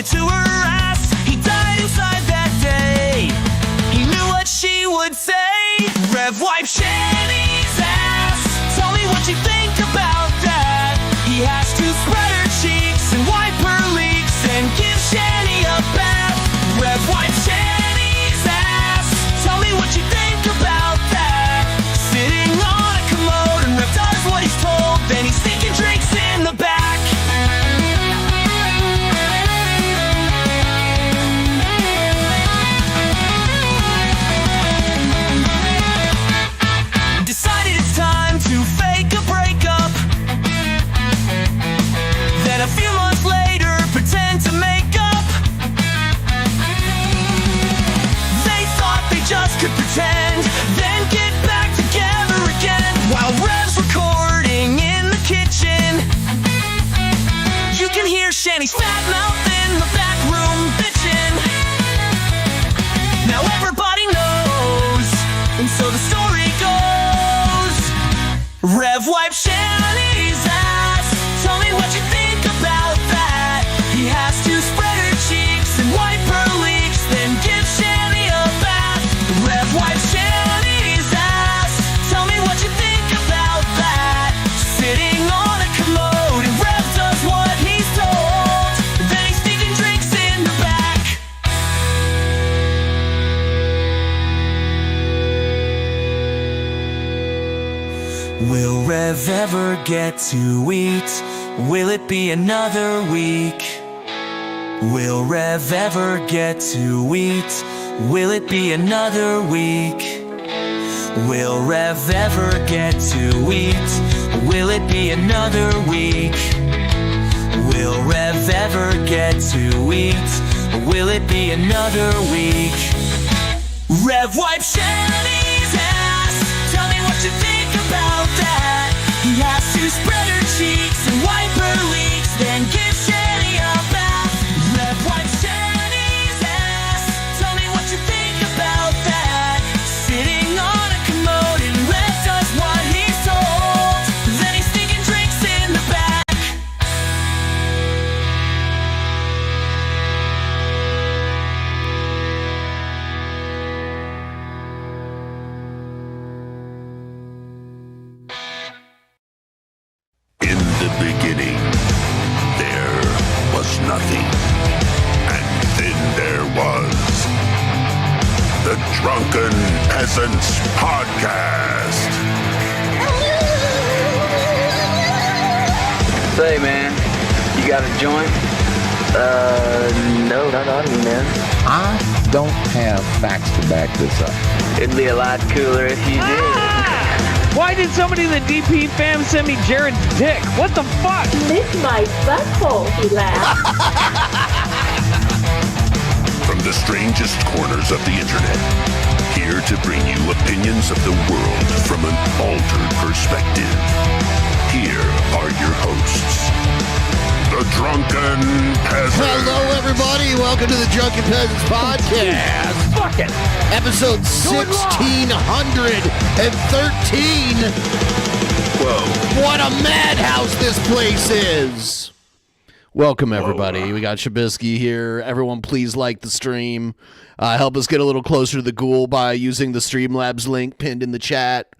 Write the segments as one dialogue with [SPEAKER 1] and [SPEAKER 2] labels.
[SPEAKER 1] it to her ass. He died inside that day. He knew what she would say. Rev wipe Shanny's ass. Tell me what you think about that. He has to spread her cheeks and wipe her leaks and give Shanny a bath. Rev wipe Shanny's ass. Tell me what you think about that. Sitting on a commode and Rev does what he's told. Then he's sneaking drinks in the back. Decided it's time to fake a breakup. Then a few months later, pretend to make up. They thought they just could pretend, then get back together again. While Rev's recording in the kitchen, you can hear Shanny's fat mouth in the back room bitching. Now everybody knows, and so the story goes. Rev wipe Shanny's ass. Tell me what you think about that. He has to spread her cheeks and wipe her leaks, then give Shanny a bath. Rev wipe Shanny's ass. Tell me what you think about that. Sitting on a commode and Rev does what he's told. Then he's sneaking drinks in the back. Will Rev ever get to eat? Will it be another week? Will Rev ever get to eat? Will it be another week? Will Rev ever get to eat? Will it be another week? Will Rev ever get to eat? Will it be another week? Rev wipe Shanny's ass. Tell me what you think about that. He has to spread her cheeks and wipe her leaks, then give Shanny a bath. Rev wipe Shanny's ass. Tell me what you think about that. Sitting on a commode and Rev does what he's told. Then he's sneaking drinks in the back.
[SPEAKER 2] In the beginning, there was nothing. And then there was the Drunken Peasants Podcast.
[SPEAKER 3] Say, man, you got a joint? No, not on me, man.
[SPEAKER 4] I don't have facts to back this up.
[SPEAKER 3] It'd be a lot cooler if you did.
[SPEAKER 5] Why did somebody in the DP fam send me Jared's dick? What the fuck?
[SPEAKER 6] Lick my butthole, he laughed.
[SPEAKER 2] From the strangest corners of the internet, here to bring you opinions of the world from an altered perspective. Here are your hosts, the Drunken Peasants.
[SPEAKER 7] Hello, everybody. Welcome to the Drunken Peasants Podcast.
[SPEAKER 5] Fuck it.
[SPEAKER 7] Episode
[SPEAKER 5] Going wrong.
[SPEAKER 7] 1613.
[SPEAKER 2] Whoa.
[SPEAKER 7] What a madhouse this place is. Welcome, everybody. We got Shabisky here. Everyone, please like the stream. Help us get a little closer to the ghoul by using the Streamlabs link pinned in the chat.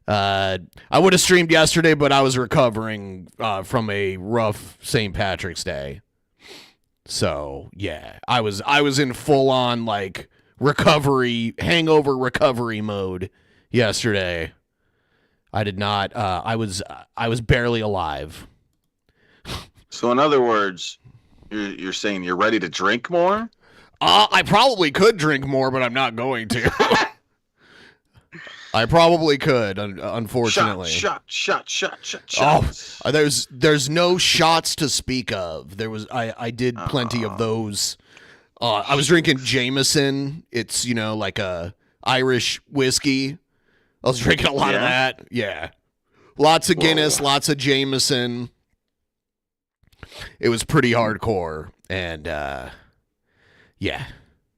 [SPEAKER 7] I would have streamed yesterday, but I was recovering from a rough St. Patrick's Day. So, yeah, I was in full-on, like, hangover recovery mode yesterday. I did not, I was barely alive.
[SPEAKER 8] So in other words, you're saying you're ready to drink more?
[SPEAKER 7] I probably could drink more, but I'm not going to. I probably could, unfortunately.
[SPEAKER 8] Shot.
[SPEAKER 7] Oh, there's no shots to speak of. I did plenty of those. I was drinking Jameson. It's, like a Irish whiskey. I was drinking a lot of that. Yeah. Lots of Guinness, lots of Jameson. It was pretty hardcore. And, yeah.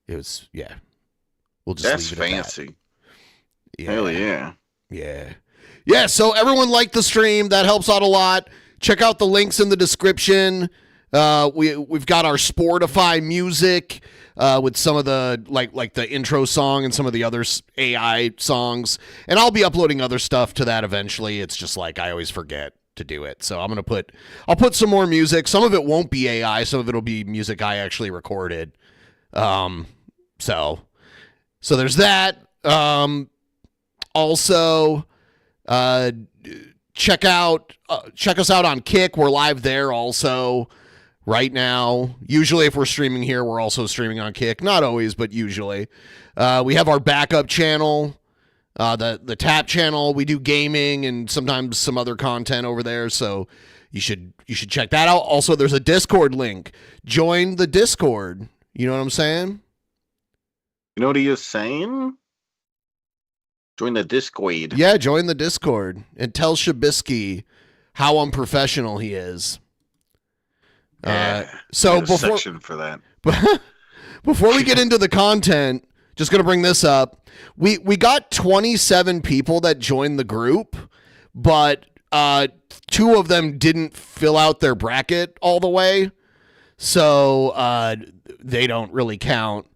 [SPEAKER 7] It was, yeah. We'll just
[SPEAKER 8] That's
[SPEAKER 7] leave it at
[SPEAKER 8] fancy.
[SPEAKER 7] that. Yeah.
[SPEAKER 8] Hell yeah.
[SPEAKER 7] Yeah. Yeah, so everyone liked the stream. That helps out a lot. Check out the links in the description. We've got our Sportify music with some of the like the intro song and some of the other AI songs, and I'll be uploading other stuff to that eventually. It's just like I always forget to do it, so I'll put some more music. Some of it won't be AI, some of it'll be music I actually recorded. So there's that. Also, check us out on Kick. We're live there also right now. Usually if we're streaming here, we're also streaming on Kick. Not always, but usually. We have our backup channel, the Tap channel. We do gaming and sometimes some other content over there, so you should check that out. Also, there's a Discord link. Join the Discord. You know what I'm saying?
[SPEAKER 8] You know what he is saying? Join the Discord.
[SPEAKER 7] Yeah, join the Discord and tell Shabisky how unprofessional he is. So
[SPEAKER 8] before section for that.
[SPEAKER 7] Before we get into the content, just gonna bring this up. We got 27 people that joined the group, but 2 of them didn't fill out their bracket all the way, so they don't really count.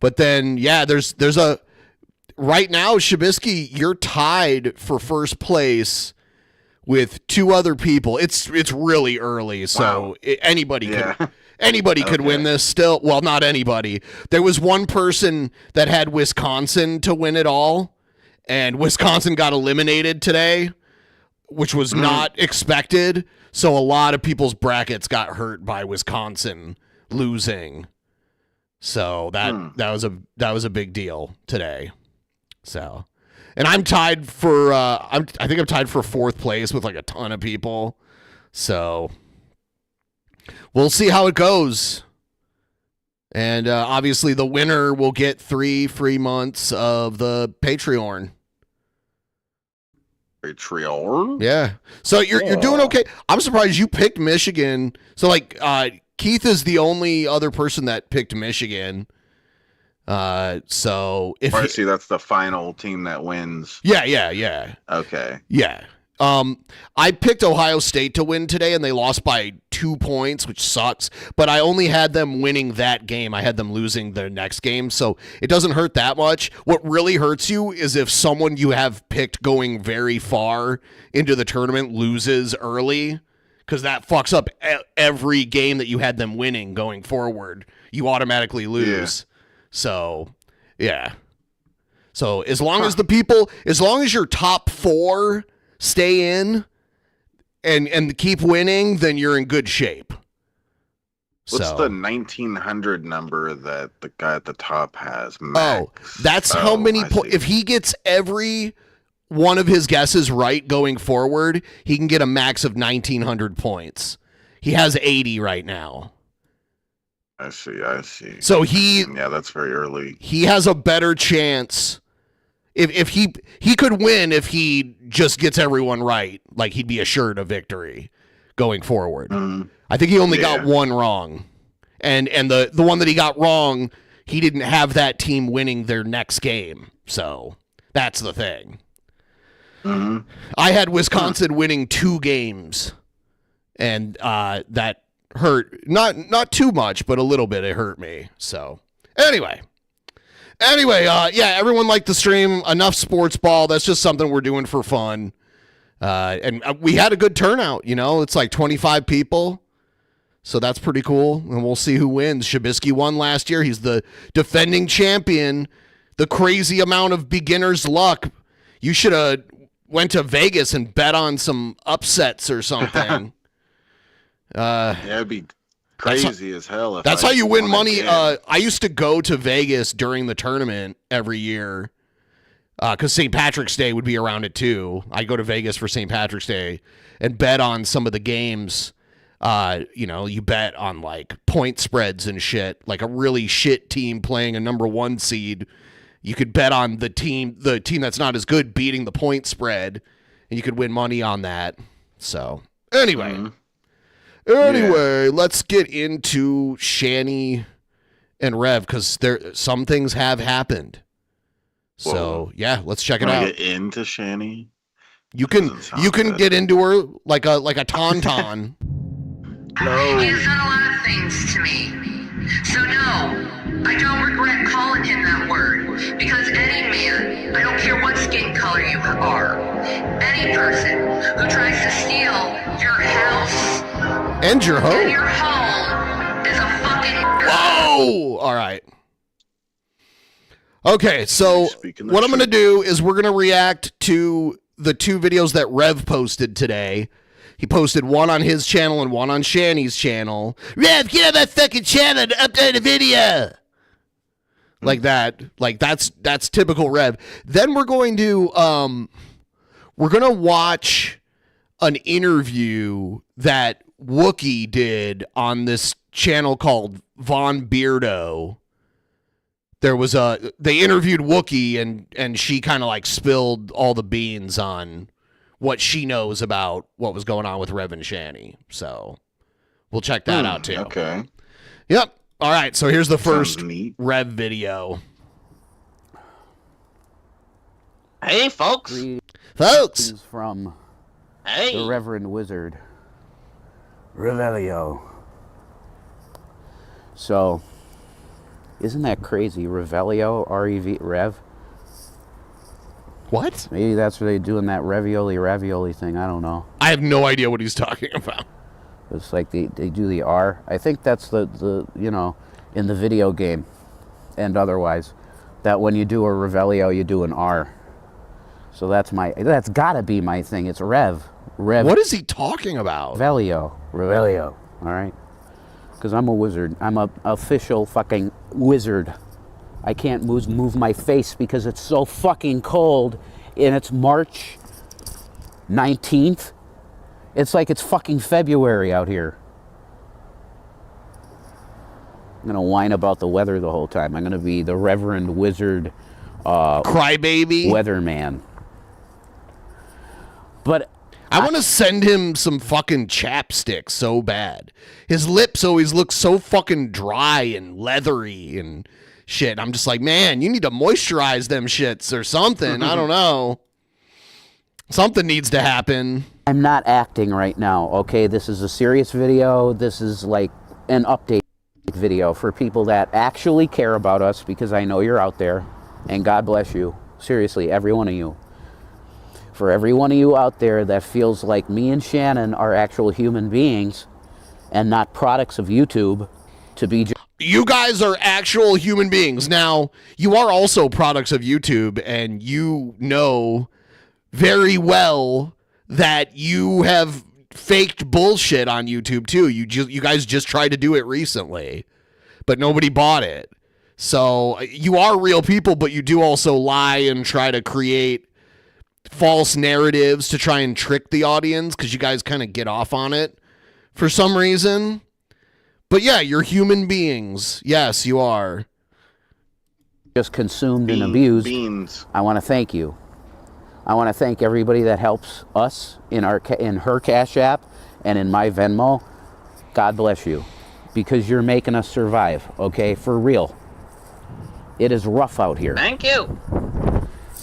[SPEAKER 7] But then, yeah, there's a right now, Shabisky, you're tied for first place with 2 other people. It's really early, so
[SPEAKER 8] wow.
[SPEAKER 7] Anybody could win this still. Well, not anybody. There was one person that had Wisconsin to win it all, and Wisconsin got eliminated today, which was not expected. So a lot of people's brackets got hurt by Wisconsin losing. So that was a big deal today. So, and I'm tied for I think I'm tied for 4th place with like a ton of people. So we'll see how it goes. And obviously the winner will get 3 free months of the Patreon.
[SPEAKER 8] Patreon?
[SPEAKER 7] Yeah. So you're doing okay. I'm surprised you picked Michigan. So like Keith is the only other person that picked Michigan. So if
[SPEAKER 8] I see, that's the final team that wins.
[SPEAKER 7] Yeah.
[SPEAKER 8] Okay.
[SPEAKER 7] Yeah. I picked Ohio State to win today, and they lost by 2 points, which sucks. But I only had them winning that game. I had them losing their next game, so it doesn't hurt that much. What really hurts you is if someone you have picked going very far into the tournament loses early, because that fucks up every game that you had them winning going forward. You automatically lose. Yeah. So, yeah. So as long as your top 4 stay in and keep winning, then you're in good shape.
[SPEAKER 8] What's the 1900 number that the guy at the top has? Max?
[SPEAKER 7] Oh, that's how many points. If he gets every one of his guesses right going forward, he can get a max of 1900 points. He has 80 right now.
[SPEAKER 8] I see.
[SPEAKER 7] So
[SPEAKER 8] that's very early.
[SPEAKER 7] He has a better chance. If he could win if he just gets everyone right, like he'd be assured a victory going forward. Mm-hmm. I think he only got one wrong. And the one that he got wrong, he didn't have that team winning their next game. So that's the thing. Mm-hmm. I had Wisconsin winning 2 games, and that hurt. Not too much, but a little bit. It hurt me. So anyway, everyone liked the stream. Enough sports ball. That's just something we're doing for fun. And we had a good turnout. It's like 25 people. So that's pretty cool. And we'll see who wins. Shabisky won last year. He's the defending champion. The crazy amount of beginner's luck. You should have went to Vegas and bet on some upsets or something.
[SPEAKER 8] It'd be crazy as hell.
[SPEAKER 7] That's how you win money. I used to go to Vegas during the tournament every year because St. Patrick's Day would be around it too. I go to Vegas for St. Patrick's Day and bet on some of the games. You bet on like point spreads and shit. Like a really shit team playing a number 1 seed. You could bet on the team that's not as good beating the point spread, and you could win money on that. So anyway. Let's get into Shanny and Rev, because some things have happened. So let's check it out.
[SPEAKER 8] Get into Shanny.
[SPEAKER 7] You can get into her like a tauntaun.
[SPEAKER 9] He has done a lot of things to me. So no, I don't regret calling him that word. Because any man, I don't care what skin color you are, any person who tries to steal your house
[SPEAKER 7] And your home.
[SPEAKER 9] and your home is a fucking...
[SPEAKER 7] Whoa! All right. Okay, so
[SPEAKER 8] Speaking the
[SPEAKER 7] what I'm going to
[SPEAKER 8] truth.
[SPEAKER 7] do is we're going to react to the two videos that Rev posted today. He posted one on his channel and one on Shanny's channel. Rev, get on my fucking channel and upload a video. Like that. Like that's typical Rev. Then we're going to watch an interview that Wookie did on this channel called Von Beardo. They interviewed Wookie and she kind of like spilled all the beans on what she knows about what was going on with Rev and Shanny. So we'll check that out too.
[SPEAKER 8] Okay.
[SPEAKER 7] Yep. All right. So here's the first
[SPEAKER 8] Sounds neat.
[SPEAKER 7] Rev video.
[SPEAKER 10] Hey, folks.
[SPEAKER 7] Folks.
[SPEAKER 11] From
[SPEAKER 10] Hey.
[SPEAKER 11] the Reverend Wizard. Revelio. So, isn't that crazy? Revelio, R-E-V, Rev?
[SPEAKER 7] What?
[SPEAKER 11] Maybe that's what they do in that ravioli thing. I don't know.
[SPEAKER 7] I have no idea what he's talking about.
[SPEAKER 11] It's like they do the R. I think that's the you know, in the video game and otherwise, that when you do a Revelio, you do an R. So that's gotta be my thing. It's Rev.
[SPEAKER 7] What is he talking about?
[SPEAKER 11] Revelio. All right. Because I'm a wizard. I'm a official fucking wizard. I can't move my face because it's so fucking cold, and it's March 19th. It's like it's fucking February out here. I'm gonna whine about the weather the whole time. I'm gonna be the Reverend Wizard,
[SPEAKER 7] crybaby
[SPEAKER 11] weatherman. But
[SPEAKER 7] I want to send him some fucking chapstick so bad. His lips always look so fucking dry and leathery and shit. I'm just like, man, you need to moisturize them shits or something. I don't know. Something needs to happen.
[SPEAKER 11] I'm not acting right now, okay? This is a serious video. This is like an update video for people that actually care about us, because I know you're out there, and God bless you. Seriously, every one of you. For every one of you out there that feels like me and Shannon are actual human beings and not products of YouTube to be...
[SPEAKER 7] You guys are actual human beings. Now, you are also products of YouTube, and you know very well that you have faked bullshit on YouTube too. You guys just tried to do it recently, but nobody bought it. So you are real people, but you do also lie and try to create false narratives to try and trick the audience, because you guys kind of get off on it for some reason. But yeah, you're human beings. Yes, you are.
[SPEAKER 11] Just consumed and abused.
[SPEAKER 8] Beans.
[SPEAKER 11] I want to thank you. I want to thank everybody that helps us in her Cash App and in my Venmo. God bless you, because you're making us survive, okay? For real. It is rough out here.
[SPEAKER 10] Thank you.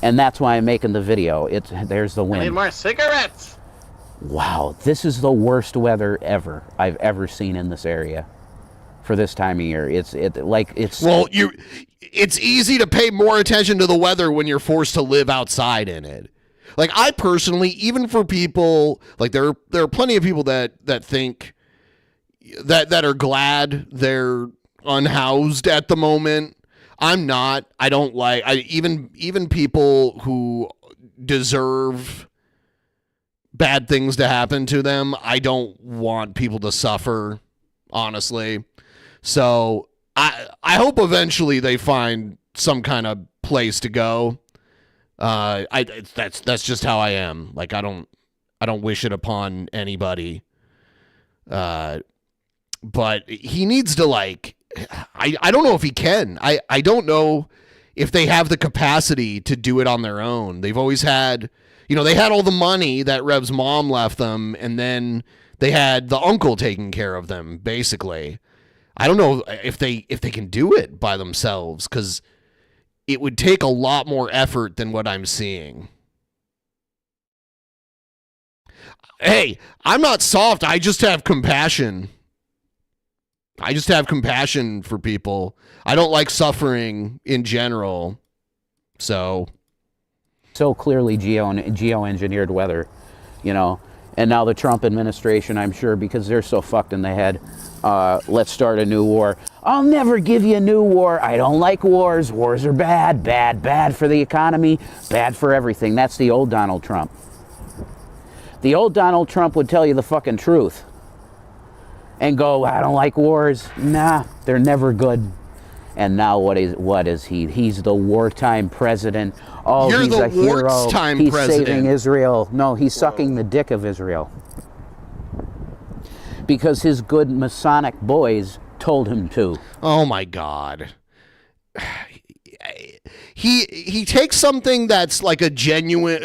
[SPEAKER 11] And that's why I'm making the video. There's the
[SPEAKER 10] I need
[SPEAKER 11] win.
[SPEAKER 10] more cigarettes.
[SPEAKER 11] Wow, this is the worst weather I've ever seen in this area for this time of year. It's
[SPEAKER 7] easy to pay more attention to the weather when you're forced to live outside in it. Like, I personally, even for people, like there are plenty of people that think that are glad they're unhoused at the moment. I'm not. I don't like. Even people who deserve bad things to happen to them, I don't want people to suffer, honestly. So I hope eventually they find some kind of place to go. That's just how I am. Like, I don't wish it upon anybody. But he needs to, like, I don't know if he can. I don't know if they have the capacity to do it on their own. They've always had, they had all the money that Rev's mom left them, and then they had the uncle taking care of them, basically. I don't know if they can do it by themselves, because it would take a lot more effort than what I'm seeing. Hey, I'm not soft. I just have compassion. I just have compassion for people. I don't like suffering in general. So
[SPEAKER 11] clearly geoengineered weather, you know. And now the Trump administration, I'm sure, because they're so fucked in the head, let's start a new war. I'll never give you a new war. I don't like wars. Wars are bad, bad, bad for the economy, bad for everything. That's the old Donald Trump. The old Donald Trump would tell you the fucking truth and go, I don't like wars. Nah, they're never good. And now what is he? He's the wartime president. Oh,
[SPEAKER 7] You're
[SPEAKER 11] he's
[SPEAKER 7] the
[SPEAKER 11] a hero.
[SPEAKER 7] wartime
[SPEAKER 11] He's
[SPEAKER 7] president.
[SPEAKER 11] saving Israel. No, he's sucking the dick of Israel. Because his good Masonic boys told him to.
[SPEAKER 7] Oh my God. He takes something that's like a genuine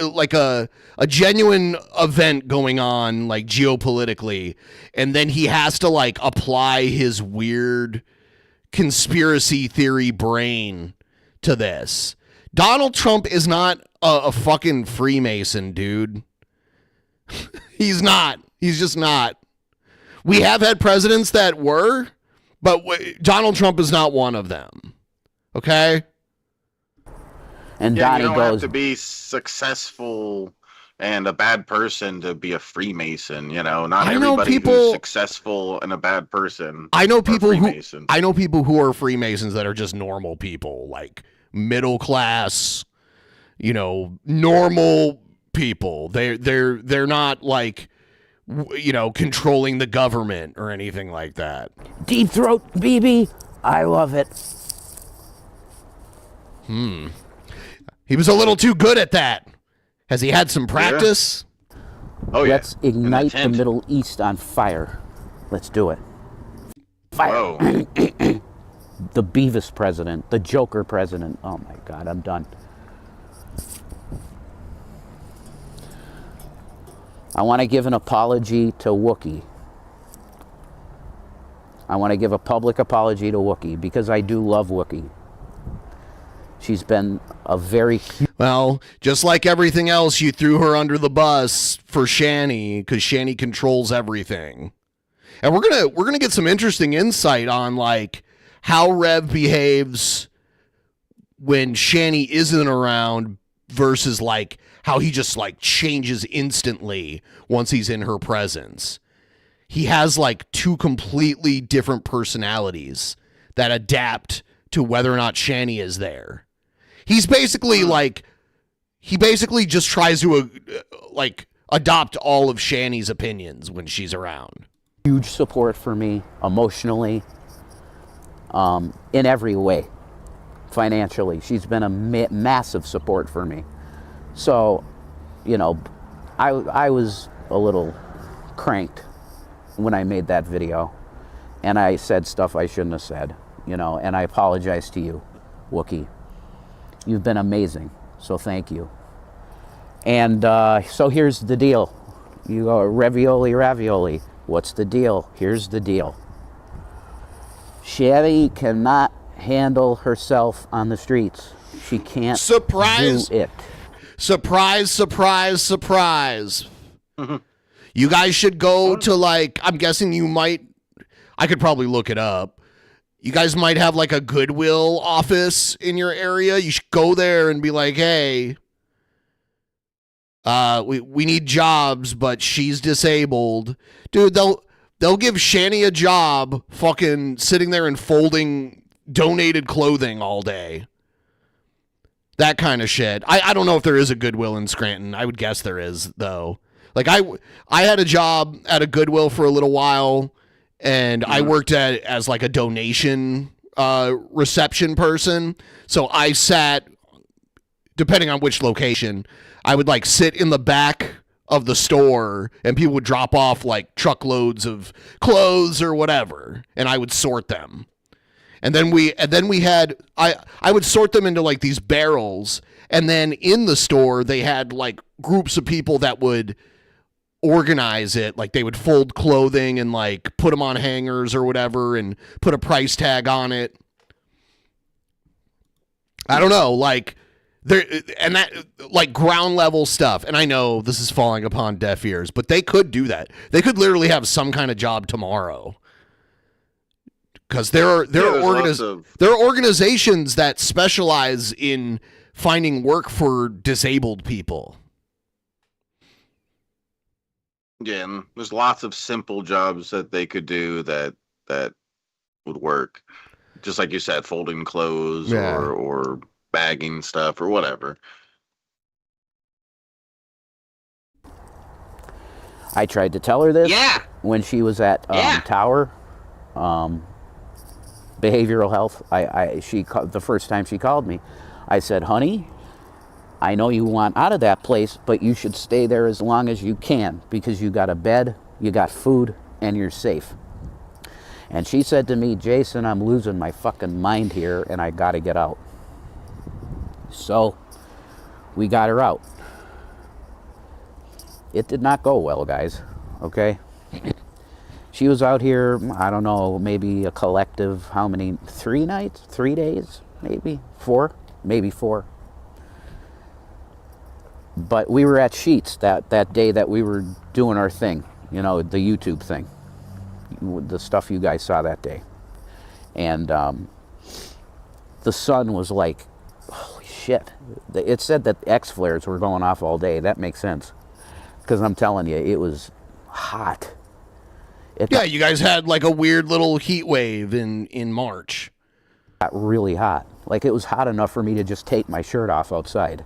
[SPEAKER 7] event going on, like geopolitically, and then he has to like apply his weird conspiracy theory brain to this. Donald Trump is not a fucking Freemason, dude. He's not. He's just not. We have had presidents that were, but Donald Trump is not one of them. Okay?
[SPEAKER 11] And
[SPEAKER 8] yeah,
[SPEAKER 11] Donnie
[SPEAKER 8] you don't
[SPEAKER 11] goes,
[SPEAKER 8] have to be successful and a bad person to be a Freemason. You know, not everybody who's successful and a bad person.
[SPEAKER 7] I know people who are Freemasons that are just normal people, like middle class, you know, normal people. They're not like, you know, controlling the government or anything like that.
[SPEAKER 11] Deep Throat BB, I love it.
[SPEAKER 7] He was a little too good at that. Has he had some practice?
[SPEAKER 8] Yeah. Oh, yeah.
[SPEAKER 11] Let's ignite the Middle East on fire. Let's do it. Fire. The Beavis president, the Joker president. Oh my God, I'm done. I want to give an apology to Wookie. I want to give a public apology to Wookie because I do love Wookie. She's been a very...
[SPEAKER 7] Well, just like everything else, you threw her under the bus for Shanny because Shanny controls everything. And we're gonna get some interesting insight on like how Rev behaves when Shanny isn't around versus like how he just like changes instantly once he's in her presence. He has like two completely different personalities that adapt to whether or not Shanny is there. He's basically like, he basically just tries to like adopt all of Shanny's opinions when she's around.
[SPEAKER 11] Huge support for me emotionally, in every way, financially. She's been a massive support for me. So, you know, I was a little cranked when I made that video, and I said stuff I shouldn't have said, you know, and I apologize to you, Wookie. You've been amazing, so thank you. And so here's the deal. You go, ravioli. What's the deal? Here's the deal. Shanny cannot handle herself on the streets. She can't do it.
[SPEAKER 7] Surprise. You guys should go to like, I'm guessing you might, I could probably look it up. You guys might have like a Goodwill office in your area. You should go there and be like, hey, we need jobs, but she's disabled. Dude, they'll give Shanny a job fucking sitting there and folding donated clothing all day. That kind of shit. I don't know if there is a Goodwill in Scranton. I would guess there is, though. Like, I had a job at a Goodwill for a little while, and I worked as like a donation reception person. So I sat, depending on which location, I would like sit in the back of the store, and people would drop off like truckloads of clothes or whatever, and I would sort them. And then we had, I would sort them into like these barrels, and then in the store they had like groups of people that would organize it. Like they would fold clothing and like put them on hangers or whatever and put a price tag on it. I don't know, like there, and that like ground level stuff. And I know this is falling upon deaf ears, but they could do that. They could literally have some kind of job tomorrow Because there are organizations that specialize in finding work for disabled people.
[SPEAKER 8] Yeah, and there's lots of simple jobs that they could do that would work. Just like you said, folding clothes or bagging stuff or whatever.
[SPEAKER 11] I tried to tell her this when she was at Tower Behavioral Health. The first time she called me, I said, honey, I know you want out of that place, but you should stay there as long as you can because you got a bed, you got food, and you're safe. And she said to me, Jason, I'm losing my fucking mind here and I got to get out. So we got her out. It did not go well, guys, okay? She was out here, I don't know, maybe a collective, how many, 3 nights, 3 days, maybe 4, maybe 4. But we were at Sheets that day that we were doing our thing, you know, the YouTube thing, the stuff you guys saw that day. And the sun was like, holy shit. It said that X flares were going off all day. That makes sense. Because I'm telling you, it was hot.
[SPEAKER 7] You guys had like a weird little heat wave in March.
[SPEAKER 11] Got really hot. Like it was hot enough for me to just take my shirt off outside.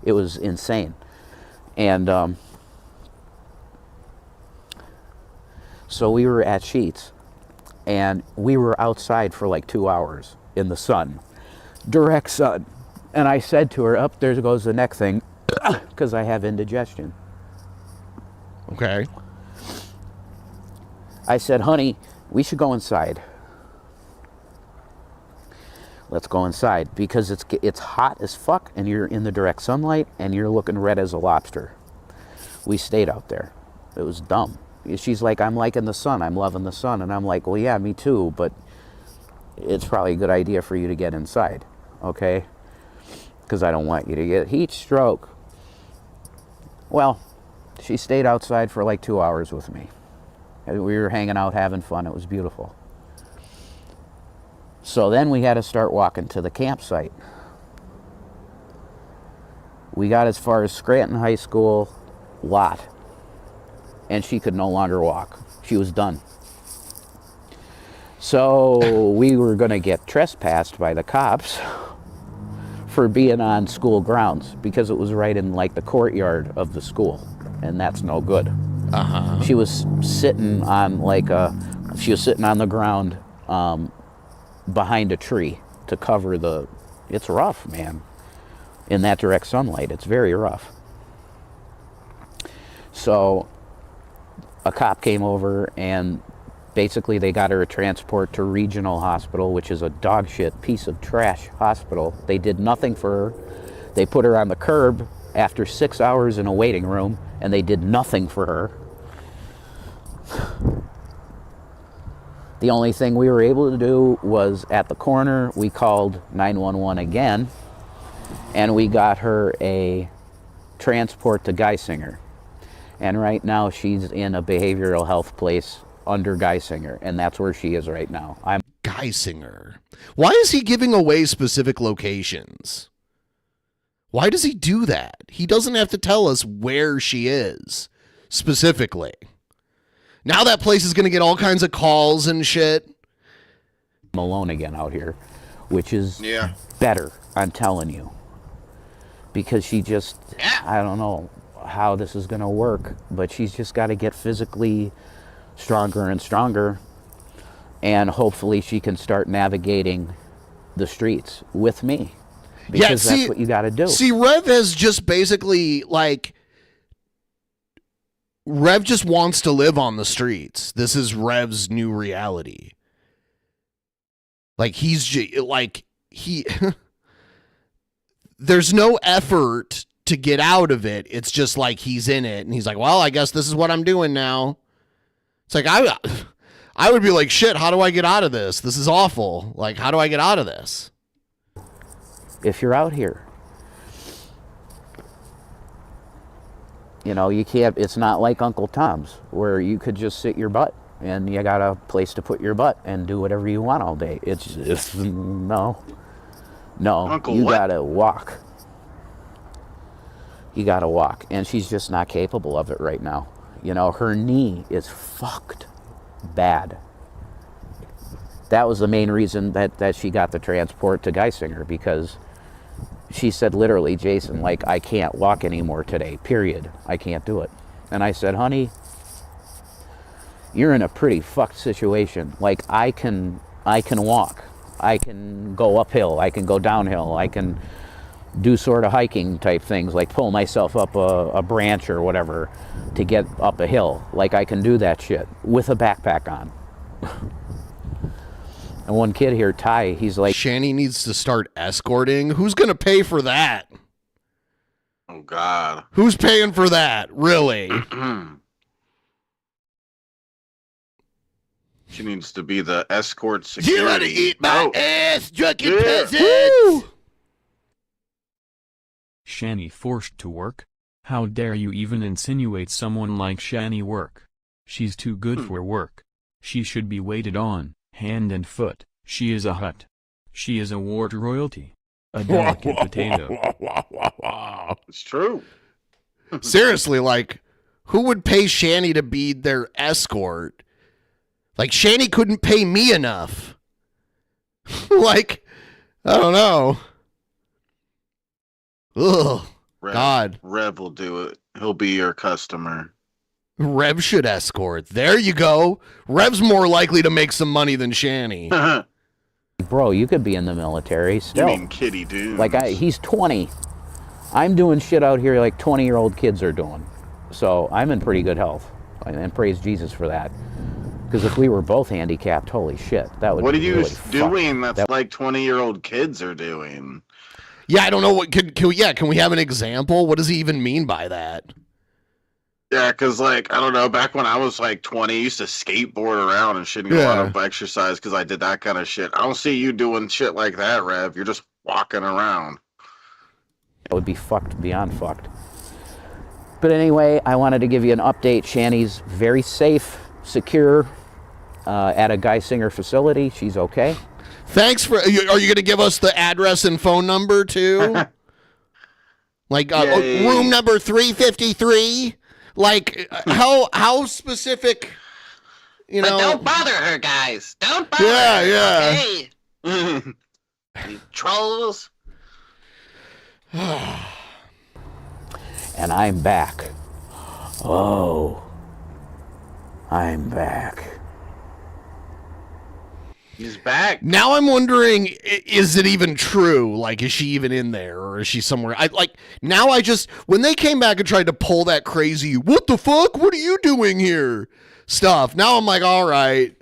[SPEAKER 11] It was insane. And so we were at Sheets and we were outside for like 2 hours in the sun, direct sun. And I said to her, up there goes the neck thing, because I have indigestion.
[SPEAKER 7] Okay.
[SPEAKER 11] I said, honey, we should go inside. Let's go inside because it's hot as fuck and you're in the direct sunlight and you're looking red as a lobster. We stayed out there. It was dumb. She's like, I'm liking the sun. I'm loving the sun. And I'm like, well, yeah, me too, but it's probably a good idea for you to get inside, okay? Because I don't want you to get heat stroke. Well, she stayed outside for like 2 hours with me. And we were hanging out, having fun. It was beautiful. So then we had to start walking to the campsite. We got as far as Scranton High School lot. And she could no longer walk. She was done. So we were going to get trespassed by the cops for being on school grounds because it was right in like the courtyard of the school. And that's no good.
[SPEAKER 7] Uh-huh.
[SPEAKER 11] She was sitting on on the ground behind a tree to cover it's rough, man. In that direct sunlight, it's very rough. So a cop came over and basically they got her a transport to Regional Hospital, which is a dog shit piece of trash hospital. They did nothing for her. They put her on the curb after 6 hours in a waiting room and they did nothing for her. The only thing we were able to do was at the corner, we called 911 again, and we got her a transport to Geisinger. And right now she's in a behavioral health place under Geisinger, and that's where she is right now.
[SPEAKER 7] Geisinger. Why is he giving away specific locations? Why does he do that? He doesn't have to tell us where she is specifically. Now that place is going to get all kinds of calls and shit.
[SPEAKER 11] I'm alone again out here, which is better, I'm telling you. Because she just, I don't know how this is going to work, but she's just got to get physically stronger and stronger. And hopefully she can start navigating the streets with me. Because that's what you got to do.
[SPEAKER 7] See, Rev has just basically like... Rev just wants to live on the streets. This is Rev's new reality. Like there's no effort to get out of it. It's just like he's in it and he's like, well, I guess this is what I'm doing now. It's like, I would be like, shit, how do I get out of this? This is awful. Like, how do I get out of this?
[SPEAKER 11] If you're out here, you know, you can't, it's not like Uncle Tom's where you could just sit your butt and you got a place to put your butt and do whatever you want all day. It's no,
[SPEAKER 8] Uncle,
[SPEAKER 11] you
[SPEAKER 8] what?
[SPEAKER 11] gotta walk. You gotta walk, and she's just not capable of it right now. You know, her knee is fucked bad. That was the main reason that she got the transport to Geisinger, because she said literally, Jason, like, I can't walk anymore today, period. I can't do it. And I said, honey, you're in a pretty fucked situation. Like, I can walk. I can go uphill. I can go downhill. I can do sort of hiking type things, like pull myself up a branch or whatever to get up a hill. Like, I can do that shit with a backpack on. And one kid here, Ty, he's like,
[SPEAKER 7] Shanny needs to start escorting. Who's going to pay for that?
[SPEAKER 8] Oh, God.
[SPEAKER 7] Who's paying for that? Really?
[SPEAKER 8] She needs to be the escort security.
[SPEAKER 7] You want to eat my ass, drunken peasants?
[SPEAKER 8] Woo!
[SPEAKER 12] Shanny forced to work? How dare you even insinuate someone like Shanny work? She's too good for work. She should be waited on, hand and foot. She is a hut. She is a ward royalty. A delicate potato.
[SPEAKER 8] It's true.
[SPEAKER 7] Seriously, like, who would pay Shanny to be their escort? Like, Shanny couldn't pay me enough. Like, I don't know. Ugh. God.
[SPEAKER 8] Rev will do it. He'll be your customer.
[SPEAKER 7] Rev should escort. There you go. Rev's more likely to make some money than Shanny.
[SPEAKER 11] bro, you could be in the military still.
[SPEAKER 8] You mean Kitty Dunes?
[SPEAKER 11] Like, he's 20. I'm doing shit out here like 20-year-old kids are doing. So I'm in pretty good health. And praise Jesus for that. Because if we were both handicapped, holy shit, that would
[SPEAKER 8] what
[SPEAKER 11] be
[SPEAKER 8] are you
[SPEAKER 11] really
[SPEAKER 8] doing that's like 20-year-old kids are doing?
[SPEAKER 7] Yeah, I don't know what can we have an example? What does he even mean by that?
[SPEAKER 8] Yeah, because, like, I don't know, back when I was, like, 20, I used to skateboard around and shit, and a lot of exercise because I did that kind of shit. I don't see you doing shit like that, Rev. You're just walking around.
[SPEAKER 11] That would be fucked, beyond fucked. But anyway, I wanted to give you an update. Shanny's very safe, secure, at a Geisinger facility. She's okay.
[SPEAKER 7] Thanks for... Are you going to give us the address and phone number, too? Like, room number 353? Like, how specific, you know?
[SPEAKER 10] But don't bother her, guys. Don't bother
[SPEAKER 7] her.
[SPEAKER 10] Yeah. Okay? You trolls.
[SPEAKER 11] And I'm back. Oh. I'm back.
[SPEAKER 8] He's back.
[SPEAKER 7] Now I'm wondering, is it even true? Like, is she even in there, or is she somewhere? When they came back and tried to pull that crazy, what the fuck? What are you doing here? Stuff. Now I'm like, all right.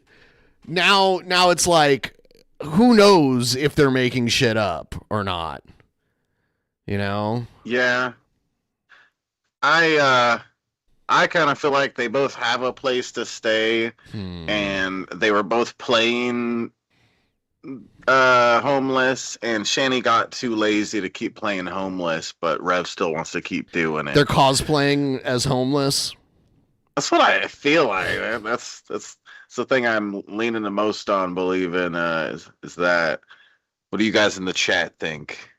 [SPEAKER 7] Now it's like, who knows if they're making shit up or not? You know?
[SPEAKER 8] Yeah. I kind of feel like they both have a place to stay, and they were both playing Homeless, and Shanny got too lazy to keep playing Homeless, but Rev still wants to keep doing it.
[SPEAKER 7] They're cosplaying as homeless?
[SPEAKER 8] That's what I feel like, man. That's the thing I'm leaning the most on believing is that. What do you guys in the chat think?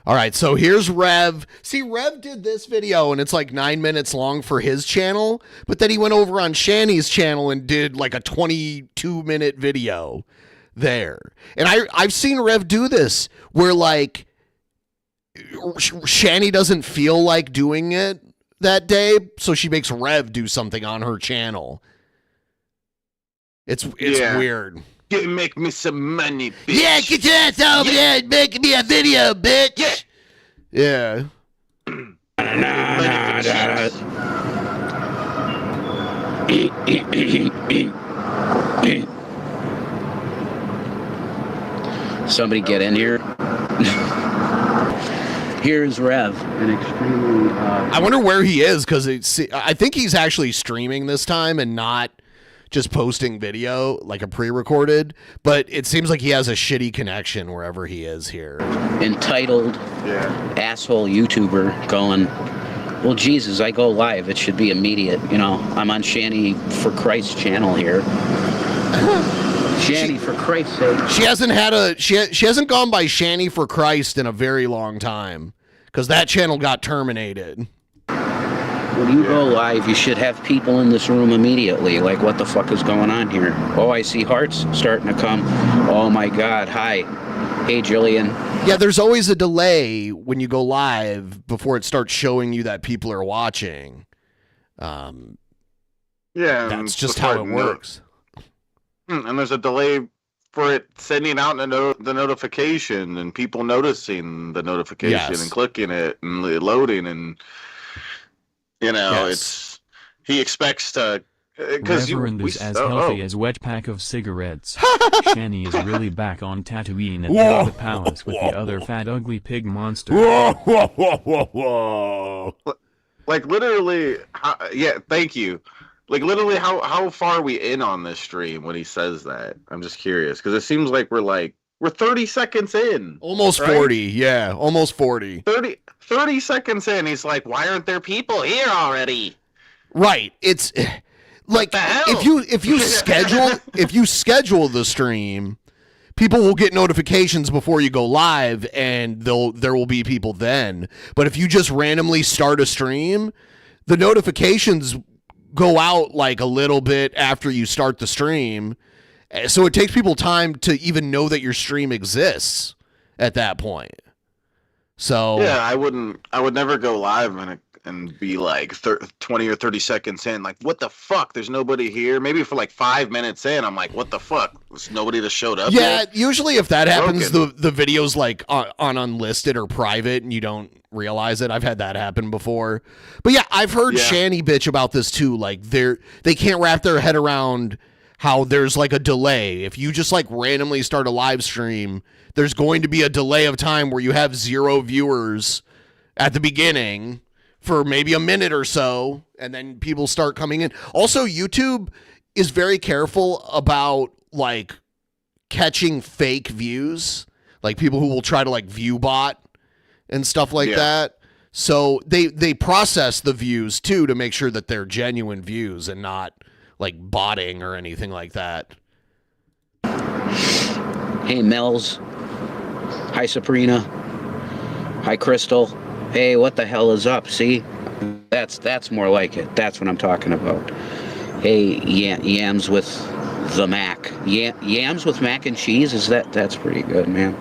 [SPEAKER 7] All right, so here's Rev. See, Rev did this video, and it's like 9 minutes long for his channel, but then he went over on Shanny's channel and did like a 22-minute video there. And I've seen Rev do this, where like Shanny doesn't feel like doing it that day, so she makes Rev do something on her channel. It's weird.
[SPEAKER 8] Make me some money, bitch.
[SPEAKER 7] Yeah, get your ass over there and make me a video, bitch. Yeah.
[SPEAKER 11] Somebody get in here. Here's Rev. An extremely...
[SPEAKER 7] I wonder where he is, because I think he's actually streaming this time and not just posting video, like a pre-recorded, but it seems like he has a shitty connection wherever he is here.
[SPEAKER 11] Entitled asshole YouTuber going, Well, Jesus, I go live. It should be immediate. You know, I'm on Shanny for Christ channel here. Shanny for Christ's sake.
[SPEAKER 7] She hasn't gone by Shanny for Christ in a very long time because that channel got terminated.
[SPEAKER 11] When you go live, you should have people in this room immediately. Like, what the fuck is going on here? Oh, I see hearts starting to come. Oh my God, hi. Hey, Jillian.
[SPEAKER 7] Yeah, there's always a delay when you go live before it starts showing you that people are watching.
[SPEAKER 8] Yeah,
[SPEAKER 7] that's just how it works.
[SPEAKER 8] And there's a delay for it sending out the notification and people noticing the notification and clicking it and loading, and you know, he expects to.
[SPEAKER 12] Reverend is as healthy as wet pack of cigarettes. Shanny is really back on Tatooine at the palace with the other fat ugly pig monster.
[SPEAKER 8] Like literally, yeah. Thank you. Like literally, how far are we in on this stream when he says that? I'm just curious because it seems like we're 30 seconds in.
[SPEAKER 7] Almost 40, yeah, almost 40.
[SPEAKER 8] 30 seconds in, he's like, why aren't there people here already?
[SPEAKER 7] Right. It's like if you schedule the stream, people will get notifications before you go live, and there will be people then. But if you just randomly start a stream, the notifications go out like a little bit after you start the stream. So it takes people time to even know that your stream exists at that point. So
[SPEAKER 8] yeah, I would never go live and be like 20 or 30 seconds in, like, what the fuck? There's nobody here. Maybe for like 5 minutes in, I'm like, what the fuck? There's nobody that showed up.
[SPEAKER 7] Yeah,
[SPEAKER 8] yet?
[SPEAKER 7] usually if that happens, the video's like on unlisted or private, and you don't realize it. I've had that happen before. But yeah, I've heard Shanny bitch about this too. Like they can't wrap their head around how there's like a delay. If you just like randomly start a live stream, there's going to be a delay of time where you have 0 viewers at the beginning for maybe a minute or so, and then people start coming in. Also, YouTube is very careful about like catching fake views, like people who will try to like view bot and stuff like that. So they process the views too to make sure that they're genuine views and not like botting or anything like that.
[SPEAKER 11] Hey, Mel's. Hi, Sabrina. Hi, Crystal. Hey, what the hell is up? See? That's more like it. That's what I'm talking about. Hey, yams with the mac. Yams with mac and cheese? That's pretty good, man.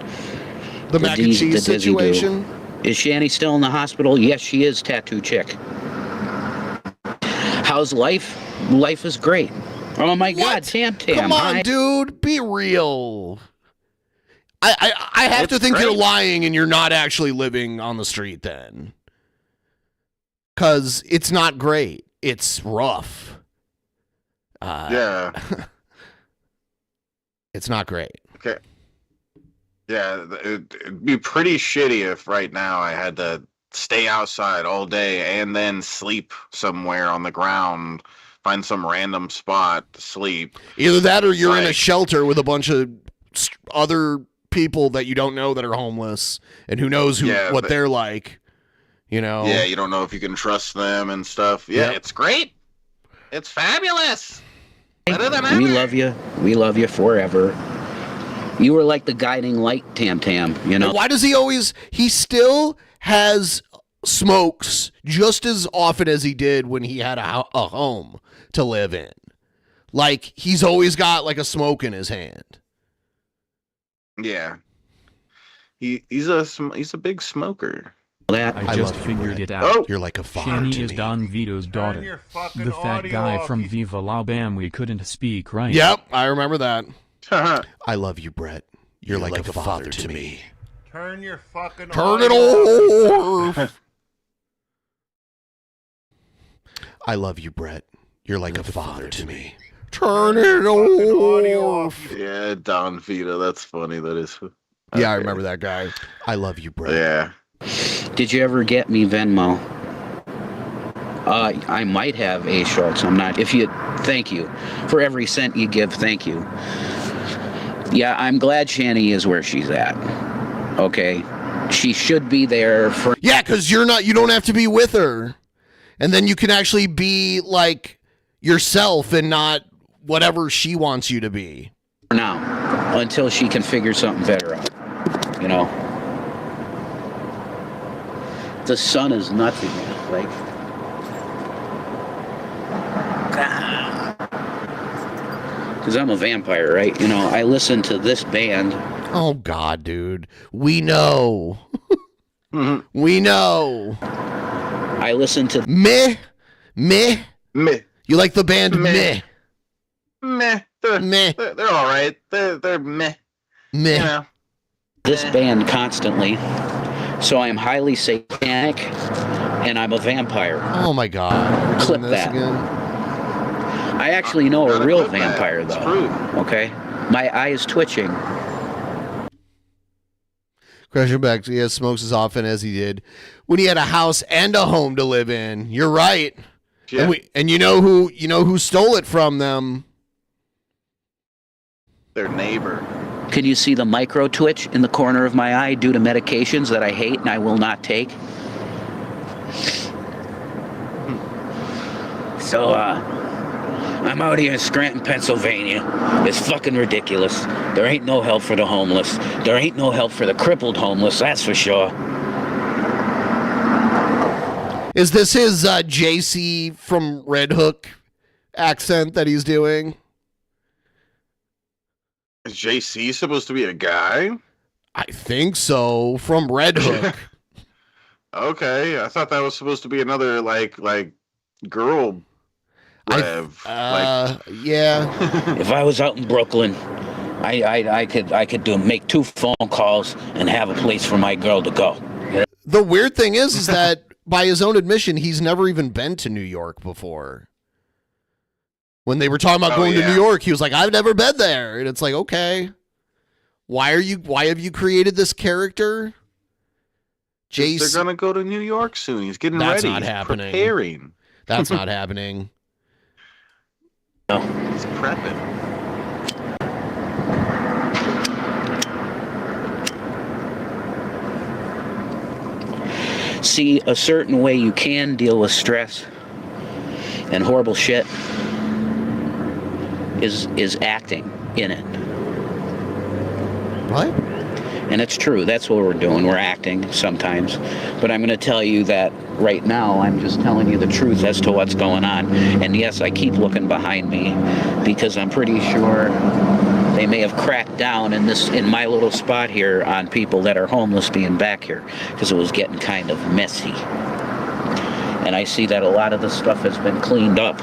[SPEAKER 7] The mac and cheese situation?
[SPEAKER 11] Is Shanny still in the hospital? Yes, she is, tattoo chick. How's life? Life is great. Oh my God, Tam.
[SPEAKER 7] Come on, dude, be real. I have to think you're lying and you're not actually living on the street then. Because it's not great. It's rough.
[SPEAKER 8] Yeah.
[SPEAKER 7] It's not great.
[SPEAKER 8] Okay. Yeah, it'd be pretty shitty if right now I had to stay outside all day and then sleep somewhere on the ground, find some random spot to sleep.
[SPEAKER 7] Either that or you're in a shelter with a bunch of other people that you don't know that are homeless, and who knows what they're like, you know?
[SPEAKER 8] Yeah, you don't know if you can trust them and stuff. Yeah, It's great. It's fabulous. Better than ever.
[SPEAKER 11] We love you. We love you forever. You were like the guiding light, Tam, you know?
[SPEAKER 7] Why does he still has smokes just as often as he did when he had a home to live in. Like, he's always got like a smoke in his hand.
[SPEAKER 8] Yeah. He's a big smoker.
[SPEAKER 12] I just figured it out.
[SPEAKER 8] Oh,
[SPEAKER 7] you're like a father
[SPEAKER 12] Shanny
[SPEAKER 7] to
[SPEAKER 12] is
[SPEAKER 7] me.
[SPEAKER 12] Don Vito's daughter. The fat guy from Viva La Bam we couldn't speak, right?
[SPEAKER 7] Yep, I remember that. I love you, Brett. You're like a father to me.
[SPEAKER 13] Turn your fucking
[SPEAKER 7] Turn it off. I love you, Brett. You're like a father to me. Turn it off.
[SPEAKER 8] Yeah, Don Vito. That's funny. That is.
[SPEAKER 7] Yeah, I remember that guy. I love you, Brett.
[SPEAKER 8] Yeah.
[SPEAKER 11] Did you ever get me Venmo? I might have A. Schultz. I'm not. Thank you. For every cent you give, thank you. Yeah, I'm glad Shanny is where she's at. Okay. She should be there for.
[SPEAKER 7] Yeah, because you don't have to be with her. And then you can actually be like yourself and not whatever she wants you to be.
[SPEAKER 11] Now, until she can figure something better out. You know? The sun is nuts again. Like, because I'm a vampire, right? You know, I listen to this band.
[SPEAKER 7] Oh, God, dude. We know. We know.
[SPEAKER 11] I listen to...
[SPEAKER 7] Meh.
[SPEAKER 8] Meh.
[SPEAKER 7] You like the band Meh?
[SPEAKER 8] Meh. They're all right. They're meh.
[SPEAKER 7] Meh.
[SPEAKER 8] You know.
[SPEAKER 11] This band constantly. So I'm highly satanic, and I'm a vampire.
[SPEAKER 7] Oh, my God.
[SPEAKER 11] Clip that.
[SPEAKER 7] Again?
[SPEAKER 11] I actually know a real vampire, though. Okay? My eye is twitching.
[SPEAKER 7] Crusher back. He smokes as often as he did when he had a house and a home to live in. You're right.
[SPEAKER 8] Yeah.
[SPEAKER 7] And you know who stole it from them?
[SPEAKER 8] Their neighbor.
[SPEAKER 11] Can you see the micro twitch in the corner of my eye due to medications that I hate and I will not take? So, I'm out here in Scranton, Pennsylvania. It's fucking ridiculous. There ain't no help for the homeless. There ain't no help for the crippled homeless, that's for sure.
[SPEAKER 7] Is this his JC from Red Hook accent that he's doing?
[SPEAKER 8] Is JC supposed to be a guy?
[SPEAKER 7] I think so. From Red Hook.
[SPEAKER 8] Okay, I thought that was supposed to be another like girl. Rev.
[SPEAKER 7] Yeah.
[SPEAKER 11] If I was out in Brooklyn, I could make 2 phone calls and have a place for my girl to go.
[SPEAKER 7] The weird thing is that by his own admission, he's never even been to New York before. When they were talking about going to New York, he was like, "I've never been there," and it's like, okay, why have you created this character?
[SPEAKER 8] Jace, they're gonna go to New York soon. He's getting
[SPEAKER 7] ready.
[SPEAKER 8] That's
[SPEAKER 7] not happening.
[SPEAKER 8] Preparing.
[SPEAKER 7] That's not happening.
[SPEAKER 11] No.
[SPEAKER 8] He's prepping.
[SPEAKER 11] See, a certain way you can deal with stress and horrible shit is acting in it.
[SPEAKER 7] What?
[SPEAKER 11] And it's true. That's what we're doing. We're acting sometimes. But I'm going to tell you that right now I'm just telling you the truth as to what's going on. And yes, I keep looking behind me because I'm pretty sure they may have cracked down in my little spot here on people that are homeless being back here because it was getting kind of messy. And I see that a lot of the stuff has been cleaned up.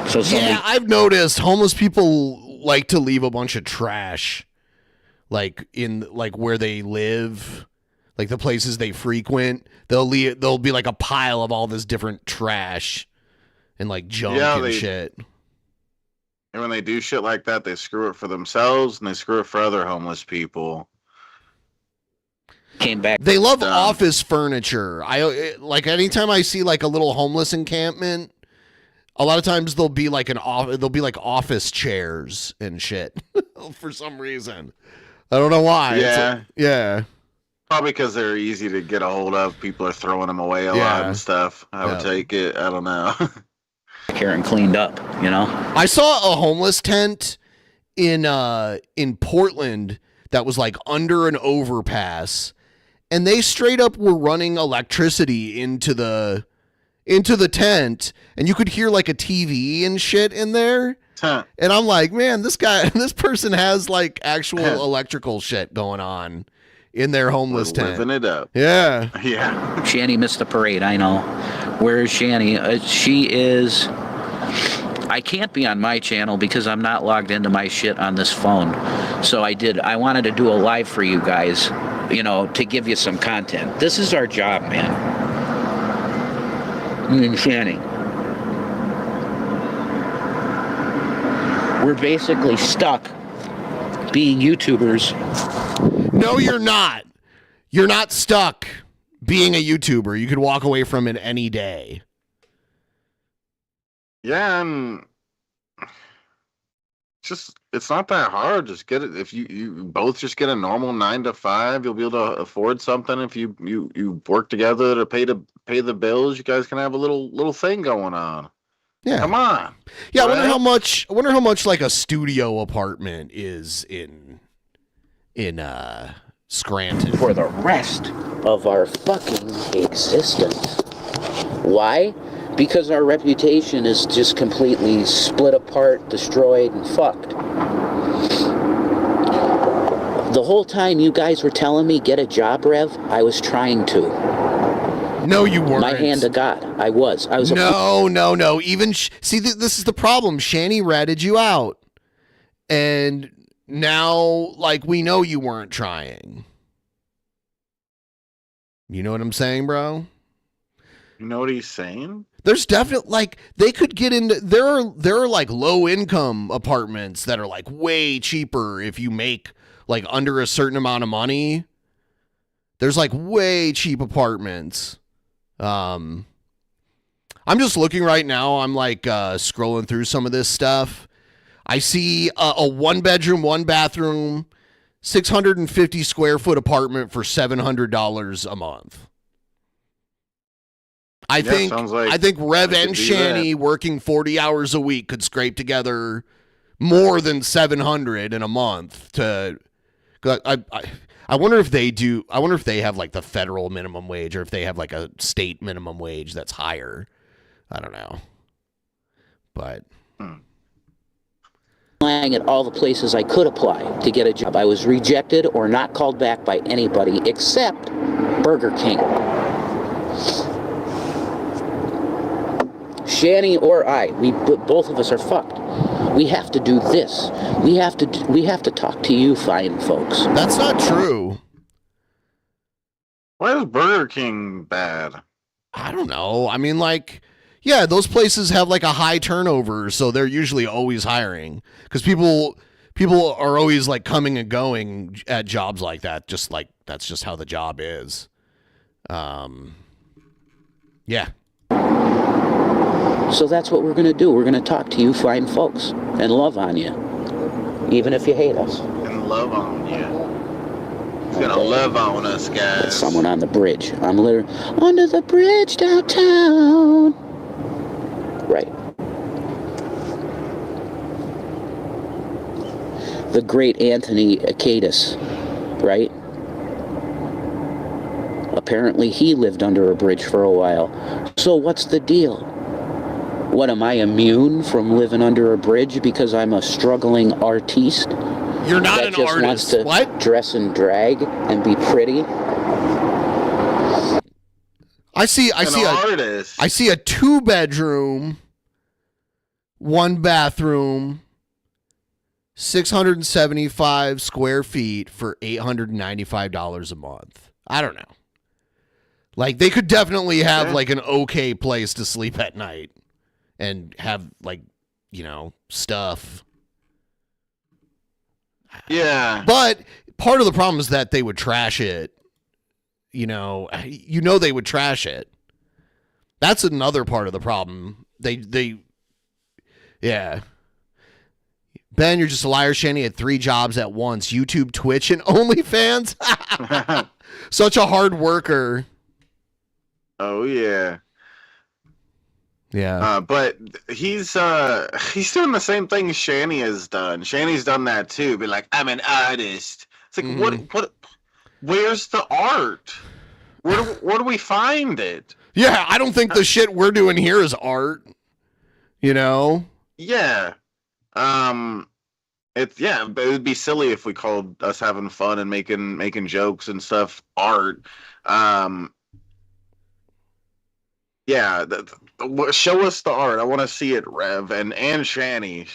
[SPEAKER 11] So
[SPEAKER 7] yeah, I've noticed homeless people like to leave a bunch of trash, like in where they live, like the places they frequent. There'll be like a pile of all this different trash and like junk and shit.
[SPEAKER 8] And when they do shit like that, they screw it for themselves and they screw it for other homeless people.
[SPEAKER 11] Came back.
[SPEAKER 7] They love office furniture. Anytime I see like a little homeless encampment, a lot of times there'll be like office chairs and shit for some reason. I don't know why.
[SPEAKER 8] Yeah.
[SPEAKER 7] Yeah.
[SPEAKER 8] Probably because they're easy to get a hold of. People are throwing them away a lot and stuff. I would take it. I don't know.
[SPEAKER 11] Here and cleaned up, you know.
[SPEAKER 7] I saw a homeless tent in Portland that was like under an overpass, and they straight up were running electricity into the tent, and you could hear like a TV and shit in there.
[SPEAKER 8] Huh.
[SPEAKER 7] And I'm like, man, this person has like actual electrical shit going on in their homeless tent.
[SPEAKER 8] Living it up.
[SPEAKER 7] Yeah.
[SPEAKER 8] Yeah.
[SPEAKER 11] Shanny missed the parade, I know. Where is Shanny? She is... I can't be on my channel because I'm not logged into my shit on this phone. So I wanted to do a live for you guys, you know, to give you some content. This is our job, man. Me and Shanny. We're basically stuck being YouTubers.
[SPEAKER 7] No, you're not. You're not stuck being a YouTuber. You could walk away from it any day.
[SPEAKER 8] Yeah, and it's not that hard. Just get it. If you both just get a normal 9 to 5, you'll be able to afford something if you work together to pay pay the bills. You guys can have a little thing going on.
[SPEAKER 7] Yeah.
[SPEAKER 8] Come on.
[SPEAKER 7] Yeah, I
[SPEAKER 8] Right?
[SPEAKER 7] wonder how much like a studio apartment is in Scranton.
[SPEAKER 11] For the rest of our fucking existence. Why? Because our reputation is just completely split apart, destroyed, and fucked. The whole time you guys were telling me get a job, Rev, I was trying to.
[SPEAKER 7] No, you weren't.
[SPEAKER 11] My hand to God, I was.
[SPEAKER 7] No. Even see, this is the problem. Shanny ratted you out, and now, like, we know you weren't trying. You know what I'm saying, bro?
[SPEAKER 8] You know what he's saying?
[SPEAKER 7] There's definitely, like, they could get into, there are like low income apartments that are like way cheaper if you make like under a certain amount of money. There's like way cheap apartments. I'm just looking right now. I'm like scrolling through some of this stuff. I see a 1-bedroom, 1-bathroom, 650 square foot apartment for $700 a month. I think Rev and Shanny working 40 hours a week could scrape together more than $700 in a month to. I wonder if they do. I wonder if they have like the federal minimum wage or if they have like a state minimum wage that's higher. I don't know. But
[SPEAKER 11] applying at all the places I could apply to get a job. I was rejected or not called back by anybody except Burger King. Shanny or I, both of us are fucked. We have to do this. We have to talk to you fine folks.
[SPEAKER 7] That's not true.
[SPEAKER 8] Why is Burger King bad?
[SPEAKER 7] I don't know. I mean, like, yeah, those places have like a high turnover, so they're usually always hiring because people are always like coming and going at jobs like that. Just like that's just how the job is. Yeah.
[SPEAKER 11] So that's what we're going to do. We're going to talk to you fine folks and love on you, even if you hate us.
[SPEAKER 8] And love on you. He's going to love on us, guys.
[SPEAKER 11] There's someone on the bridge. I'm literally under the bridge downtown. Right. The great Anthony Akadis, right? Apparently he lived under a bridge for a while. So what's the deal? What, am I immune from living under a bridge because I'm a struggling artiste?
[SPEAKER 7] You're not
[SPEAKER 11] that
[SPEAKER 7] an
[SPEAKER 11] just
[SPEAKER 7] artist.
[SPEAKER 11] Wants to
[SPEAKER 7] what?
[SPEAKER 11] Dress and drag and be pretty?
[SPEAKER 7] I see a 2-bedroom, 1-bathroom, 675 square feet for $895 a month. I don't know. Like, they could definitely have like an okay place to sleep at night and have like, you know, stuff.
[SPEAKER 8] Yeah.
[SPEAKER 7] But part of the problem is that they would trash it. You know they would trash it. That's another part of the problem. Yeah. Ben, you're just a liar. Shanny had 3 jobs at once. YouTube, Twitch, and OnlyFans. Such a hard worker.
[SPEAKER 8] Oh, yeah.
[SPEAKER 7] Yeah.
[SPEAKER 8] But he's doing the same thing Shanny has done. Shanny's done that too. Be like, I'm an artist. It's like, what? Where's the art? Where do we find it?
[SPEAKER 7] Yeah, I don't think the shit we're doing here is art. You know?
[SPEAKER 8] Yeah. It would be silly if we called us having fun and making jokes and stuff art. Yeah, show us the art. I want to see it, Rev and Shanny.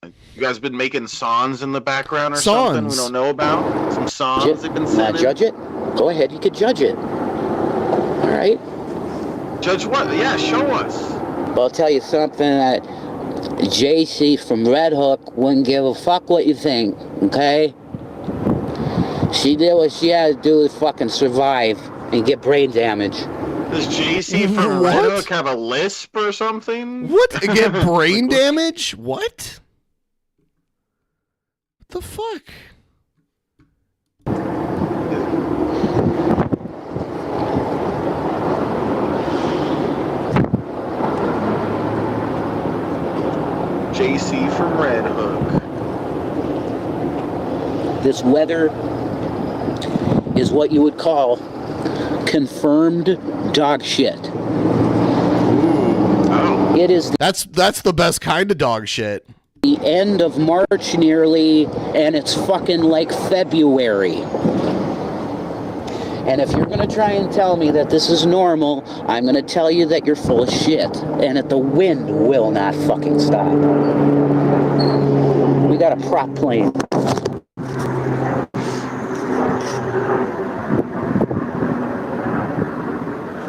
[SPEAKER 8] You guys been making songs in the background or something we don't know about? Some songs they've been sending?
[SPEAKER 11] Judge it? Go ahead, you could judge it. All right?
[SPEAKER 8] Judge what? Yeah, show us.
[SPEAKER 11] Well, I'll tell you something that JC from Red Hook wouldn't give a fuck what you think, okay? She did what she had to do to fucking survive and get brain damage.
[SPEAKER 8] Does JC from Red Hook have a lisp or something?
[SPEAKER 7] What? Get brain damage? What? What the fuck?
[SPEAKER 8] JC from Red Hook.
[SPEAKER 11] This weather is what you would call confirmed dog shit. It is
[SPEAKER 7] that's the best kind of dog shit.
[SPEAKER 11] The end of March nearly, and it's fucking like February. And if you're going to try and tell me that this is normal, I'm going to tell you that you're full of shit, and that the wind will not fucking stop. We got a prop plane.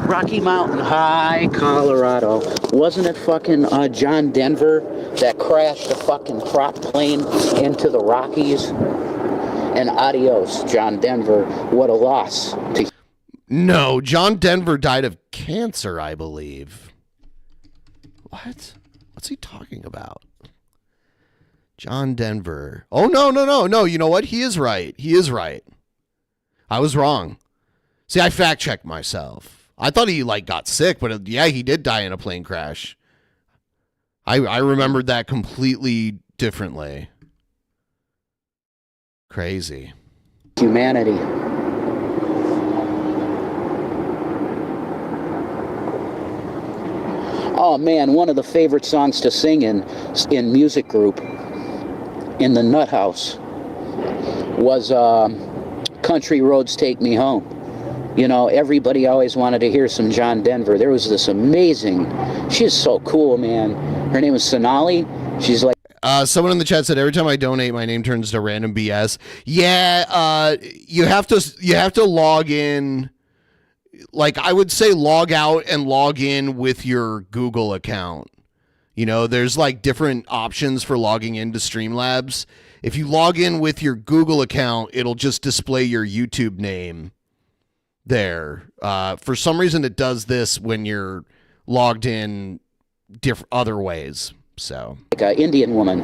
[SPEAKER 11] Rocky Mountain High, Colorado. Wasn't it fucking John Denver that crashed a fucking prop plane into the Rockies? And adios, John Denver. What a loss.
[SPEAKER 7] No, John Denver died of cancer, I believe. What? What's he talking about? John Denver. Oh, no. You know what? He is right. I was wrong. See, I fact-checked myself. I thought he, got sick, but yeah, he did die in a plane crash. I remembered that completely differently. Crazy.
[SPEAKER 11] Humanity. Oh, man, one of the favorite songs to sing in music group in the Nut House was Country Roads Take Me Home. You know, everybody always wanted to hear some John Denver. There was this amazing, she's so cool, man. Her name is Sonali. She's like...
[SPEAKER 7] Someone in the chat said, every time I donate, my name turns to random BS. Yeah, you have to log in. I would say log out and log in with your Google account. You know, there's different options for logging into Streamlabs. If you log in with your Google account, it'll just display your YouTube name there. For some reason, it does this when you're logged in other ways. So,
[SPEAKER 11] like an Indian woman,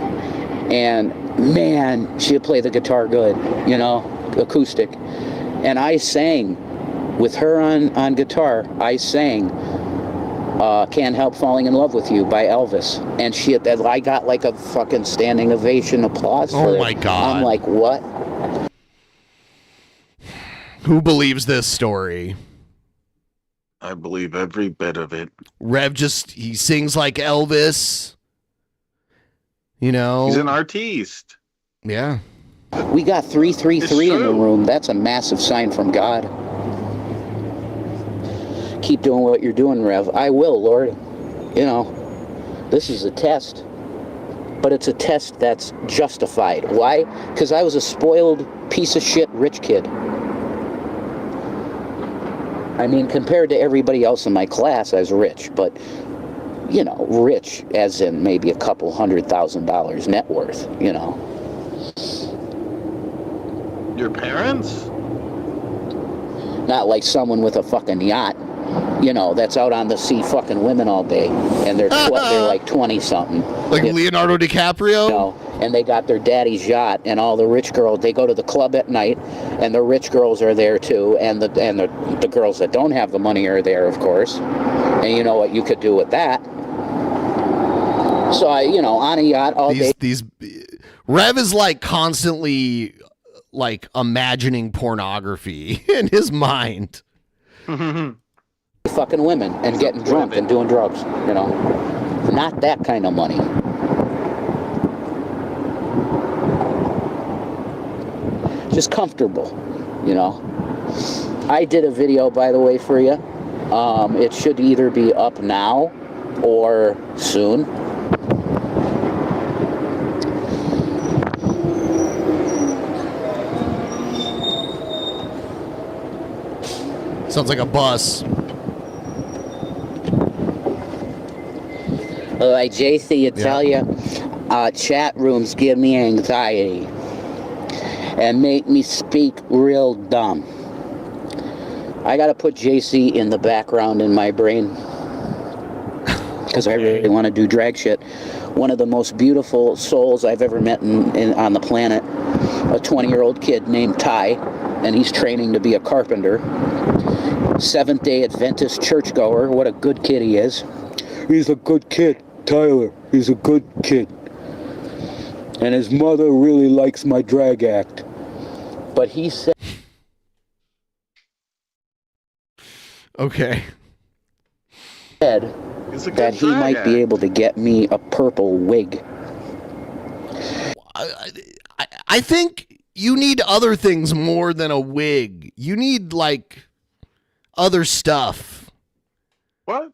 [SPEAKER 11] and man, she'd play the guitar good, you know, acoustic. And I sang with her on guitar. I sang "Can't Help Falling in Love with You" by Elvis, and I got a fucking standing ovation, applause for it.
[SPEAKER 7] Oh my God!
[SPEAKER 11] I'm like, what?
[SPEAKER 7] Who believes this story?
[SPEAKER 8] I believe every bit of it.
[SPEAKER 7] Rev he sings like Elvis. You know,
[SPEAKER 8] he's an artiste.
[SPEAKER 7] Yeah.
[SPEAKER 11] We got 333 in the room. That's a massive sign from God. Keep doing what you're doing, Rev. I will, Lord. You know, this is a test. But it's a test that's justified. Why? Because I was a spoiled piece of shit rich kid. I mean, compared to everybody else in my class, I was rich, but, you know, rich as in maybe a couple $100,000 net worth, you know.
[SPEAKER 8] Your parents?
[SPEAKER 11] Not like someone with a fucking yacht, you know, that's out on the sea fucking women all day, and they're like 20-something.
[SPEAKER 7] Like Leonardo DiCaprio?
[SPEAKER 11] You know, and they got their daddy's yacht, and all the rich girls, they go to the club at night, and the rich girls are there too, and the girls that don't have the money are there, of course. And you know what you could do with that. So you know, on a yacht all day.
[SPEAKER 7] Rev is constantly imagining pornography in his mind.
[SPEAKER 11] Fucking women and getting drunk and doing drugs, you know. Not that kind of money. Just comfortable, you know. I did a video, by the way, for you. It should either be up now or soon.
[SPEAKER 7] Sounds like a bus.
[SPEAKER 11] Like JC, you tell you, chat rooms give me anxiety and make me speak real dumb. I gotta put JC in the background in my brain because I really want to do drag shit. One of the most beautiful souls I've ever met on the planet, a 20-year-old kid named Ty, and he's training to be a carpenter. Seventh-day Adventist churchgoer. What a good kid he is. He's a good kid, Tyler. He's a good kid. and his mother really likes my drag act. But he said...
[SPEAKER 7] Okay.
[SPEAKER 11] That he might be able to get me a purple wig.
[SPEAKER 7] I think you need other things more than a wig. You need, like, other stuff.
[SPEAKER 8] What?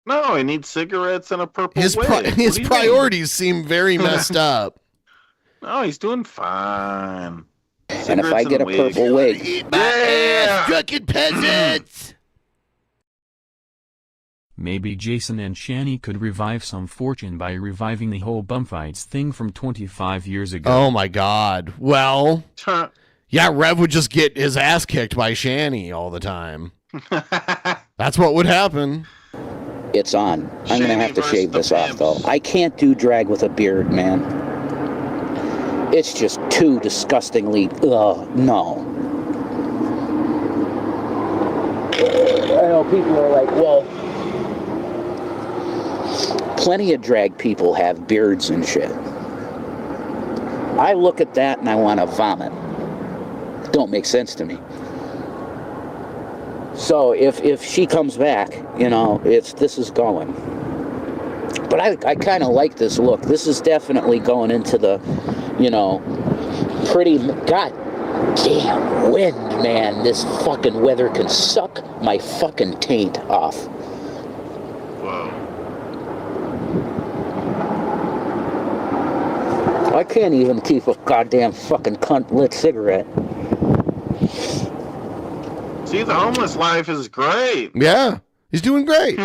[SPEAKER 8] No, he needs cigarettes and a purple
[SPEAKER 7] His
[SPEAKER 8] wig.
[SPEAKER 7] his priorities seem very messed up.
[SPEAKER 8] No, he's doing fine.
[SPEAKER 11] And if I get a purple wig...
[SPEAKER 7] Drunken Peasants!
[SPEAKER 12] Maybe Jason and Shanny could revive some fortune by reviving the whole bumfights thing from 25 years ago.
[SPEAKER 7] Oh my god. Well, yeah, Rev would just get his ass kicked by Shanny all the time. That's what would happen.
[SPEAKER 11] It's on. I'm going to have to shave this off, though. I can't do drag with a beard, man. It's just too disgustingly... no. I know people are like, well... Plenty of drag people have beards and shit. I look at that and I want to vomit. It don't make sense to me. So if she comes back, you know, this is going. But I kind of like this look. This is definitely going into the, you know, pretty... God damn wind, man. This fucking weather can suck my fucking taint off. I can't even keep a goddamn fucking cunt lit cigarette.
[SPEAKER 8] See, the homeless life is great.
[SPEAKER 7] Yeah, he's doing great.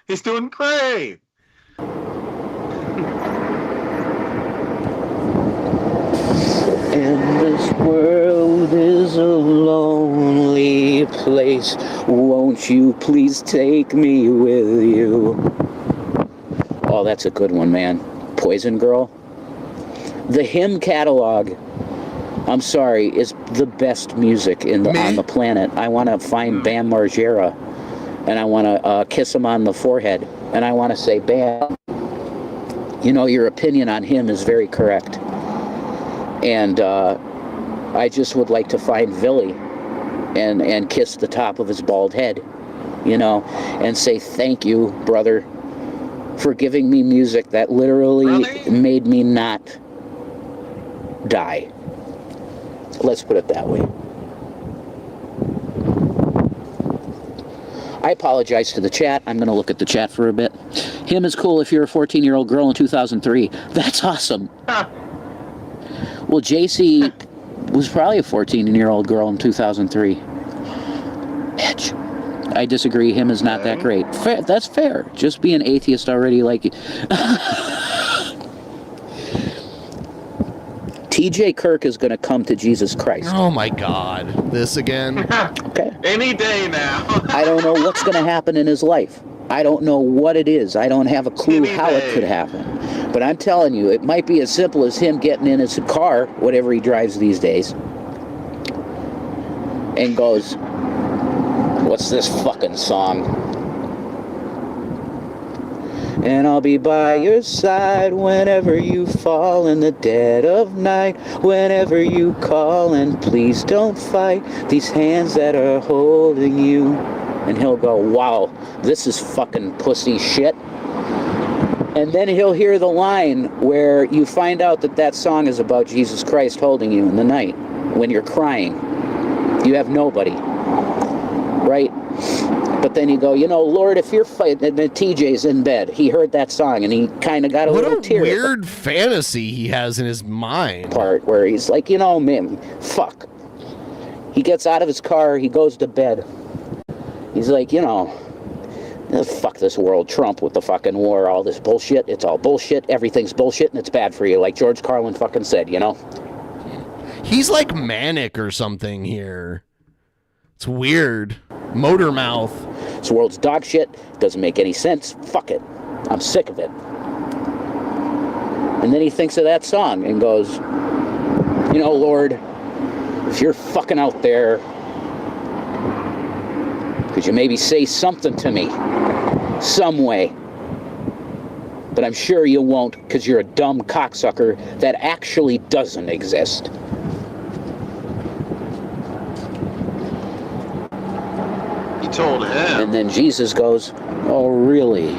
[SPEAKER 8] He's doing great.
[SPEAKER 11] And this world is a lonely place. Won't you please take me with you? Oh, that's a good one, man. Poison Girl. The hymn catalog, I'm sorry, is the best music on the planet. I want to find Bam Margera, and I want to kiss him on the forehead, and I want to say, Bam, you know, your opinion on him is very correct. And I just would like to find Villy and kiss the top of his bald head, you know, and say thank you, brother, for giving me music that literally made me not die. Let's put it that way. I apologize to the chat. I'm going to look at the chat for a bit. Him is cool if you're a 14-year-old girl in 2003. That's awesome. Well, JC was probably a 14-year-old girl in 2003. Edge. I disagree. Him is not that great. Fair, that's fair. Just be an atheist already, like... TJ Kirk is going to come to Jesus Christ.
[SPEAKER 7] Oh my God. This again?
[SPEAKER 11] Okay.
[SPEAKER 8] Any day now.
[SPEAKER 11] I don't know what's going to happen in his life. I don't know what it is. I don't have a clue how it could happen. But I'm telling you, it might be as simple as him getting in his car, whatever he drives these days, and goes, what's this fucking song? And I'll be by your side whenever you fall in the dead of night. Whenever you call, and please don't fight these hands that are holding you. And he'll go, wow, this is fucking pussy shit. And then he'll hear the line where you find out that that song is about Jesus Christ holding you in the night. When you're crying. You have nobody. Right? But then you go, you know, Lord, if you're fighting, and then TJ's in bed. He heard that song, and he kind of got a little tear.
[SPEAKER 7] What a weird fantasy he has in his mind.
[SPEAKER 11] Part where he's like, you know, man, fuck. He gets out of his car, he goes to bed. He's like, you know, fuck this world, Trump with the fucking war, all this bullshit. It's all bullshit, everything's bullshit, and it's bad for you, like George Carlin fucking said, you know?
[SPEAKER 7] He's like manic or something here. It's weird. Motor mouth.
[SPEAKER 11] This world's dog shit. Doesn't make any sense. Fuck it. I'm sick of it. And then he thinks of that song and goes, you know, Lord, if you're fucking out there, could you maybe say something to me? Some way. But I'm sure you won't because you're a dumb cocksucker that actually doesn't exist.
[SPEAKER 8] He told him.
[SPEAKER 11] And then Jesus goes, oh, really?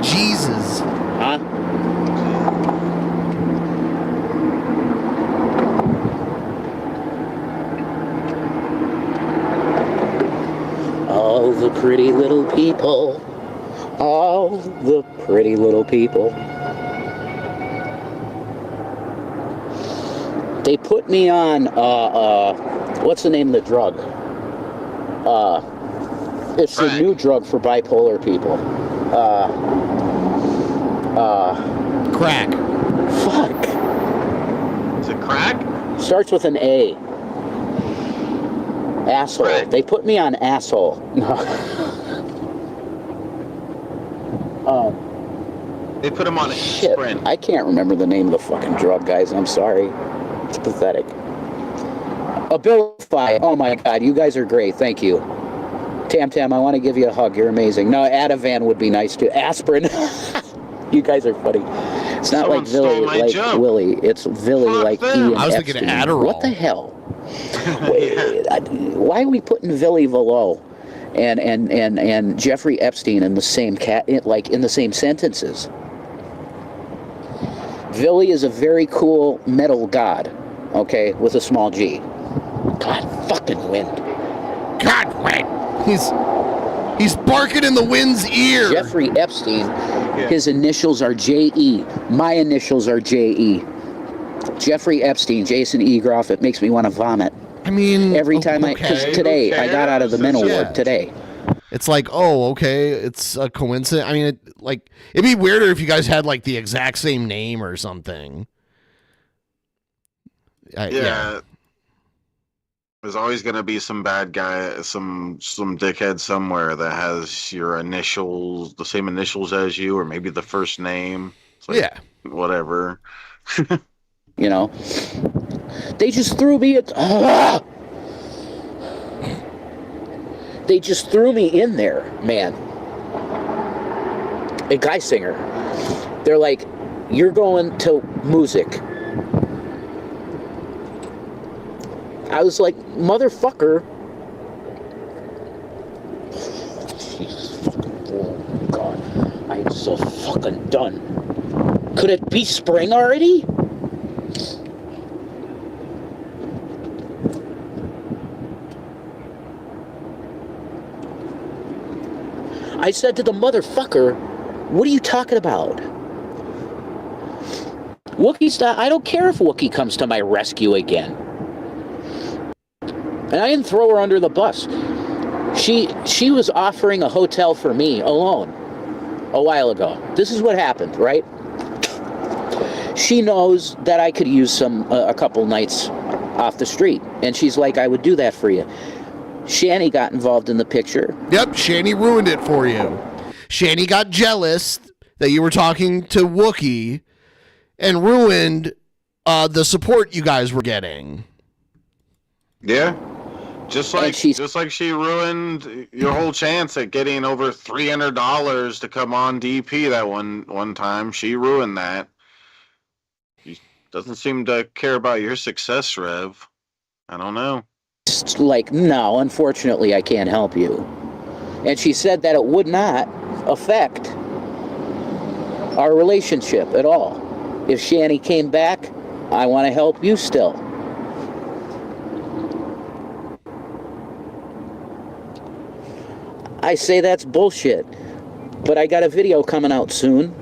[SPEAKER 7] Jesus.
[SPEAKER 11] Huh? All the pretty little people. All the pretty little people. They put me on, what's the name of the drug? It's a new drug for bipolar people.
[SPEAKER 7] Crack.
[SPEAKER 11] Fuck.
[SPEAKER 8] Is it crack?
[SPEAKER 11] Starts with an A. Asshole.
[SPEAKER 8] Crack.
[SPEAKER 11] They put me on asshole.
[SPEAKER 8] They put him on a
[SPEAKER 11] Shit.
[SPEAKER 8] sprint.
[SPEAKER 11] I can't remember the name of the fucking drug, guys. I'm sorry. It's pathetic. Abilify. Oh my god, you guys are great. Thank you. Tam Tam, I want to give you a hug. You're amazing. No, Ativan would be nice too. Aspirin. You guys are funny. It's not
[SPEAKER 8] Someone
[SPEAKER 11] like Villy,
[SPEAKER 8] stole my
[SPEAKER 11] like
[SPEAKER 8] joke.
[SPEAKER 11] Willie. It's Villy
[SPEAKER 8] Fuck
[SPEAKER 11] like
[SPEAKER 8] them.
[SPEAKER 11] Ian
[SPEAKER 7] I was thinking
[SPEAKER 11] Epstein.
[SPEAKER 7] Adderall.
[SPEAKER 11] What the hell? Why are we putting Villy Velo and Jeffrey Epstein in the same in the same sentences? Villy is a very cool metal god, okay, with a small G. God fucking wind.
[SPEAKER 7] God, wind. He's barking in the wind's ear.
[SPEAKER 11] Jeffrey Epstein, his initials are J.E. My initials are J.E. Jeffrey Epstein, Jason E. Groff. It makes me want to vomit.
[SPEAKER 7] I mean,
[SPEAKER 11] every time because today I got out of the mental ward today.
[SPEAKER 7] It's like, oh, okay, it's a coincidence. I mean, it'd be weirder if you guys had like the exact same name or something. Yeah.
[SPEAKER 8] There's always going to be some bad guy, some dickhead somewhere that has your initials, the same initials as you, or maybe the first name. It's like, whatever.
[SPEAKER 11] You know, they just threw me at. They just threw me in there, man. A guy singer. They're like, you're going to music. I was like, motherfucker. Oh, God. I'm so fucking done. Could it be spring already? I said to the motherfucker, what are you talking about? Wookie's not, I don't care if Wookie comes to my rescue again. And I didn't throw her under the bus. She was offering a hotel for me alone a while ago. This is what happened, right? She knows that I could use a couple nights off the street. And she's like, I would do that for you. Shanny got involved in the picture.
[SPEAKER 7] Yep, Shanny ruined it for you. Shanny got jealous that you were talking to Wookie and ruined the support you guys were getting.
[SPEAKER 8] Yeah. Just like she ruined your whole chance at getting over $300 to come on DP that one time. She ruined that. She doesn't seem to care about your success, Rev. I don't know.
[SPEAKER 11] It's like, no, unfortunately, I can't help you. And she said that it would not affect our relationship at all. If Shanny came back, I want to help you still. I say that's bullshit, but I got a video coming out soon,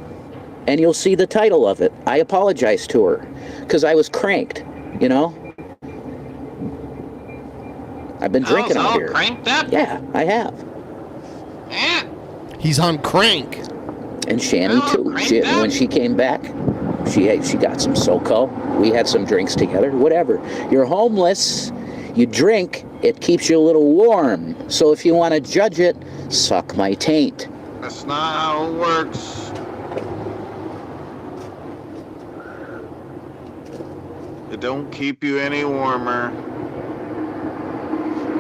[SPEAKER 11] and you'll see the title of it. I apologized to her, because I was cranked, you know? I've been drinking out here.
[SPEAKER 10] Cranked up?
[SPEAKER 11] Yeah, I have.
[SPEAKER 10] Yeah.
[SPEAKER 7] He's on crank.
[SPEAKER 11] And Shanny too. When she came back, she got some SoCo. We had some drinks together. Whatever. You're homeless. You drink. It keeps you a little warm. So if you want to judge it, suck my taint.
[SPEAKER 8] That's not how it works. It don't keep you any warmer.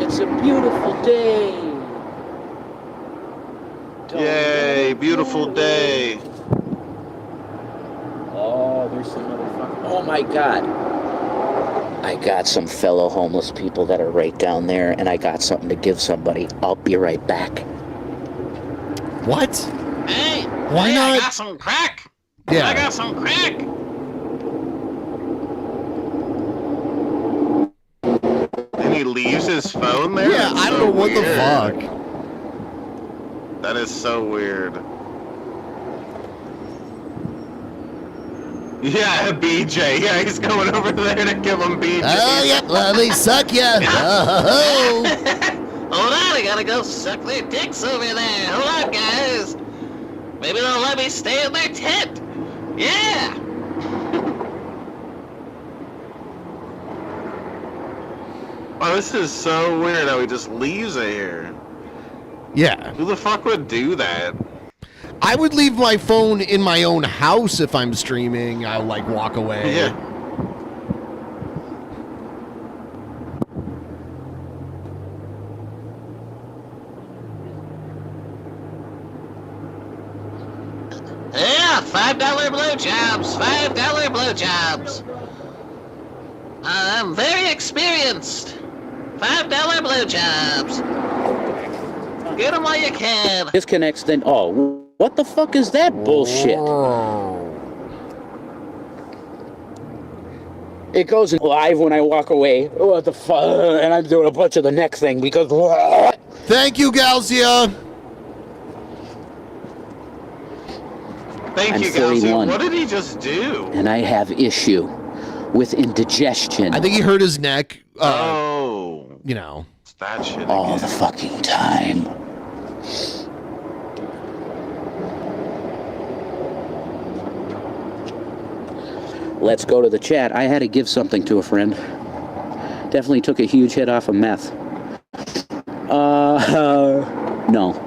[SPEAKER 11] It's a beautiful day.
[SPEAKER 8] Yay, beautiful day.
[SPEAKER 11] Oh, there's some motherfucker. Oh my God. I got some fellow homeless people that are right down there, and I got something to give somebody. I'll be right back.
[SPEAKER 7] What?
[SPEAKER 10] Hey,
[SPEAKER 7] Why not?
[SPEAKER 10] I got some crack.
[SPEAKER 7] Yeah.
[SPEAKER 10] I got some crack.
[SPEAKER 8] And he leaves his phone there?
[SPEAKER 7] Yeah,
[SPEAKER 8] That's
[SPEAKER 7] I don't
[SPEAKER 8] so
[SPEAKER 7] know what the
[SPEAKER 8] weird.
[SPEAKER 7] fuck.
[SPEAKER 8] That is so weird. Yeah, BJ. Yeah, he's going over there to give him BJ.
[SPEAKER 7] Oh, yep, well, they suck ya. Oh.
[SPEAKER 10] Hold on, I gotta go suck their dicks over there. Hold on, guys. Maybe they'll let me stay in their tent. Yeah.
[SPEAKER 8] Oh, this is so weird how he just leaves it here.
[SPEAKER 7] Yeah.
[SPEAKER 8] Who the fuck would do that?
[SPEAKER 7] I would leave my phone in my own house if I'm streaming. I'll, like, walk away.
[SPEAKER 8] Yeah.
[SPEAKER 10] Yeah, $5 blowjobs. $5 blowjobs. I'm very experienced. $5 blowjobs. Get them while you can.
[SPEAKER 11] Disconnects then. Oh, what the fuck is that bullshit? It goes live when I walk away. What the fuck? And I'm doing a bunch of the next thing because.
[SPEAKER 7] Thank you, Galcia.
[SPEAKER 8] Thank
[SPEAKER 11] I'm
[SPEAKER 8] you, Galcia.
[SPEAKER 11] 31.
[SPEAKER 8] What did he just do?
[SPEAKER 11] And I have issue with indigestion.
[SPEAKER 7] I think he hurt his neck.
[SPEAKER 8] Oh.
[SPEAKER 7] You know.
[SPEAKER 8] It's that shit again.
[SPEAKER 11] All the fucking time. Let's go to the chat. I had to give something to a friend. Definitely took a huge hit off of meth. No.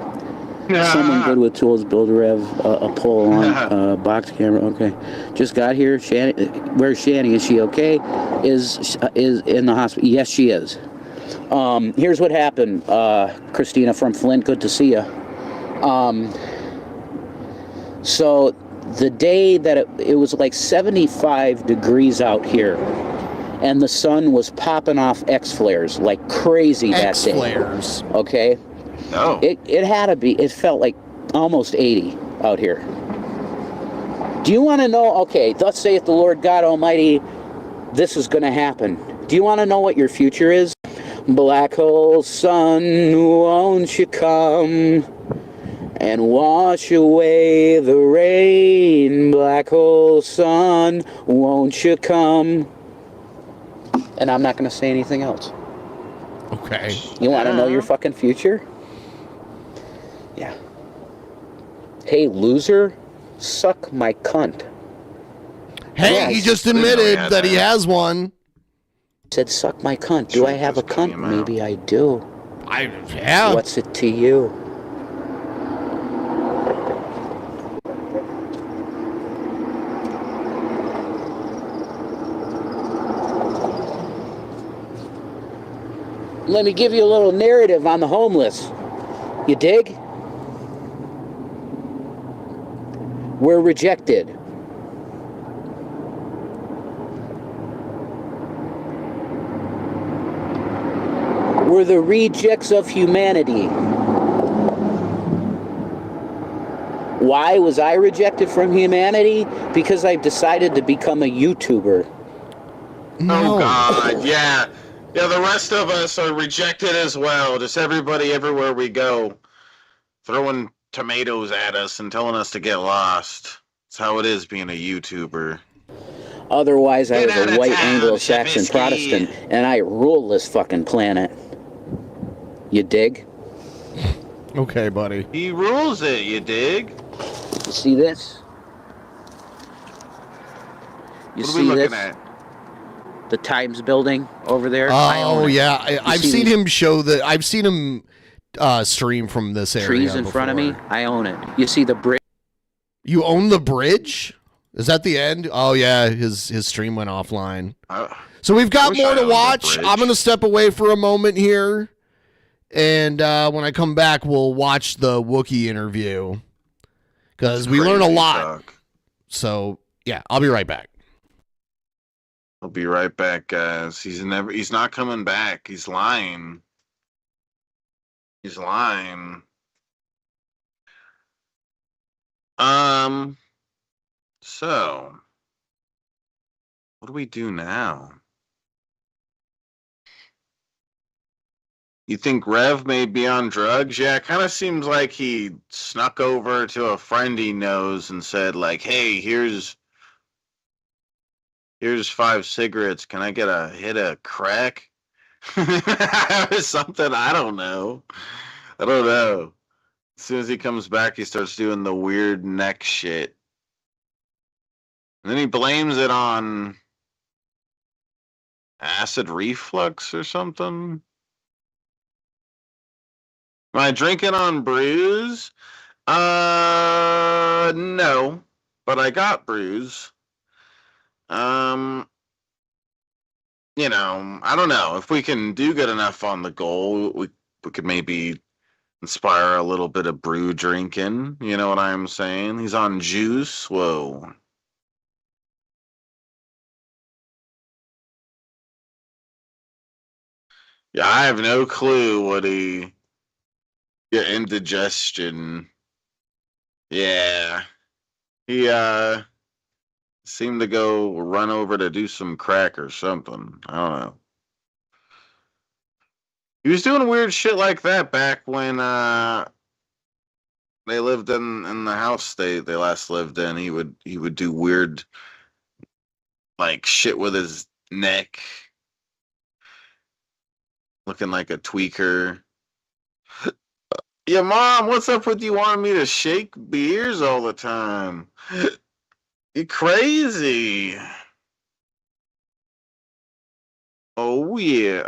[SPEAKER 11] Someone good with tools, build a rev, a pull on, box camera. Okay, just got here. Shanny, where's Shanny? Is she okay? Is in the hospital? Yes, she is. Here's what happened, Christina from Flint. Good to see you. So the day that it was like 75 degrees out here, and the sun was popping off X flares like crazy that day. X flares. Okay.
[SPEAKER 8] No.
[SPEAKER 11] It had to be. It felt like almost 80 out here. Do you want to know? Okay, thus saith the Lord God Almighty, this is going to happen. Do you want to know what your future is? Black hole sun, won't you come and wash away the rain? Black hole sun, won't you come? And I'm not going to say anything else.
[SPEAKER 7] Okay.
[SPEAKER 11] You want to know your fucking future? Yeah. Hey, loser, suck my cunt.
[SPEAKER 7] Hey,
[SPEAKER 11] Yes.
[SPEAKER 7] he just admitted that he has one.
[SPEAKER 11] Said suck my cunt. Do I have a cunt? Maybe I do.
[SPEAKER 7] Yeah.
[SPEAKER 11] What's it to you? Let me give you a little narrative on the homeless. You dig? We're rejected. We're the rejects of humanity. Why was I rejected from humanity? Because I've decided to become a YouTuber.
[SPEAKER 8] Oh, God, yeah. Yeah, the rest of us are rejected as well. Just everybody, everywhere we go, throwing tomatoes at us and telling us to get lost. That's how it is being a YouTuber.
[SPEAKER 11] Otherwise, I
[SPEAKER 8] Get out
[SPEAKER 11] was
[SPEAKER 8] of
[SPEAKER 11] a white
[SPEAKER 8] town,
[SPEAKER 11] Anglo-Saxon
[SPEAKER 8] Shabisky.
[SPEAKER 11] Protestant, and I rule this fucking planet. You dig?
[SPEAKER 7] Okay, buddy.
[SPEAKER 8] He rules it, you dig?
[SPEAKER 11] You see this? You
[SPEAKER 8] What are
[SPEAKER 11] see
[SPEAKER 8] we looking
[SPEAKER 11] this?
[SPEAKER 8] at?
[SPEAKER 11] The Times building over there. I
[SPEAKER 7] Oh
[SPEAKER 11] own it.
[SPEAKER 7] yeah, I've
[SPEAKER 11] see
[SPEAKER 7] seen
[SPEAKER 11] these
[SPEAKER 7] him show that. I've seen him stream from this area.
[SPEAKER 11] trees in front of me. I own it. You see the bridge?
[SPEAKER 7] You own the bridge? Is that the end? Oh yeah, his stream went offline. So we've got
[SPEAKER 8] wish
[SPEAKER 7] more
[SPEAKER 8] I
[SPEAKER 7] to
[SPEAKER 8] owned the
[SPEAKER 7] watch.
[SPEAKER 8] bridge.
[SPEAKER 7] I'm gonna step away for a moment here, And when I come back, we'll watch the Wookie interview because we learn a lot.
[SPEAKER 8] Talk.
[SPEAKER 7] So, yeah, I'll be right back.
[SPEAKER 8] I'll be right back, guys. He's not coming back. He's lying. He's lying. So what do we do now? You think Rev may be on drugs? Yeah, it kind of seems like he snuck over to a friend he knows and said, like, hey, here's 5 cigarettes. Can I get a hit of crack? Or something. I don't know. As soon as he comes back, he starts doing the weird neck shit. And then he blames it on acid reflux or something. Am I drinking on brews? No, but I got brews. You know, I don't know if we can do good enough on the goal. We could maybe inspire a little bit of brew drinking. You know what I'm saying? He's on juice. Whoa. Yeah, I have no clue what he. Yeah, indigestion. Yeah. He seemed to go run over to do some crack or something. I don't know. He was doing weird shit like that back when they lived in the house they last lived in. He would do weird like shit with his neck. Looking like a tweaker. Yeah, Mom, what's up with you wanting me to shake beers all the time? You crazy. Oh yeah.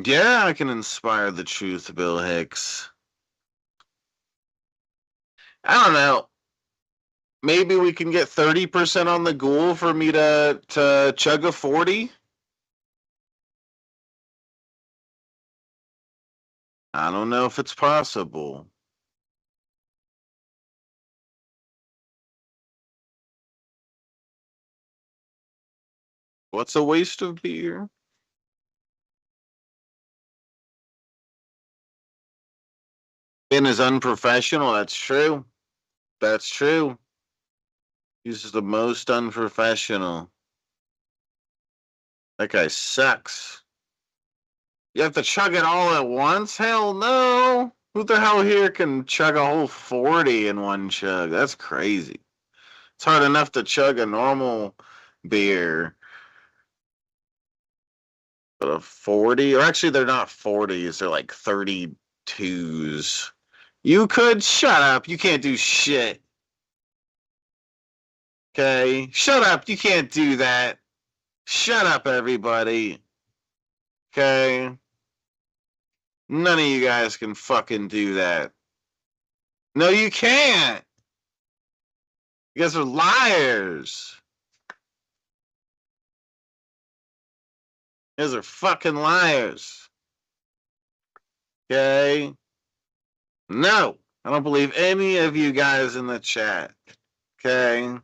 [SPEAKER 8] Yeah, I can inspire the truth, Bill Hicks. I don't know. Maybe we can get 30% on the ghoul for me to chug a 40. I don't know if it's possible. What's a waste of beer? Ben is unprofessional. That's true. That's true. He's the most unprofessional. That guy sucks. You have to chug it all at once? Hell no. Who the hell here can chug a whole 40 in one chug? That's crazy. It's hard enough to chug a normal beer. But a 40, or actually they're not 40s, they're like 32s. You could shut up. You can't do shit. Okay? Shut up. You can't do that. Shut up, everybody. Okay? None of you guys can fucking do that. No, you can't. You guys are liars. You guys are fucking liars. Okay? No, I don't believe any of you guys in the chat. Okay?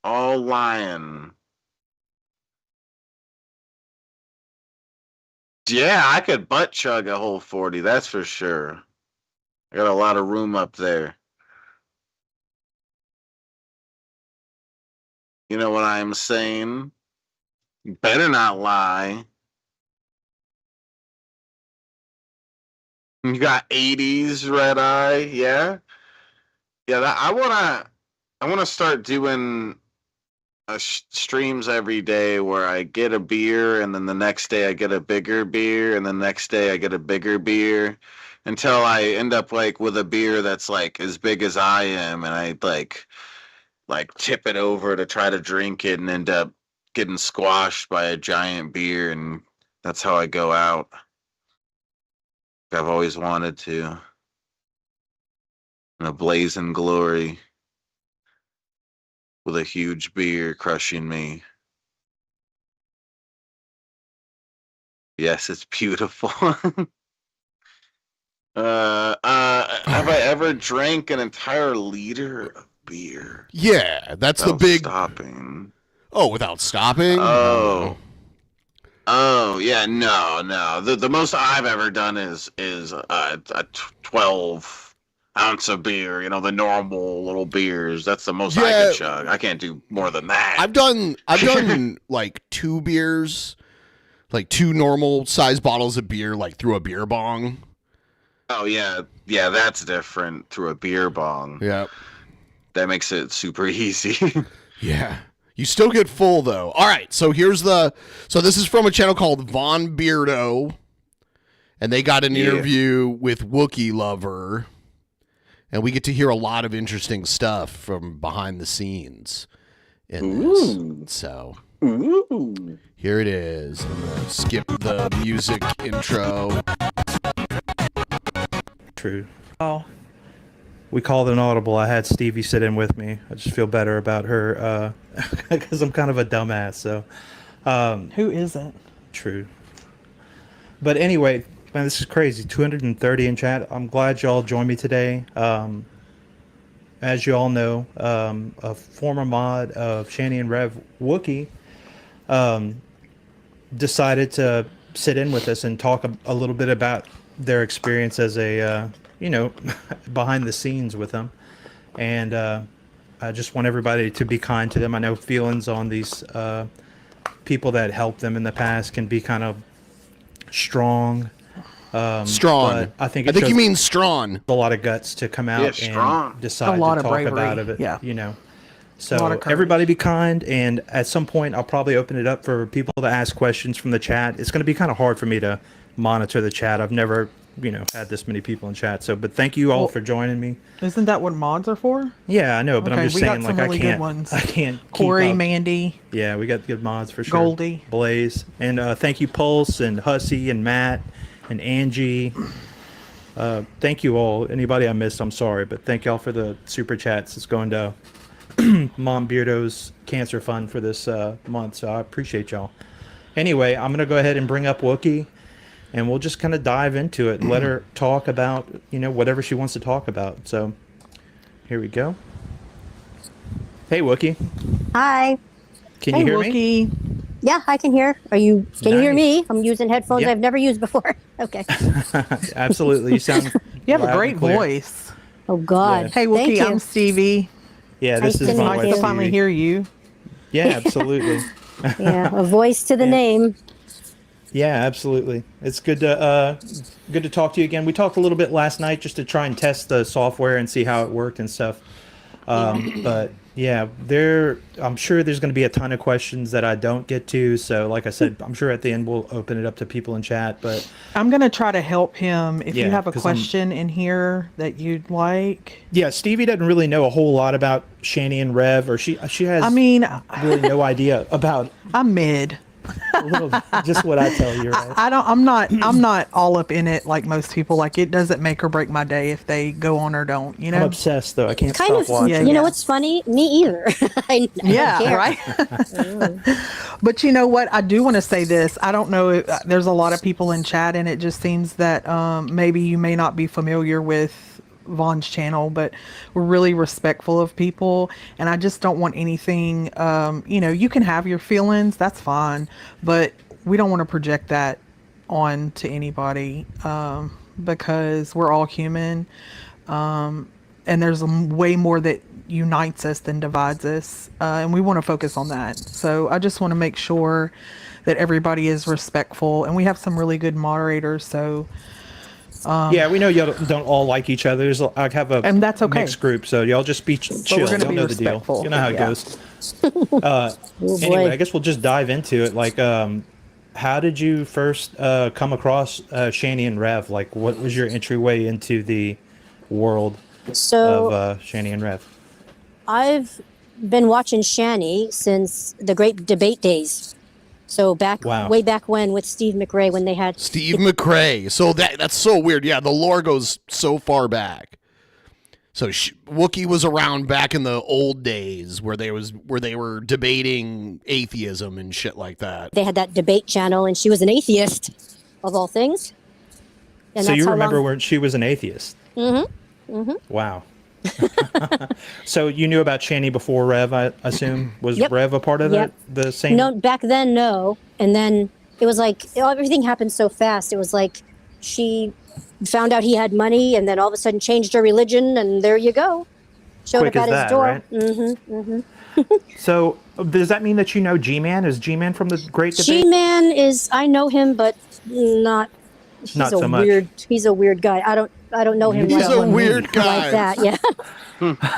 [SPEAKER 8] All lying. Yeah, I could butt chug a whole 40, that's for sure. I got a lot of room up there. You know what I'm saying? You better not lie. You got 80s red eye, yeah? Yeah, I wanna start doing streams every day where I get a beer and then the next day I get a bigger beer and the next day I get a bigger beer until I end up like with a beer that's like as big as I am and I like tip it over to try to drink it and end up getting squashed by a giant beer and that's how I go out. I've always wanted to. In a blazing glory. With a huge beer crushing me. Yes, it's beautiful. Have I ever drank an entire liter of beer?
[SPEAKER 7] Yeah, that's the
[SPEAKER 8] without
[SPEAKER 7] big.
[SPEAKER 8] stopping.
[SPEAKER 7] Oh, without stopping?
[SPEAKER 8] Oh, yeah, no. The most I've ever done is a 12-ounce of beer. You know, the normal little beers. That's the most I can chug. I can't do more than that.
[SPEAKER 7] I've done like 2 beers, like 2 normal size bottles of beer, like through a beer bong.
[SPEAKER 8] Oh yeah, that's different through a beer bong.
[SPEAKER 7] Yeah,
[SPEAKER 8] that makes it super easy.
[SPEAKER 7] Yeah. You still get full though. All right, so so this is from a channel called Von Beardo, and they got an interview with Wookie Lover, and we get to hear a lot of interesting stuff from behind the scenes in this. So here it is. I'm gonna skip the music intro.
[SPEAKER 14] True. Oh. We called an audible. I had Stevie sit in with me. I just feel better about her because I'm kind of a dumbass. So,
[SPEAKER 15] who isn't?
[SPEAKER 14] True. But anyway, man, this is crazy. 230 in chat. I'm glad y'all joined me today. As you all know, a former mod of Shanny and Rev, Wookie, decided to sit in with us and talk a little bit about their experience as a behind the scenes with them. And I just want everybody to be kind to them. I know feelings on these people that helped them in the past can be kind of strong.
[SPEAKER 7] Strong.
[SPEAKER 14] I think
[SPEAKER 7] you mean strong.
[SPEAKER 14] A lot of guts to come out and decide to talk about it.
[SPEAKER 15] Yeah.
[SPEAKER 14] So everybody be kind, and at some point I'll probably open it up for people to ask questions from the chat. It's going to be kind of hard for me to monitor the chat. I've never had this many people in chat. So, but thank you all for joining me.
[SPEAKER 15] Isn't that what mods are for?
[SPEAKER 14] Yeah, I know, but I'm just saying, like,
[SPEAKER 15] really good ones.
[SPEAKER 14] I can't.
[SPEAKER 15] Corey, Mandy.
[SPEAKER 14] Yeah, we got good mods for sure.
[SPEAKER 15] Goldie,
[SPEAKER 14] Blaze, and thank you, Pulse, and Hussy, and Matt, and Angie. Thank you all. Anybody I missed, I'm sorry, but thank y'all for the super chats. It's going to Mom Beardo's Cancer Fund for this month, so I appreciate y'all. Anyway, I'm gonna go ahead and bring up Wookie. And we'll just kind of dive into it and let her talk about, whatever she wants to talk about. So here we go. Hey, Wookie.
[SPEAKER 16] Hi.
[SPEAKER 14] Can you hear me?
[SPEAKER 16] Yeah, I can hear. Can you hear me? I'm using headphones
[SPEAKER 14] Yeah.
[SPEAKER 16] I've never used before. Okay.
[SPEAKER 14] Absolutely. You sound
[SPEAKER 15] You have a
[SPEAKER 14] loud
[SPEAKER 15] great
[SPEAKER 14] and clear.
[SPEAKER 15] voice.
[SPEAKER 16] Oh, God.
[SPEAKER 14] Yeah.
[SPEAKER 15] Hey, Wookie,
[SPEAKER 16] Thank you.
[SPEAKER 15] I'm Stevie.
[SPEAKER 14] Yeah, this is
[SPEAKER 15] It's
[SPEAKER 14] my
[SPEAKER 15] nice
[SPEAKER 14] wife,
[SPEAKER 15] to finally
[SPEAKER 14] Stevie.
[SPEAKER 15] hear you.
[SPEAKER 14] Yeah, absolutely.
[SPEAKER 16] Yeah, a voice to the name.
[SPEAKER 14] Yeah, absolutely. It's good to talk to you again. We talked a little bit last night just to try and test the software and see how it worked and stuff. But yeah, I'm sure there's going to be a ton of questions that I don't get to. So like I said, I'm sure at the end we'll open it up to people in chat. But
[SPEAKER 15] I'm going to try to help him if you
[SPEAKER 14] Yeah,
[SPEAKER 15] have a
[SPEAKER 14] 'cause
[SPEAKER 15] question in here that you'd like.
[SPEAKER 14] yeah, Stevie doesn't really know a whole lot about Shanny and Rev, or she has.
[SPEAKER 15] I mean,
[SPEAKER 14] really no idea about.
[SPEAKER 15] I'm mid.
[SPEAKER 14] A little, just what I tell you, right?
[SPEAKER 15] I'm not all up in it like most people. Like, it doesn't make or break my day if they go on or don't,
[SPEAKER 14] I'm obsessed though. I can't
[SPEAKER 16] Kind
[SPEAKER 14] stop
[SPEAKER 16] of,
[SPEAKER 14] watching.
[SPEAKER 16] you know what's funny? Me either. I don't care.
[SPEAKER 15] Right. But you know what? I do want to say this. I don't know if there's a lot of people in chat, and it just seems that maybe you may not be familiar with Vaughn's channel, but we're really respectful of people, and I just don't want anything, you can have your feelings, that's fine, but we don't want to project that on to anybody, because we're all human, and there's way more that unites us than divides us, and we want to focus on that. So I just want to make sure that everybody is respectful, and we have some really good moderators, so
[SPEAKER 14] yeah, we know y'all don't all like each other. I have a
[SPEAKER 15] and that's okay.
[SPEAKER 14] mixed group, so y'all just be chill.
[SPEAKER 15] we're gonna
[SPEAKER 14] Y'all
[SPEAKER 15] be
[SPEAKER 14] know the deal.
[SPEAKER 15] respectful.
[SPEAKER 14] You know how it
[SPEAKER 15] Yeah.
[SPEAKER 14] goes. Anyway, I guess we'll just dive into it. Like, how did you first come across Shanny and Rev? Like, what was your entryway into the world of Shanny and Rev?
[SPEAKER 16] I've been watching Shanny since the great debate days. So way back when with Steve McRae, when they had
[SPEAKER 7] Steve McRae. So that's so weird. Yeah, the lore goes so far back. So Wookie was around back in the old days where they were debating atheism and shit like that.
[SPEAKER 16] They had that debate channel, and she was an atheist, of all things. And
[SPEAKER 14] so you remember when she was an atheist?
[SPEAKER 16] Mm-hmm. Mm-hmm.
[SPEAKER 14] Wow. So you knew about Shanny before Rev, I assume? Was
[SPEAKER 16] Yep.
[SPEAKER 14] Rev a part of
[SPEAKER 16] Yep.
[SPEAKER 14] the same?
[SPEAKER 16] No, back then, no. And then it was like, everything happened so fast. It was like she found out he had money and then all of a sudden changed her religion, and there you go. Showed
[SPEAKER 14] Quick
[SPEAKER 16] up at
[SPEAKER 14] as
[SPEAKER 16] his
[SPEAKER 14] that,
[SPEAKER 16] door.
[SPEAKER 14] right?
[SPEAKER 16] Mm-hmm. Mm-hmm.
[SPEAKER 14] So does that mean that you know G-Man? Is G-Man from the Great Debate?
[SPEAKER 16] G-Man is, I know him, but not
[SPEAKER 14] Not so much.
[SPEAKER 16] He's a weird guy. I don't know him.
[SPEAKER 7] He's
[SPEAKER 16] well
[SPEAKER 7] a weird guy.
[SPEAKER 16] like that. Yeah.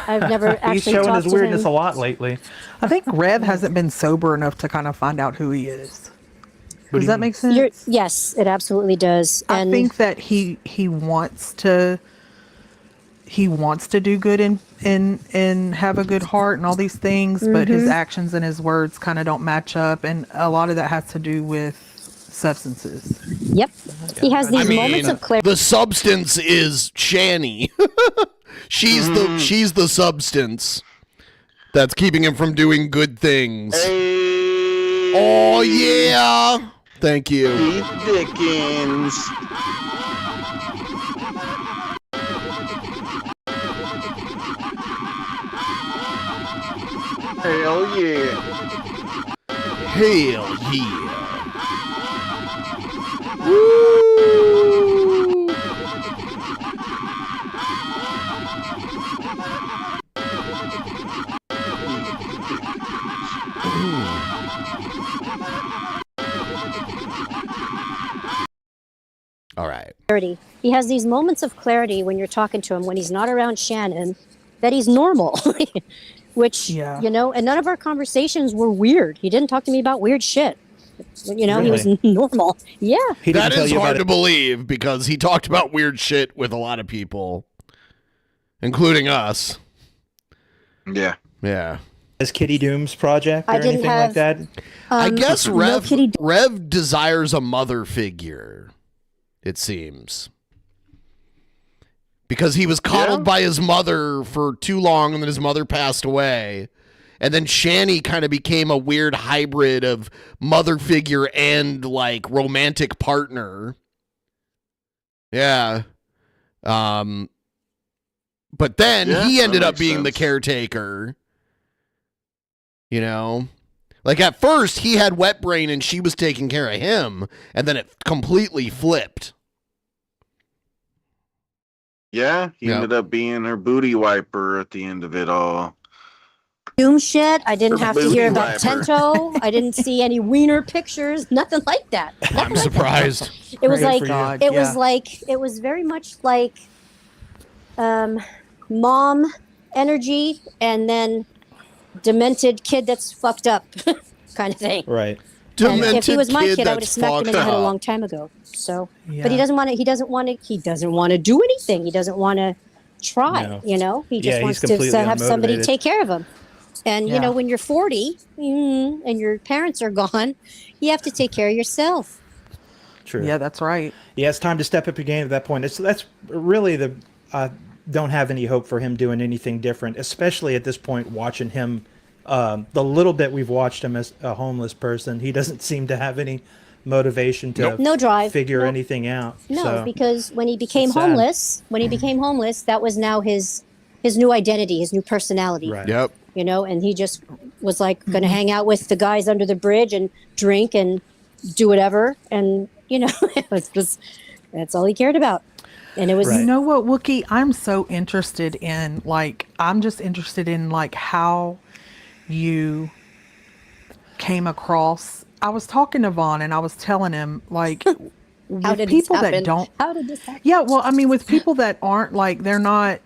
[SPEAKER 16] I've never actually
[SPEAKER 14] He's showing
[SPEAKER 16] talked
[SPEAKER 14] his
[SPEAKER 16] to
[SPEAKER 14] weirdness
[SPEAKER 16] him.
[SPEAKER 14] a lot lately.
[SPEAKER 15] I think Rev hasn't been sober enough to kind of find out who he is. Does that make sense?
[SPEAKER 16] Yes, it absolutely does.
[SPEAKER 15] I
[SPEAKER 16] And
[SPEAKER 15] think that he wants to do good and have a good heart and all these things, but his
[SPEAKER 16] Mhm.
[SPEAKER 15] actions and his words kind of don't match up, and a lot of that has to do with substances.
[SPEAKER 16] Yep. He has these moments of clarity.
[SPEAKER 7] The substance is Shanny. she's the substance that's keeping him from doing good things. Oh yeah. Thank you.
[SPEAKER 8] Keith Dickens. Hell yeah.
[SPEAKER 7] Hell yeah. All right.
[SPEAKER 16] Clarity. He has these moments of clarity when you're talking to him, when he's not around Shannon, that he's normal. Which, you know, and none of our conversations were weird. He didn't talk to me about weird shit. You know, he was normal. Yeah.
[SPEAKER 7] That is hard to believe because he talked about weird shit with a lot of people, including us.
[SPEAKER 8] Yeah.
[SPEAKER 7] Yeah.
[SPEAKER 14] Is Kitty Doom's project or
[SPEAKER 16] I didn't
[SPEAKER 14] anything
[SPEAKER 16] have-
[SPEAKER 14] like that?
[SPEAKER 7] I guess
[SPEAKER 16] no
[SPEAKER 7] Rev,
[SPEAKER 16] Kitty
[SPEAKER 7] Rev desires a mother figure, it seems. Because he was coddled by his mother for too long, and then his mother passed away. And then Shanny kind of became a weird hybrid of mother figure and, like, romantic partner. Yeah. But then
[SPEAKER 8] Yeah,
[SPEAKER 7] he ended
[SPEAKER 8] that
[SPEAKER 7] up
[SPEAKER 8] makes
[SPEAKER 7] being the
[SPEAKER 8] sense.
[SPEAKER 7] caretaker. You know? Like, at first, he had wet brain and she was taking care of him, and then it completely flipped.
[SPEAKER 8] Yeah, he ended up being her booty wiper at the end of it all.
[SPEAKER 16] Doom shit. I didn't
[SPEAKER 8] Her
[SPEAKER 16] have to
[SPEAKER 8] booty
[SPEAKER 16] hear about
[SPEAKER 8] wiper.
[SPEAKER 16] Tento. I didn't see any wiener pictures. Nothing like that.
[SPEAKER 7] I'm surprised.
[SPEAKER 16] It was
[SPEAKER 15] Good
[SPEAKER 16] like
[SPEAKER 15] for God,
[SPEAKER 16] it was
[SPEAKER 15] yeah.
[SPEAKER 16] like it was very much like mom energy and then demented kid that's fucked up kind of thing.
[SPEAKER 14] Right.
[SPEAKER 16] And if he
[SPEAKER 7] Demented
[SPEAKER 16] was my
[SPEAKER 7] kid
[SPEAKER 16] kid, I would have
[SPEAKER 7] that's
[SPEAKER 16] smacked him in the
[SPEAKER 7] fucked
[SPEAKER 16] head a
[SPEAKER 7] up.
[SPEAKER 16] long time ago. So,
[SPEAKER 15] Yeah.
[SPEAKER 16] but he doesn't want to do anything. He doesn't want to try.
[SPEAKER 14] No.
[SPEAKER 16] You know, he
[SPEAKER 14] Yeah,
[SPEAKER 16] just
[SPEAKER 14] he's
[SPEAKER 16] wants to
[SPEAKER 14] completely
[SPEAKER 16] have somebody
[SPEAKER 14] unmotivated.
[SPEAKER 16] take care of him. And you
[SPEAKER 15] Yeah.
[SPEAKER 16] know, when you're 40 and your parents are gone, you have to take care of yourself.
[SPEAKER 14] True.
[SPEAKER 15] Yeah, that's right.
[SPEAKER 14] Yeah, it's time to step up your game at that point. That's really the. I don't have any hope for him doing anything different, especially at this point. Watching him, the little bit we've watched him as a homeless person, he doesn't seem to have any motivation to
[SPEAKER 16] No drive.
[SPEAKER 14] figure
[SPEAKER 16] No.
[SPEAKER 14] anything out.
[SPEAKER 16] No,
[SPEAKER 14] so,
[SPEAKER 16] because when he became
[SPEAKER 14] it's sad.
[SPEAKER 16] homeless, that was now his new identity, his new personality.
[SPEAKER 14] Right.
[SPEAKER 7] Yep.
[SPEAKER 16] You know, and he just was like going to hang out with the guys under the bridge and drink and do whatever. And, you know, it was just, that's all he cared about. And it was,
[SPEAKER 15] You know what, Wookie? I'm so interested in, like, I'm just interested in, like, how you came across. I was talking to Vaughn and I was telling him, like,
[SPEAKER 16] how
[SPEAKER 15] with
[SPEAKER 16] did
[SPEAKER 15] people
[SPEAKER 16] this happen?
[SPEAKER 15] that don't.
[SPEAKER 16] How did this happen?
[SPEAKER 15] Yeah, well, I mean, with people that aren't, like, they're not.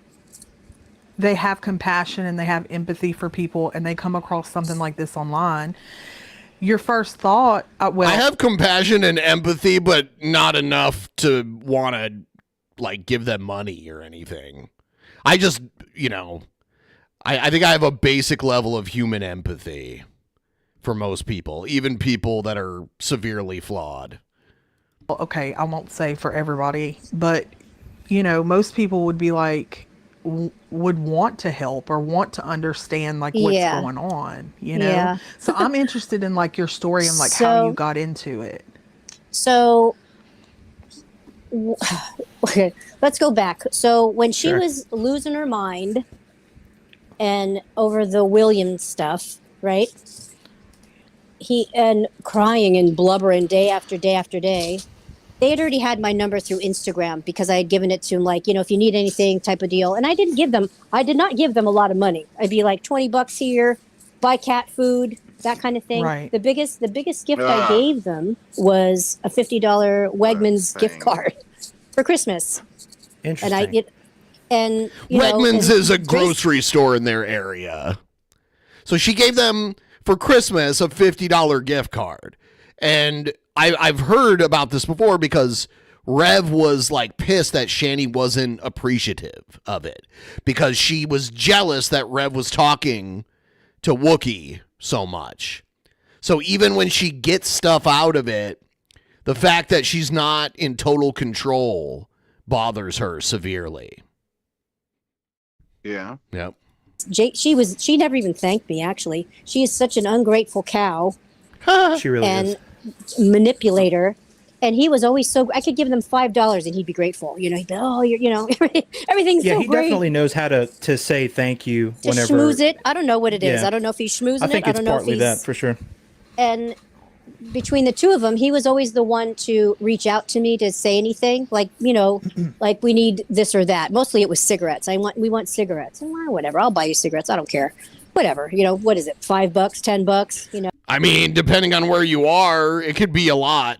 [SPEAKER 15] They have compassion and they have empathy for people, and they come across something like this online. Your first thought, well,
[SPEAKER 7] I have compassion and empathy, but not enough to want to, like, give them money or anything. I just, you know, I think I have a basic level of human empathy for most people, even people that are severely flawed.
[SPEAKER 15] okay, I won't say for everybody, but, you know, most people would be like, would want to help or want to understand like what's going on, you know?
[SPEAKER 16] Yeah.
[SPEAKER 15] So I'm interested in like your story and like how you got into it.
[SPEAKER 16] So okay, let's go back. So when she was losing her mind and over the William stuff, right? He and crying and blubbering day after day after day. They had already had my number through Instagram because I had given it to him, like, you know, if you need anything type of deal. And I did not give them a lot of money. I'd be like $20 here, buy cat food, that kind of thing.
[SPEAKER 15] Right.
[SPEAKER 16] The biggest gift I gave them was a $50 Wegmans gift card for Christmas.
[SPEAKER 14] Interesting.
[SPEAKER 16] And
[SPEAKER 7] Wegmans is a grocery store in their area. So she gave them for Christmas a $50 gift card. And I've heard about this before because Rev was like pissed that Shanny wasn't appreciative of it because she was jealous that Rev was talking to Wookie so much. So even when she gets stuff out of it, the fact that she's not in total control bothers her severely.
[SPEAKER 8] Yeah.
[SPEAKER 7] Yep.
[SPEAKER 16] She never even thanked me, actually. She is such an ungrateful cow.
[SPEAKER 14] She really is.
[SPEAKER 16] Manipulator. And he was always I could give him $5 and he'd be grateful. You know, he'd be, oh, everything's so
[SPEAKER 14] he
[SPEAKER 16] great.
[SPEAKER 14] definitely knows how to say thank you
[SPEAKER 16] To
[SPEAKER 14] whenever.
[SPEAKER 16] schmooze it. I don't know what it is.
[SPEAKER 14] Yeah.
[SPEAKER 16] I don't know if he's schmoozing
[SPEAKER 14] I think
[SPEAKER 16] it.
[SPEAKER 14] it's
[SPEAKER 16] I don't know
[SPEAKER 14] partly
[SPEAKER 16] if
[SPEAKER 14] that for sure.
[SPEAKER 16] And between the two of them, he was always the one to reach out to me to say anything, like, you know, like we need this or that. Mostly it was cigarettes. We want cigarettes. Well, whatever. I'll buy you cigarettes. I don't care. Whatever. You know, what is it? $5, $10, you know.
[SPEAKER 7] I mean, depending on where you are, it could be a lot,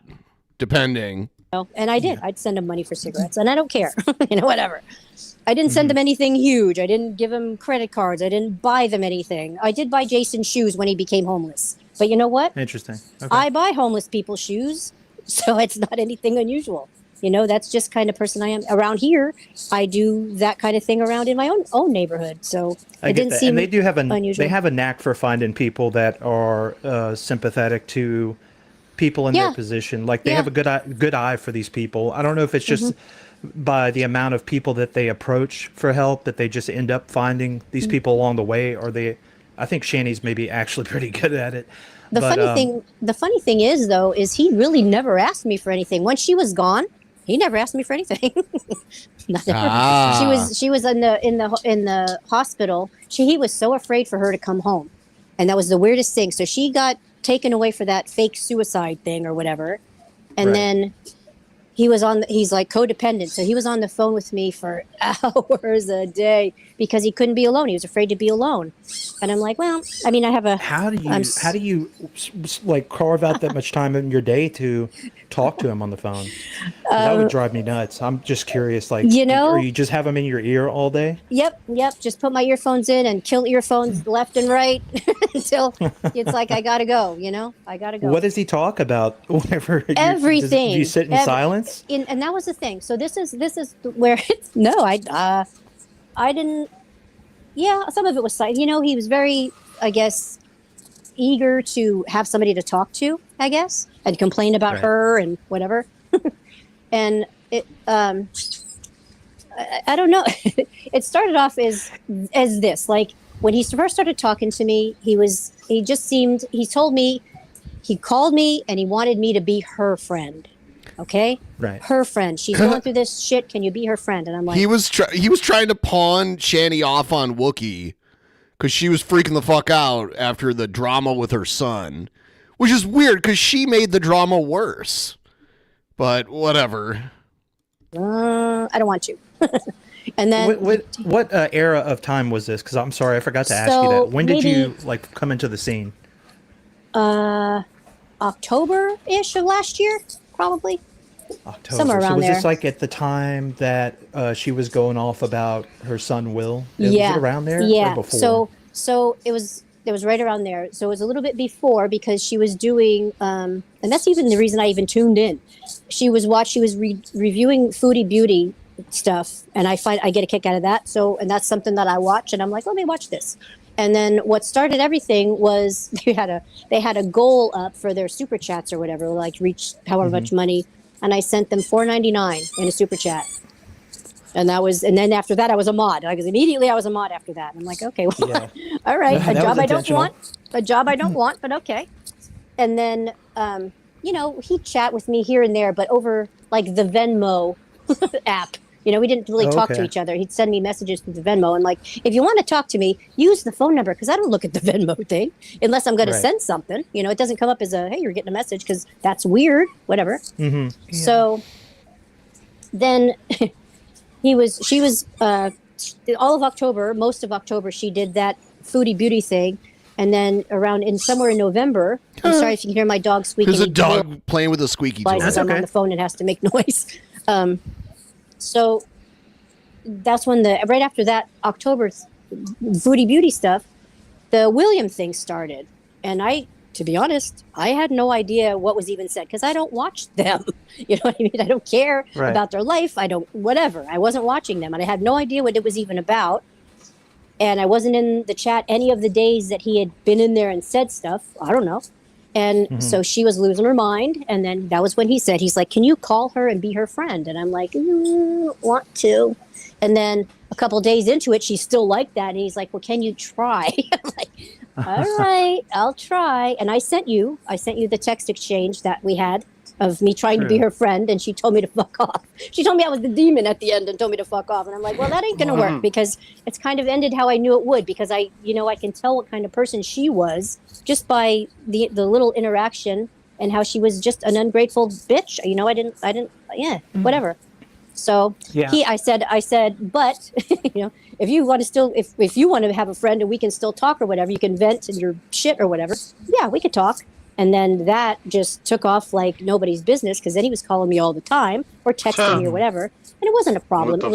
[SPEAKER 7] depending.
[SPEAKER 16] And I did. I'd send him money for cigarettes, and I don't care. You know, whatever. I didn't send him anything huge. I didn't give him credit cards. I didn't buy them anything. I did buy Jason shoes when he became homeless. But you know what?
[SPEAKER 14] Interesting. Okay.
[SPEAKER 16] I buy homeless people shoes, so it's not anything unusual. You know, that's just kind of person I am. Around here, I do that kind of thing around in my own neighborhood. So it didn't seem
[SPEAKER 14] and they do have
[SPEAKER 16] unusual.
[SPEAKER 14] they have a knack for finding people that are sympathetic to people in their position. Like they have a good eye for these people. I don't know if it's just by the amount of people that they approach for help that they just end up finding these people along the way, or I think Shanny's maybe actually pretty good at it.
[SPEAKER 16] The funny thing is though, is he really never asked me for anything. Once she was gone, he never asked me for anything. She was in the hospital. He was so afraid for her to come home, and that was the weirdest thing. So she got taken away for that fake suicide thing or whatever, and then he's like codependent. So he was on the phone with me for hours a day because he couldn't be alone. He was afraid to be alone. And I'm like, well, I mean, I have a.
[SPEAKER 14] How do you like carve out that much time in your day to talk to him on the phone? That would drive me nuts. I'm just curious, like,
[SPEAKER 16] you know,
[SPEAKER 14] or you just have him in your ear all day?
[SPEAKER 16] Yep. Just put my earphones in and kill earphones left and right until it's like I gotta go. You know, I gotta go.
[SPEAKER 14] What does he talk about whenever?
[SPEAKER 16] Everything.
[SPEAKER 14] Do you sit in silence?
[SPEAKER 16] And that was the thing. So this is where I didn't. Yeah, some of it was silent. You know, he was very, I guess, eager to have somebody to talk to, I guess, and complain about her and whatever. And it, I don't know. It started off as this, like when he first started talking to me, he told me, he called me and he wanted me to be her friend. Okay.
[SPEAKER 14] Right.
[SPEAKER 16] Her friend. She's going through this shit. Can you be her friend? And I'm like,
[SPEAKER 7] he was trying to pawn Shanny off on Wookie because she was freaking the fuck out after the drama with her son, which is weird because she made the drama worse. But whatever.
[SPEAKER 16] I don't want you. And then
[SPEAKER 14] what era of time was this? Because I'm sorry, I forgot to ask you that. When did you like come into the scene?
[SPEAKER 16] October-ish of last year, probably.
[SPEAKER 14] October.
[SPEAKER 16] Somewhere around
[SPEAKER 14] was
[SPEAKER 16] there.
[SPEAKER 14] this like at the time that she was going off about her son Will? Was it around there?
[SPEAKER 16] Yeah.
[SPEAKER 14] Or before?
[SPEAKER 16] So it was right around there. So it was a little bit before because she was doing, and that's even the reason I even tuned in. She was reviewing Foodie Beauty stuff, and I get a kick out of that. So, and that's something that I watch, and I'm like, let me watch this. And then what started everything was they had a goal up for their super chats or whatever, like reach however much money, and I sent them $4.99 in a super chat. And then after that, I was a mod. I was a mod after that. And I'm like, okay, well, all right, a job I don't want, but okay. And then, he'd chat with me here and there, but over like the Venmo app. We didn't really talk to each other. He'd send me messages through the Venmo and like, if you want to talk to me, use the phone number because I don't look at the Venmo thing unless I'm going to send something. It doesn't come up as a, hey, you're getting a message because that's weird, whatever.
[SPEAKER 14] Mm-hmm.
[SPEAKER 16] Yeah. So then she was all of October, most of October, she did that foodie beauty thing. And then somewhere in November, I'm sorry if you can hear my dog squeaking.
[SPEAKER 7] There's a dog playing with a squeaky toy.
[SPEAKER 16] I'm on the phone and has to make noise. So that's when right after that October's foodie beauty stuff, the William thing started. And to be honest, I had no idea what was even said because I don't watch them. You know what I mean? I don't care about their life. Whatever. I wasn't watching them and I had no idea what it was even about. And I wasn't in the chat any of the days that he had been in there and said stuff. I don't know. And so she was losing her mind. And then that was when he's like, can you call her and be her friend? And I'm like, want to. And then a couple of days into it, she's still like that. And he's like, well, can you try? I'm like, all right, I'll try. And I sent you the text exchange that we had of me trying to be her friend. And she told me to fuck off. She told me I was the demon at the end and told me to fuck off. And I'm like, well, that ain't going to work because it's kind of ended how I knew it would because I can tell what kind of person she was just by the little interaction and how she was just an ungrateful bitch. I didn't, whatever. So I said, but if you want to still, if you want to have a friend and we can still talk or whatever, you can vent in your shit or whatever. Yeah, we could talk. And then that just took off like nobody's business because then he was calling me all the time or texting me or whatever. And it wasn't a problem. It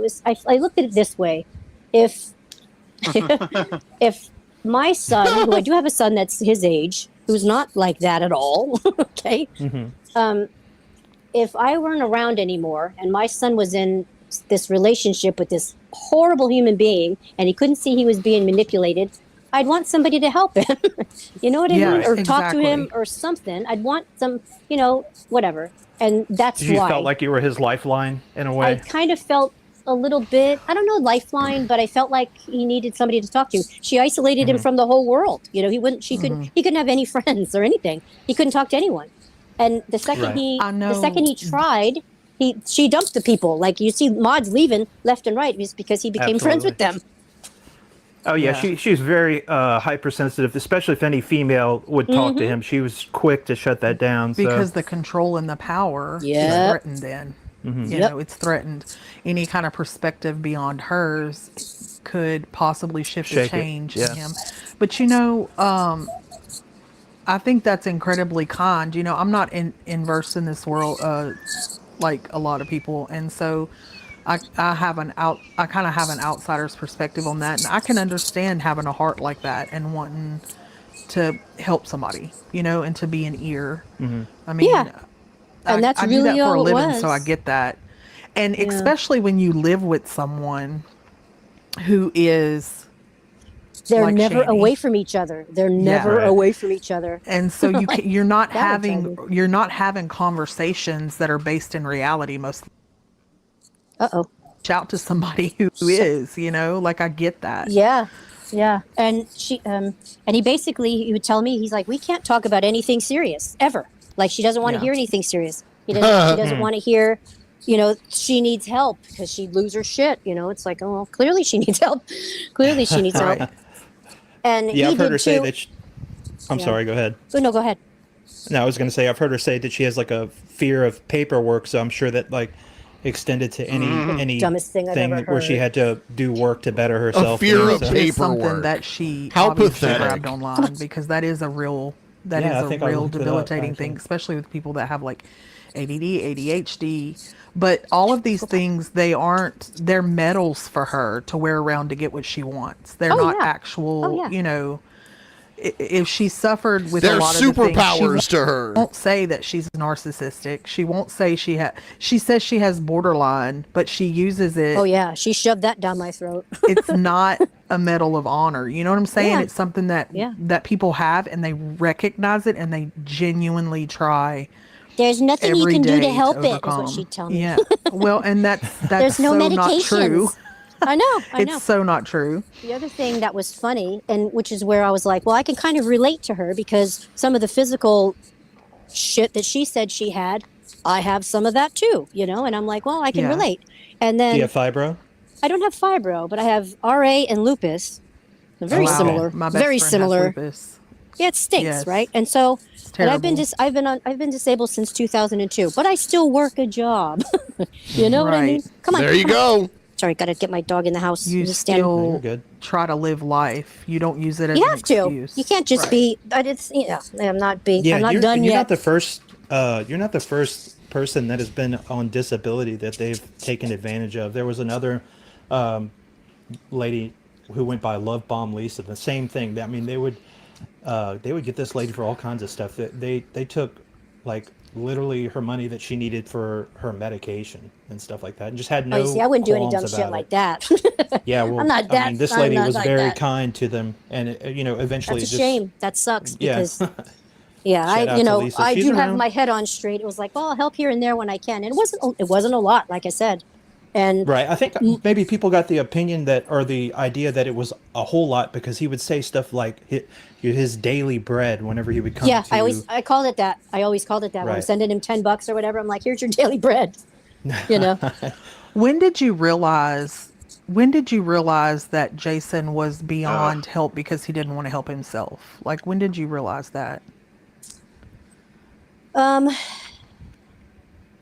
[SPEAKER 16] was, I looked at it this way. If my son, who I do have a son that's his age, who's not like that at all, okay? If I weren't around anymore and my son was in this relationship with this horrible human being and he couldn't see he was being manipulated, I'd want somebody to help him. You know what I mean? Or talk to him or something. I'd want some, whatever. And that's why.
[SPEAKER 14] You felt like you were his lifeline in a way?
[SPEAKER 16] I kind of felt a little bit, I don't know, lifeline, but I felt like he needed somebody to talk to. She isolated him from the whole world. He couldn't have any friends or anything. He couldn't talk to anyone. And the second he tried, she dumped the people. Like you see mods leaving left and right just because he became friends with them.
[SPEAKER 14] Oh yeah, she's very hypersensitive, especially if any female would talk to him. She was quick to shut that down.
[SPEAKER 15] Because the control and the power is threatened then. It's threatened. Any kind of perspective beyond hers could possibly shift a change in him. But I think that's incredibly kind. I'm not inversed in this world like a lot of people, and so I kind of have an outsider's perspective on that, and I can understand having a heart like that and wanting to help somebody, and to be an ear. I mean,
[SPEAKER 16] and that's
[SPEAKER 15] I
[SPEAKER 16] really
[SPEAKER 15] do that for a
[SPEAKER 16] all it
[SPEAKER 15] living,
[SPEAKER 16] was.
[SPEAKER 15] so I get that. And especially when you live with someone who is
[SPEAKER 16] they're
[SPEAKER 15] like
[SPEAKER 16] never
[SPEAKER 15] Shanny.
[SPEAKER 16] Away from each other. They're never away from each other.
[SPEAKER 15] And so you're not having conversations that are based in reality most. Reach out to somebody who is, like I get that.
[SPEAKER 16] Yeah. And she and he would tell me, he's like, we can't talk about anything serious ever. Like she doesn't want to hear anything serious. He doesn't want to hear, she needs help because she'd lose her shit. It's like, oh, well, clearly she needs help. Clearly she needs help. And
[SPEAKER 14] I've heard her say that. I'm sorry. Go ahead.
[SPEAKER 16] Oh, no, go ahead.
[SPEAKER 14] No, I was going to say I've heard her say that she has like a fear of paperwork. So I'm sure that like extended to any
[SPEAKER 16] dumbest thing I've ever heard.
[SPEAKER 14] Where she had to do work to better herself.
[SPEAKER 7] A fear of paperwork.
[SPEAKER 15] Something that she grabbed online because that is a real debilitating thing, especially with people that have like ADD, ADHD. But all of these things, they're medals for her to wear around to get what she wants. They're not actual, if she suffered with a lot of
[SPEAKER 7] superpowers to her.
[SPEAKER 15] She won't say that she's narcissistic. She won't say she says she has borderline, but she uses it.
[SPEAKER 16] Oh yeah, she shoved that down my throat.
[SPEAKER 15] It's not a medal of honor. You know what I'm saying? Yeah. It's something that people have and they recognize it and they genuinely try
[SPEAKER 16] There's nothing you
[SPEAKER 15] every
[SPEAKER 16] can do to
[SPEAKER 15] day
[SPEAKER 16] help it, is
[SPEAKER 15] overcome.
[SPEAKER 16] what she'd tell me.
[SPEAKER 15] Yeah. Well, and that's
[SPEAKER 16] There's no
[SPEAKER 15] so not true.
[SPEAKER 16] medications. I know.
[SPEAKER 15] It's so not true.
[SPEAKER 16] The other thing that was funny, and which is where I was like, well, I can kind of relate to her because some of the physical shit that she said she had, I have some of that too, you know? And I'm like, well, I can
[SPEAKER 14] Yeah.
[SPEAKER 16] relate. And then
[SPEAKER 14] Do you have fibro?
[SPEAKER 16] I don't have fibro, but I have RA and lupus. They're very
[SPEAKER 15] Wow.
[SPEAKER 16] similar.
[SPEAKER 15] My best
[SPEAKER 16] Very
[SPEAKER 15] friend has
[SPEAKER 16] similar.
[SPEAKER 15] lupus.
[SPEAKER 16] Yeah, it stinks,
[SPEAKER 15] Yes.
[SPEAKER 16] right? And so, and I've been
[SPEAKER 15] terrible.
[SPEAKER 16] I've been disabled since 2002, but I still work a job. You know what I mean? Come on.
[SPEAKER 7] There you
[SPEAKER 16] come on.
[SPEAKER 7] go.
[SPEAKER 16] Sorry, got to get my dog in the house.
[SPEAKER 15] You
[SPEAKER 16] Just stand-
[SPEAKER 15] still try to live life. You don't use it as
[SPEAKER 16] You
[SPEAKER 15] an
[SPEAKER 16] have to.
[SPEAKER 15] excuse.
[SPEAKER 16] You can't just be. But it's I'm not
[SPEAKER 14] Yeah,
[SPEAKER 16] I'm not
[SPEAKER 14] you're,
[SPEAKER 16] done
[SPEAKER 14] you're
[SPEAKER 16] yet.
[SPEAKER 14] not the first. You're not the first person that has been on disability that they've taken advantage of. There was another lady who went by Love Bomb Lisa. The same thing. I mean, they would get this lady for all kinds of stuff. They took like literally her money that she needed for her medication and stuff like that, and just had no.
[SPEAKER 16] Oh, you see, I wouldn't do any dumb
[SPEAKER 14] qualms
[SPEAKER 16] shit
[SPEAKER 14] about
[SPEAKER 16] like
[SPEAKER 14] it.
[SPEAKER 16] that.
[SPEAKER 14] Yeah, well,
[SPEAKER 16] I'm not that.
[SPEAKER 14] I mean, this
[SPEAKER 16] I'm
[SPEAKER 14] lady
[SPEAKER 16] not
[SPEAKER 14] was
[SPEAKER 16] like
[SPEAKER 14] very
[SPEAKER 16] that.
[SPEAKER 14] kind to them, and eventually
[SPEAKER 16] That's a
[SPEAKER 14] just,
[SPEAKER 16] shame. That sucks
[SPEAKER 14] Yeah.
[SPEAKER 16] because yeah,
[SPEAKER 14] Shout out
[SPEAKER 16] I
[SPEAKER 14] to Lisa.
[SPEAKER 16] I
[SPEAKER 14] She's
[SPEAKER 16] do have
[SPEAKER 14] around.
[SPEAKER 16] my head on straight. It was like, well, I'll help here and there when I can, and it wasn't a lot, like I said, and
[SPEAKER 14] Right. I think maybe people got the opinion that, or the idea that it was a whole lot because he would say stuff like his daily bread whenever he would come
[SPEAKER 16] yeah,
[SPEAKER 14] to.
[SPEAKER 16] I called it that. I always called it that when I'm
[SPEAKER 14] Right.
[SPEAKER 16] sending him $10 or whatever. I'm like, here's your daily bread. You know.
[SPEAKER 15] When did you realize that Jason was beyond help because he didn't want to help himself? Like, when did you realize that?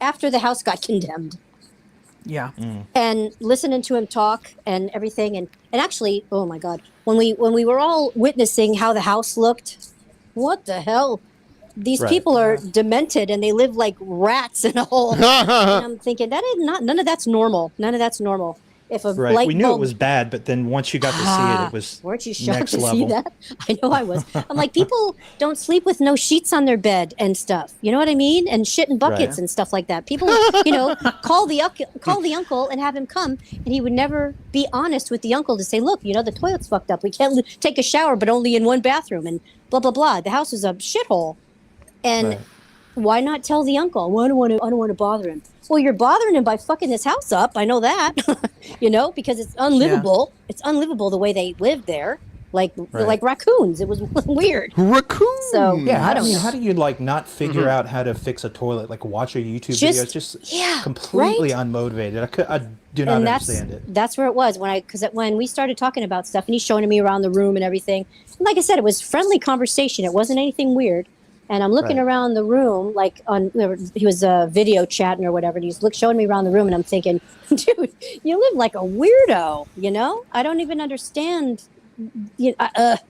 [SPEAKER 16] After the house got condemned.
[SPEAKER 15] Yeah.
[SPEAKER 16] And listening to him talk and everything, and actually, oh my God, when we were all witnessing how the house looked, what the hell? These
[SPEAKER 14] Right.
[SPEAKER 16] people are demented and they live like rats in a hole. And I'm thinking none of that's normal. None of that's normal. If a
[SPEAKER 14] Right.
[SPEAKER 16] light
[SPEAKER 14] We knew
[SPEAKER 16] bulb,
[SPEAKER 14] it was bad, but then once you got to see it, it was
[SPEAKER 16] weren't you shocked
[SPEAKER 14] next
[SPEAKER 16] to
[SPEAKER 14] level.
[SPEAKER 16] see that? I know I was. I'm like, people don't sleep with no sheets on their bed and stuff. You know what I mean? And shit in buckets
[SPEAKER 14] Right.
[SPEAKER 16] and stuff like that. People, call the uncle and have him come, and he would never be honest with the uncle to say, look, the toilet's fucked up. We can't take a shower, but only in one bathroom, and blah blah blah. The house is a shithole, and
[SPEAKER 14] Right.
[SPEAKER 16] why not tell the uncle? Well, I don't want to bother him. Well, you're bothering him by fucking his house up. I know that, because it's unlivable. Yeah. It's unlivable the way they live there, like raccoons. It was weird.
[SPEAKER 7] Raccoon.
[SPEAKER 16] So
[SPEAKER 14] Yeah,
[SPEAKER 16] I don't know.
[SPEAKER 14] how do you not figure out how to fix a toilet? Like watch a YouTube video. It's just completely unmotivated. I do not understand it.
[SPEAKER 16] That's where it was because when we started talking about stuff and he's showing me around the room and everything. And like I said, it was friendly conversation. It wasn't anything weird. And I'm looking around the room, like he was video chatting or whatever. And he's showing me around the room, and I'm thinking, dude, you live like a weirdo. I don't even understand. The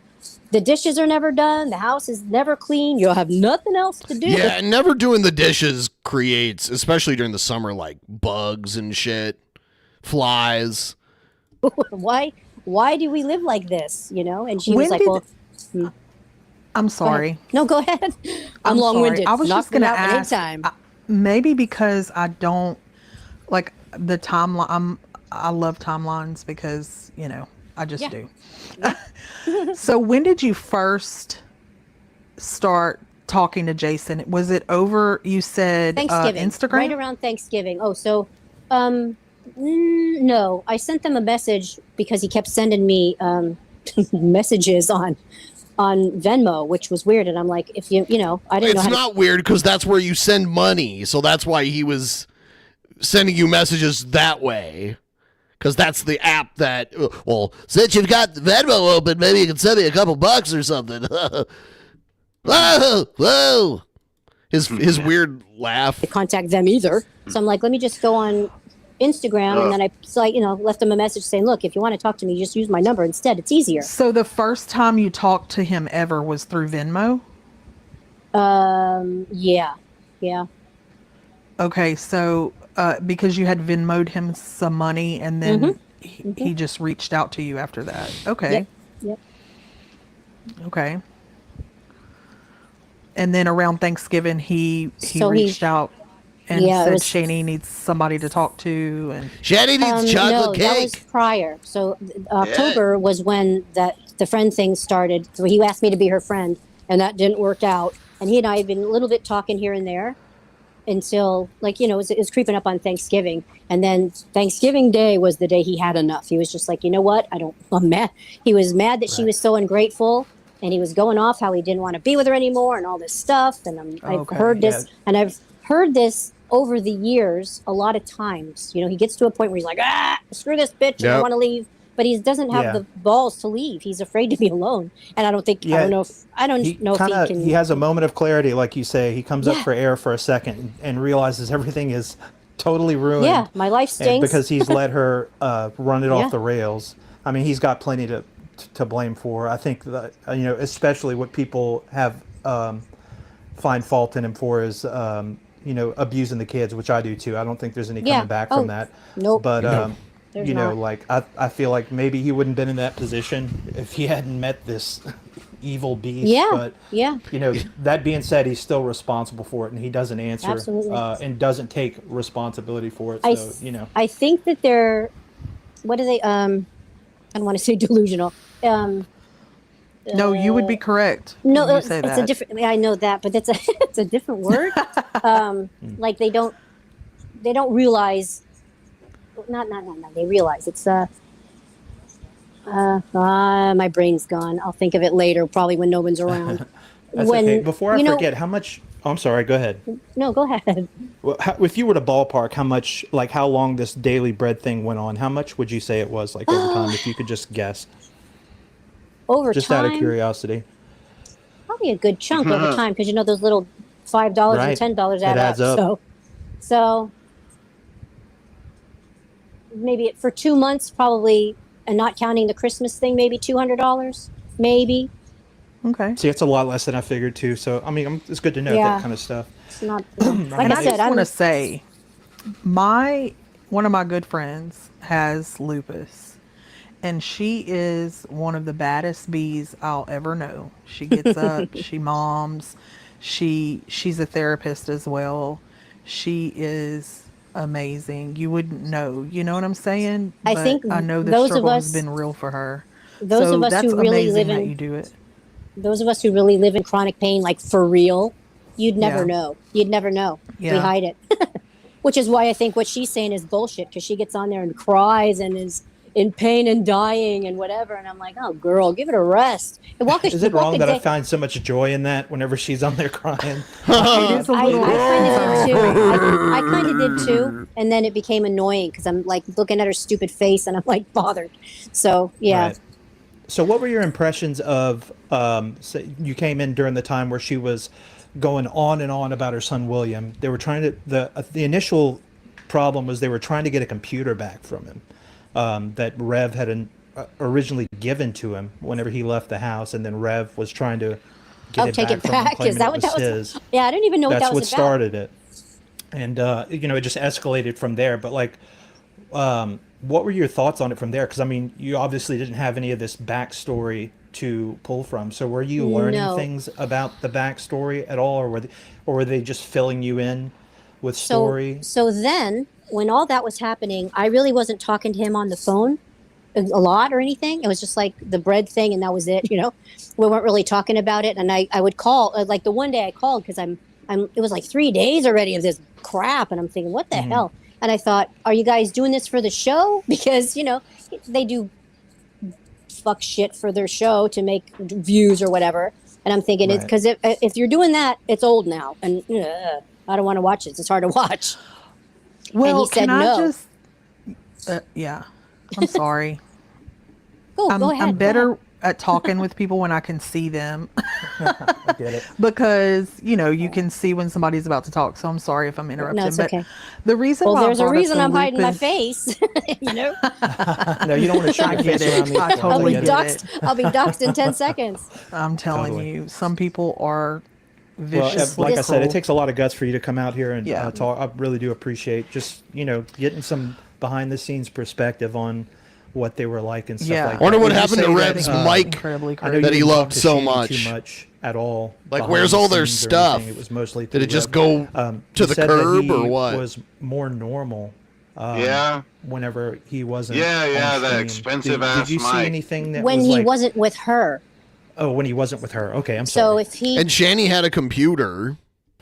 [SPEAKER 16] dishes are never done. The house is never clean. You'll have nothing else to do.
[SPEAKER 7] Yeah, never doing the dishes creates, especially during the summer, like bugs and shit, flies.
[SPEAKER 16] Why do we live like this? And she was
[SPEAKER 15] When
[SPEAKER 16] like, well.
[SPEAKER 15] I'm sorry.
[SPEAKER 16] No, go ahead. I'm long-winded.
[SPEAKER 15] I was just going to ask.
[SPEAKER 16] Anytime.
[SPEAKER 15] Maybe because I don't like the timeline. I love timelines because I just do. So when did you first start talking to Jason? Was it over? You said
[SPEAKER 16] Thanksgiving,
[SPEAKER 15] Instagram,
[SPEAKER 16] right around Thanksgiving. Oh, so no, I sent them a message because he kept sending me messages on Venmo, which was weird. And I'm like, if I didn't know.
[SPEAKER 7] It's not weird because that's where you send money. So that's why he was sending you messages that way. Because that's the app that, well, since you've got Venmo open, maybe you can send me a couple bucks or something. Whoa. His weird laugh.
[SPEAKER 16] To contact them either. So I'm like, let me just go on Instagram, and then I left him a message saying, look, if you want to talk to me, just use my number instead. It's easier.
[SPEAKER 15] So the first time you talked to him ever was through Venmo?
[SPEAKER 16] Yeah.
[SPEAKER 15] Okay, so because you had Venmo'd him some money, and then he just reached out to you after that. Okay.
[SPEAKER 16] Yep.
[SPEAKER 15] Okay. And then around Thanksgiving, he reached out and said Shanny needs somebody to talk to, and
[SPEAKER 7] Shanny needs chocolate cake.
[SPEAKER 16] That was prior. So October was when the friend thing started. So he asked me to be her friend, and that didn't work out. And he and I had been a little bit talking here and there, until, like, you know, it was creeping up on Thanksgiving. And then Thanksgiving Day was the day he had enough. He was just like, you know what? I'm mad. He was mad that she was so ungrateful, and he was going off how he didn't want to be with her anymore and all this stuff. And I've heard this, and I've heard this over the years a lot of times. You know, he gets to a point where he's like, screw this bitch, and I want to leave. But he doesn't have the balls to leave. He's afraid to be alone. And I don't know if he can.
[SPEAKER 14] He has a moment of clarity, like you say. He comes up for air for a second and realizes everything is totally ruined.
[SPEAKER 16] Yeah, my life stinks.
[SPEAKER 14] Because he's let her run it off the rails. I mean, he's got plenty to blame for. I think that, you know, especially what people have find fault in him for is, you know, abusing the kids, which I do too. I don't think there's any coming back from that.
[SPEAKER 16] Nope.
[SPEAKER 14] But
[SPEAKER 16] There's
[SPEAKER 14] you know,
[SPEAKER 16] not.
[SPEAKER 14] like I feel like maybe he wouldn't have been in that position if he hadn't met this evil beast.
[SPEAKER 16] Yeah.
[SPEAKER 14] But you know, that being said, he's still responsible for it, and he doesn't answer and doesn't take responsibility for it. So you know,
[SPEAKER 16] I think that they're, what are they? I don't want to say delusional.
[SPEAKER 15] No, you would be correct.
[SPEAKER 16] No,
[SPEAKER 15] when you
[SPEAKER 16] it's
[SPEAKER 15] say
[SPEAKER 16] a
[SPEAKER 15] that.
[SPEAKER 16] different. I know that, but it's a different word. Like they don't realize. Not. They realize it's my brain's gone. I'll think of it later, probably when no one's around.
[SPEAKER 14] That's okay. Before I forget, how much? Oh, I'm sorry. Go ahead.
[SPEAKER 16] No, go ahead.
[SPEAKER 14] Well, if you were to ballpark, how long this daily bread thing went on? How much would you say it was, like over time, if you could just guess?
[SPEAKER 16] Over
[SPEAKER 14] just
[SPEAKER 16] time,
[SPEAKER 14] out of curiosity.
[SPEAKER 16] Probably a good chunk over time, because you know those little $5 and $10 add up. So maybe for 2 months, probably, and not counting the Christmas thing, maybe $200, maybe.
[SPEAKER 15] Okay.
[SPEAKER 14] See, it's a lot less than I figured too. So I mean, it's good to know that kind of stuff.
[SPEAKER 16] It's not.
[SPEAKER 15] Like I just want to say, one of my good friends has lupus, and she is one of the baddest bees I'll ever know. She gets up, she moms, she's a therapist as well. She is amazing. You wouldn't know. You know what I'm saying?
[SPEAKER 16] I think
[SPEAKER 15] I know the
[SPEAKER 16] those
[SPEAKER 15] struggle
[SPEAKER 16] of
[SPEAKER 15] has
[SPEAKER 16] us,
[SPEAKER 15] been real for her.
[SPEAKER 16] Those of us
[SPEAKER 15] that's
[SPEAKER 16] who really
[SPEAKER 15] amazing
[SPEAKER 16] live
[SPEAKER 15] that
[SPEAKER 16] in,
[SPEAKER 15] you do it.
[SPEAKER 16] Those of us who really live in chronic pain, like for real, you'd never know. You'd never know. We hide it. Which is why I think what she's saying is bullshit, because she gets on there and cries and is in pain and dying and whatever, and I'm like, oh girl, give it a rest.
[SPEAKER 14] Is it wrong that I find so much joy in that whenever she's on there crying?
[SPEAKER 15] It is a little.
[SPEAKER 16] I kind of did too, and then it became annoying because I'm like looking at her stupid face and I'm like bothered. So yeah.
[SPEAKER 14] Right. So what were your impressions of? So you came in during the time where she was going on and on about her son William. They were trying to the initial problem was they were trying to get a computer back from him. That Rev had originally given to him whenever he left the house, and then Rev was trying to get it back from him,
[SPEAKER 16] Is that what that was?
[SPEAKER 14] his.
[SPEAKER 16] Yeah, I didn't even know what that was about.
[SPEAKER 14] That's what started it, and you know, it just escalated from there. But like, what were your thoughts on it from there? Because I mean, you obviously didn't have any of this backstory to pull from. So were you learning things about the backstory at all, or were they just filling you in with story?
[SPEAKER 16] So then, when all that was happening, I really wasn't talking to him on the phone a lot or anything. It was just like the bread thing, and that was it. You know, we weren't really talking about it. And I would call, like the one day I called because it was like 3 days already of this crap, and I'm thinking, what the hell? And I thought, are you guys doing this for the show? Because you know they do fuck shit for their show to make views or whatever. And I'm thinking it's because if you're doing that, it's old now, and I don't want to watch it. It's hard to watch.
[SPEAKER 15] Well,
[SPEAKER 16] and he said
[SPEAKER 15] can I
[SPEAKER 16] no.
[SPEAKER 15] just? Yeah, I'm sorry.
[SPEAKER 16] Go ahead.
[SPEAKER 15] I'm better at talking with people when I can see them.
[SPEAKER 14] I get it.
[SPEAKER 15] Because you can see when somebody's about to talk. So I'm sorry if I'm interrupting.
[SPEAKER 16] No, it's okay.
[SPEAKER 15] The reason why
[SPEAKER 16] there's a reason I'm hiding my
[SPEAKER 15] lupus-
[SPEAKER 16] face. You know.
[SPEAKER 14] No, you don't want to show your face around me.
[SPEAKER 15] I totally get it.
[SPEAKER 16] I'll be doxxed in 10 seconds.
[SPEAKER 15] I'm telling you, some people are vicious.
[SPEAKER 14] Well, like I said, it takes a lot of guts for you to come out here and talk. I really do appreciate just getting some behind the scenes perspective on what they were like and stuff like that.
[SPEAKER 7] I wonder what happened to Rev's mic that he loved so much.
[SPEAKER 14] Too much at all.
[SPEAKER 7] Like, where's all their stuff?
[SPEAKER 14] It was mostly.
[SPEAKER 7] Did it just go to the curb or what?
[SPEAKER 14] It was more normal. Whenever he wasn't.
[SPEAKER 8] That expensive ass
[SPEAKER 14] Did you see anything that
[SPEAKER 16] when
[SPEAKER 14] was
[SPEAKER 16] he wasn't with her?
[SPEAKER 14] Oh, when he wasn't with her. Okay, I'm
[SPEAKER 16] so
[SPEAKER 14] sorry.
[SPEAKER 16] if he
[SPEAKER 7] and Shanny had a computer.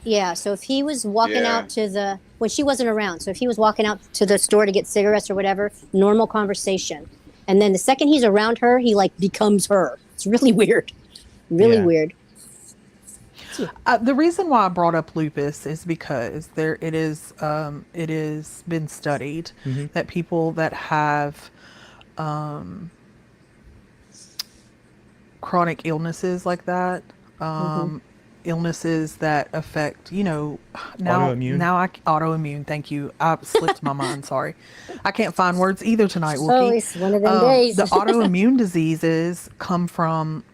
[SPEAKER 16] Yeah, so if he was walking out to the, when she wasn't around, so if he was walking out to the store to get cigarettes or whatever, normal conversation. And then the second he's around her, he like becomes her. It's really weird. Really weird.
[SPEAKER 15] The reason why I brought up lupus is because it is been studied that people that have chronic illnesses like that, illnesses that affect, autoimmune. Thank you. I slipped my mind. Sorry. I can't find words either tonight, Wookie.
[SPEAKER 16] Oh, it's one of them days.
[SPEAKER 15] The autoimmune diseases come from,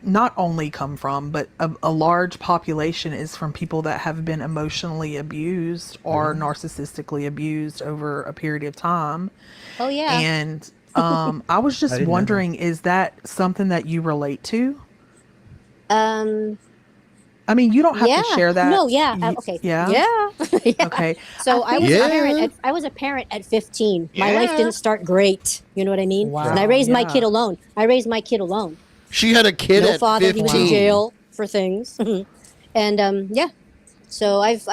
[SPEAKER 15] not only come from, but a large population is from people that have been emotionally abused or narcissistically abused over a period of time.
[SPEAKER 16] Oh, yeah.
[SPEAKER 15] And I was just wondering, is that something that you relate to? I mean, you don't have to share that.
[SPEAKER 16] No, okay. Yeah.
[SPEAKER 15] Okay.
[SPEAKER 16] So I was a parent at 15. My life didn't start great. You know what I mean?
[SPEAKER 15] Wow.
[SPEAKER 16] And I raised my kid alone.
[SPEAKER 7] She had a kid
[SPEAKER 16] no
[SPEAKER 7] at
[SPEAKER 16] father.
[SPEAKER 7] 15.
[SPEAKER 16] He was in jail for things. And so I've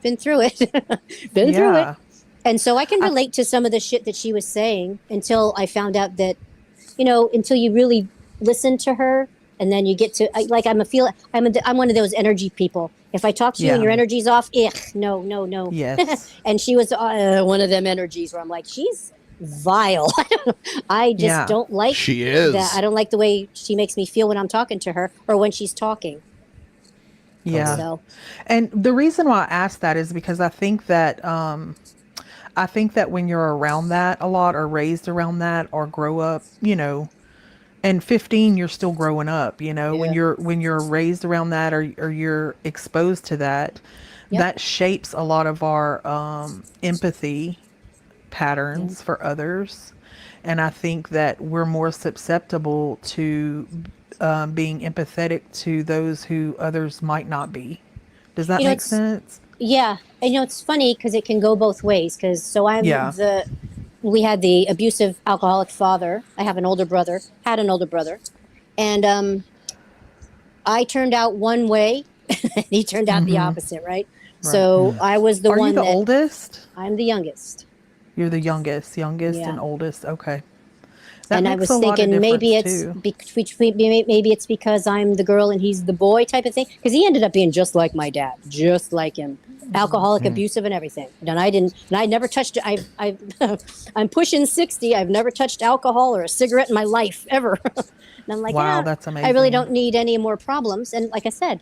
[SPEAKER 16] been through it. Through it. And so I can relate to some of the shit that she was saying until I found out that, until you really listen to her. And then you get to I'm one of those energy people. If I talk to you and your energy's off, no.
[SPEAKER 15] Yes.
[SPEAKER 16] And she was one of them energies where I'm like, she's vile. I just don't like
[SPEAKER 7] she is.
[SPEAKER 16] That. I don't like the way she makes me feel when I'm talking to her or when she's talking.
[SPEAKER 15] Yeah.
[SPEAKER 16] So.
[SPEAKER 15] And the reason why I asked that is because I think that when you're around that a lot or raised around that or grow up, and 15, you're still growing up, when you're raised around that or you're exposed to that, that shapes a lot of our empathy patterns for others. And I think that we're more susceptible to being empathetic to those who others might not be. Does that make sense?
[SPEAKER 16] Yeah. And it's funny because it can go both ways. We had the abusive alcoholic father. I have an older brother, and I turned out one way and he turned out the opposite, right? So I was the one.
[SPEAKER 15] Are you the oldest?
[SPEAKER 16] I'm the youngest.
[SPEAKER 15] You're the youngest and oldest. Okay. That
[SPEAKER 16] and I was thinking maybe it's maybe it's because I'm the girl and he's the boy type of thing. Because he ended up being just like my dad, just like him, alcoholic, abusive, and everything. And I never touched it. I'm pushing 60. I've never touched alcohol or a cigarette in my life ever. And I'm like,
[SPEAKER 15] wow, that's amazing.
[SPEAKER 16] I really don't need any more problems. And like I said,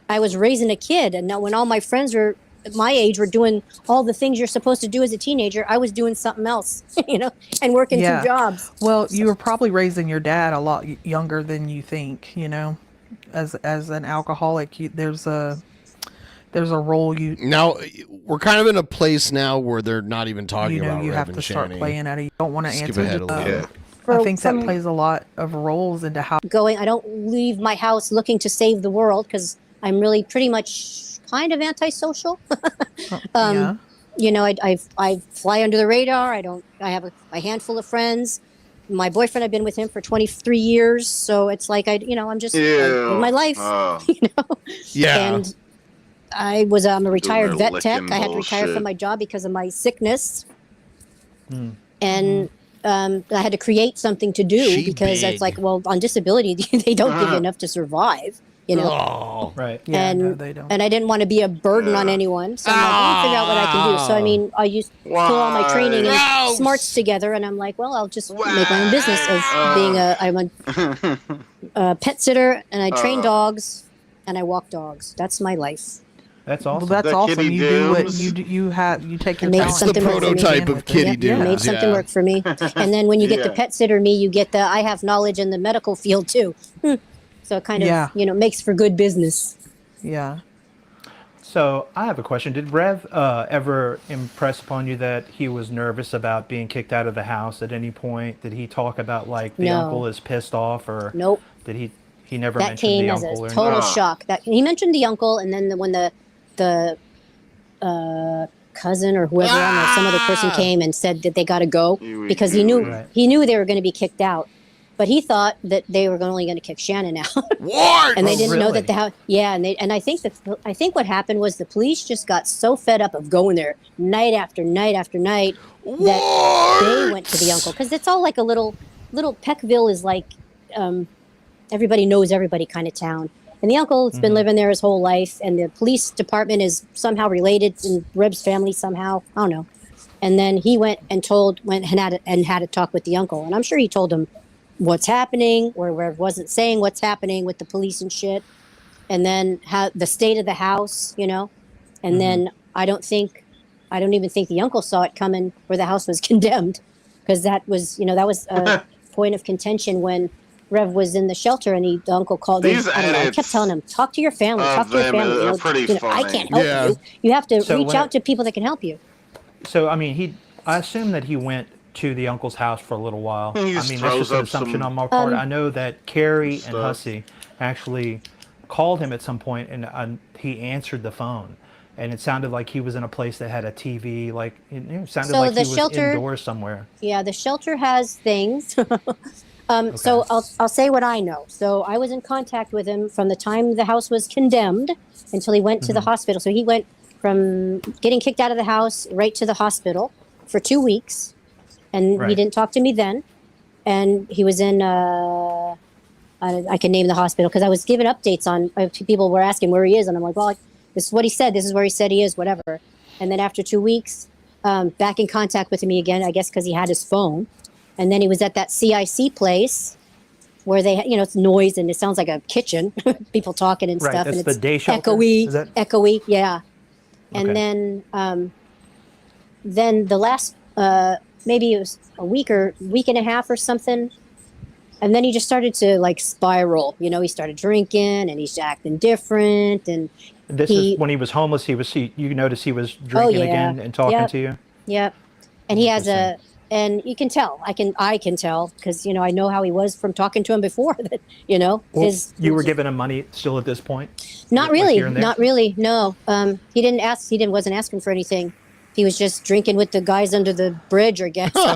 [SPEAKER 16] I was raising a kid, and now when all my friends are my age were doing all the things you're supposed to do as a teenager, I was doing something else, and working 2 jobs.
[SPEAKER 15] Well, you were probably raising your dad a lot younger than you think, as an alcoholic, there's a role you.
[SPEAKER 7] Now we're kind of in a place now where they're not even talking about
[SPEAKER 15] you
[SPEAKER 7] Rev
[SPEAKER 15] have
[SPEAKER 7] and
[SPEAKER 15] to start
[SPEAKER 7] Shanny.
[SPEAKER 15] playing at it. You don't want to
[SPEAKER 7] Skip
[SPEAKER 15] answer.
[SPEAKER 7] ahead a little bit.
[SPEAKER 15] I think that plays a lot of roles into how
[SPEAKER 16] I don't leave my house looking to save the world because I'm really pretty much kind of antisocial. I fly under the radar. I have a handful of friends. My boyfriend, I've been with him for 23 years. So it's like, I'm just in my life,
[SPEAKER 7] Yeah.
[SPEAKER 16] And I'm a retired vet tech. I had to retire from my job because of my sickness. And I had to create something to do because it's like, well, on disability, they don't give you enough to survive.
[SPEAKER 7] Oh,
[SPEAKER 14] right.
[SPEAKER 15] Yeah,
[SPEAKER 16] and
[SPEAKER 15] no, they don't.
[SPEAKER 16] And I didn't want to be a burden on anyone, so I'm like, I'll figure out what I can do. So I mean, I used to pull all my training and smarts together, and I'm like, well, I'll just make my own business as being I'm a pet sitter, and I train dogs, and I walk dogs. That's my life.
[SPEAKER 14] That's awesome.
[SPEAKER 15] Well, that's awesome. You do what you do. You take your
[SPEAKER 7] That's the prototype of kitty dudes.
[SPEAKER 16] Yeah, made something work for me. And then when you get the pet sitter me, you get the I have knowledge in the medical field too. So it kind of makes for good business.
[SPEAKER 15] Yeah.
[SPEAKER 14] So I have a question. Did Rev ever impress upon you that he was nervous about being kicked out of the house at any point? Did he talk about like the uncle is pissed off, or
[SPEAKER 16] nope?
[SPEAKER 14] Did he never
[SPEAKER 16] that
[SPEAKER 14] mention
[SPEAKER 16] came
[SPEAKER 14] the
[SPEAKER 16] as
[SPEAKER 14] uncle?
[SPEAKER 16] a total shock. That he mentioned the uncle, and then when the cousin or whoever or some other person came and said that they got to go because he knew they were going to be kicked out. But he thought that they were only going to kick Shannon out.
[SPEAKER 7] What?
[SPEAKER 16] And they didn't know that the house. Yeah, and I think what happened was the police just got so fed up of going there night after night after night that they went to the uncle, because it's all like a little Peckville is like everybody knows everybody kind of town. And the uncle has been living there his whole life, and the police department is somehow related in Reb's family somehow. I don't know. And then he went and had a talk with the uncle, and I'm sure he told him what's happening, or Rev wasn't saying what's happening with the police and shit, and then how the state of the house, and then I don't even think the uncle saw it coming where the house was condemned, because that was a point of contention when Rev was in the shelter, and the uncle called him. I kept telling him, talk to your family, talk to your family.
[SPEAKER 8] Are pretty funny.
[SPEAKER 16] I can't help you. You have to reach out to people that can help you.
[SPEAKER 14] So, I mean, I assume that he went to the uncle's house for a little while. I mean, that's just an assumption on my part. I know that Carrie and Hussey actually called him at some point, and he answered the phone. And it sounded like he was in a place that had a TV, like, it sounded like he was indoors somewhere.
[SPEAKER 16] Yeah, the shelter has things. So I'll say what I know. So I was in contact with him from the time the house was condemned until he went to the hospital. So he went from getting kicked out of the house right to the hospital for 2 weeks. And he didn't talk to me then. And he was in, I can name the hospital, because I was giving updates on, people were asking where he is. And I'm like, well, this is what he said. This is where he said he is, whatever. And then after 2 weeks, back in contact with me again, I guess because he had his phone. And then he was at that CIC place where they, it's noise and it sounds like a kitchen, people talking and stuff.
[SPEAKER 14] That's
[SPEAKER 16] and
[SPEAKER 14] the
[SPEAKER 16] it's
[SPEAKER 14] day shelter.
[SPEAKER 16] Echoey, yeah.
[SPEAKER 14] Okay.
[SPEAKER 16] And then the last, maybe it was a week and a half or something. And then he just started to like spiral. He started drinking and he's acting different. And
[SPEAKER 14] this is when he was homeless. You noticed he was drinking again and talking to you.
[SPEAKER 16] Yep. And he has and you can tell. I can tell because I know how he was from talking to him before. That
[SPEAKER 14] you were giving him money still at this point.
[SPEAKER 16] Not really. Not really. No. He didn't ask. Wasn't asking for anything. He was just drinking with the guys under the bridge, I guess. I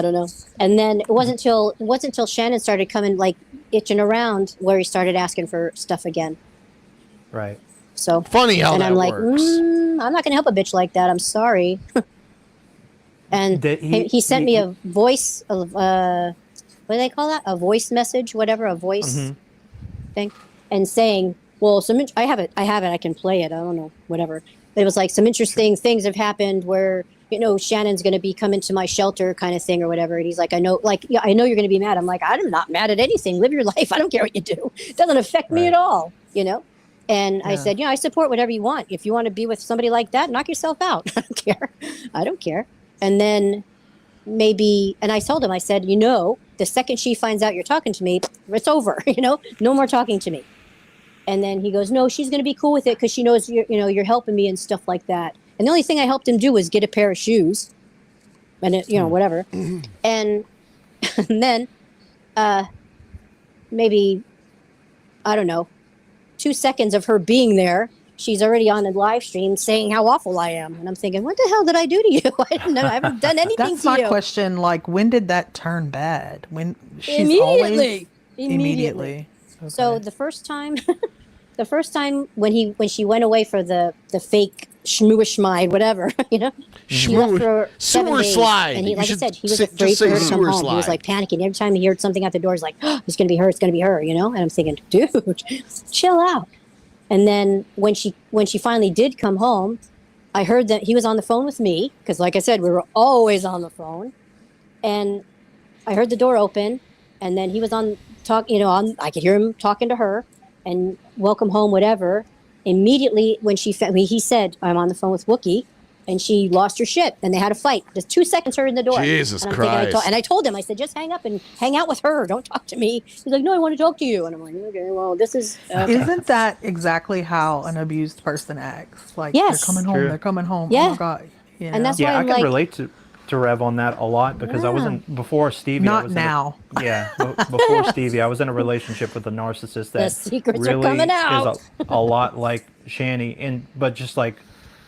[SPEAKER 16] don't know. And then it wasn't till Shannon started coming, like itching around, where he started asking for stuff again.
[SPEAKER 14] Right.
[SPEAKER 16] So
[SPEAKER 7] funny how
[SPEAKER 16] and
[SPEAKER 7] that
[SPEAKER 16] I'm like,
[SPEAKER 7] works.
[SPEAKER 16] I'm not gonna help a bitch like that. I'm sorry. And he sent me a voice of what do they call that? A voice message, whatever, a voice thing, and saying, well, I have it. I can play it. I don't know, whatever. But it was like some interesting things have happened where Shannon's going to be coming to my shelter, kind of thing, or whatever. And he's like, I know you're going to be mad. I'm like, I'm not mad at anything. Live your life. I don't care what you do. It doesn't affect me at all. And I said, I support whatever you want. If you want to be with somebody like that, knock yourself out. I don't care. And then and I told him, I said, the second she finds out you're talking to me, it's over, no more talking to me. And then he goes, no, she's going to be cool with it because she knows you're helping me and stuff like that. And the only thing I helped him do was get a pair of shoes and whatever. And then maybe, I don't know, 2 seconds of her being there, she's already on a live stream saying how awful I am. And I'm thinking, what the hell did I do to you? I haven't done anything
[SPEAKER 15] That's
[SPEAKER 16] to you.
[SPEAKER 15] my question. Like, when did that turn bad? When she's
[SPEAKER 16] Immediately.
[SPEAKER 15] Immediately. Okay.
[SPEAKER 16] So the first time when she went away for the fake schmooishmide, whatever, she left for 7
[SPEAKER 7] sewer
[SPEAKER 16] days.
[SPEAKER 7] slide.
[SPEAKER 16] And like I said, he was
[SPEAKER 7] just
[SPEAKER 16] afraid
[SPEAKER 7] say
[SPEAKER 16] for her to come
[SPEAKER 7] sewer
[SPEAKER 16] home.
[SPEAKER 7] slide.
[SPEAKER 16] He was like panicking every time he heard something at the door. He's like, oh, it's gonna be her, And I'm thinking, dude, chill out. And then when she finally did come home, I heard that he was on the phone with me because, like I said, we were always on the phone. And I heard the door open, and then he was on talk. I could hear him talking to her, and welcome home, whatever. Immediately when he said, I'm on the phone with Wookie, and she lost her shit, and they had a fight. Just 2 seconds her in the door.
[SPEAKER 7] Jesus
[SPEAKER 16] and
[SPEAKER 7] Christ.
[SPEAKER 16] And I told him, I said, just hang up and hang out with her. Don't talk to me. He's like, no, I want to talk to you. And I'm like, okay, well, this is...
[SPEAKER 15] Isn't that exactly how an abused person acts? Like,
[SPEAKER 16] Yes.
[SPEAKER 15] they're coming home,
[SPEAKER 14] True.
[SPEAKER 15] they're coming home.
[SPEAKER 16] Yeah.
[SPEAKER 15] Oh, my God.
[SPEAKER 16] And that's
[SPEAKER 14] Yeah,
[SPEAKER 16] why
[SPEAKER 14] I
[SPEAKER 16] I'm
[SPEAKER 14] can
[SPEAKER 16] like...
[SPEAKER 14] relate to Rev on that a lot because I wasn't before Stevie. I
[SPEAKER 15] Not
[SPEAKER 14] was
[SPEAKER 15] now.
[SPEAKER 14] Before Stevie, I was in a relationship with a narcissist that
[SPEAKER 16] secrets are
[SPEAKER 14] really
[SPEAKER 16] coming out.
[SPEAKER 14] is a lot like Shanny, but just like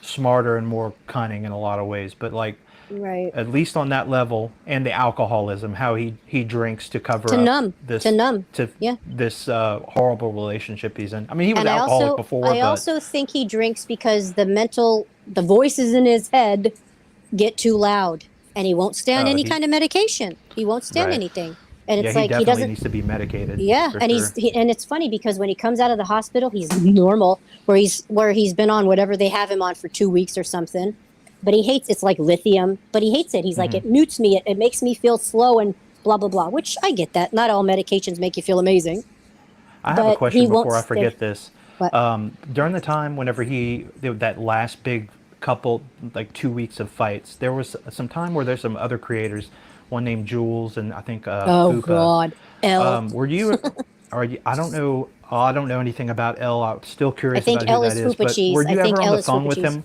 [SPEAKER 14] smarter and more cunning in a lot of ways. But like
[SPEAKER 16] Right.
[SPEAKER 14] At least on that level, and the alcoholism, how he drinks to cover up this horrible relationship he's in. I mean, he was alcoholic before.
[SPEAKER 16] I also think he drinks because the voices in his head get too loud, and he won't stand any kind of medication. He won't stand anything, and it's like
[SPEAKER 14] he
[SPEAKER 16] he doesn't.
[SPEAKER 14] Needs to be medicated.
[SPEAKER 16] Yeah, and and it's funny because when he comes out of the hospital, he's normal, where he's been on whatever they have him on for 2 weeks or something. But he hates it's like lithium, but he hates it. He's like, it mutes me, it makes me feel slow and blah blah blah. Which I get that. Not all medications make you feel amazing.
[SPEAKER 14] I have a question before I forget this. During the time whenever that last big couple, like 2 weeks of fights, there was some time where there's some other creators, one named Jules and I think
[SPEAKER 16] oh God, L.
[SPEAKER 14] Were you? I don't know. I don't know anything about L. I'm still curious.
[SPEAKER 16] I think
[SPEAKER 14] about
[SPEAKER 16] L
[SPEAKER 14] who
[SPEAKER 16] is
[SPEAKER 14] that is. But
[SPEAKER 16] Hoopa
[SPEAKER 14] were you
[SPEAKER 16] Cheese.
[SPEAKER 14] ever on the phone with him?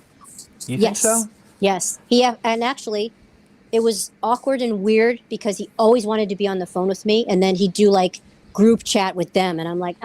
[SPEAKER 14] You think so?
[SPEAKER 16] Yes. And actually, it was awkward and weird because he always wanted to be on the phone with me, and then he'd do like group chat with them, and I'm like,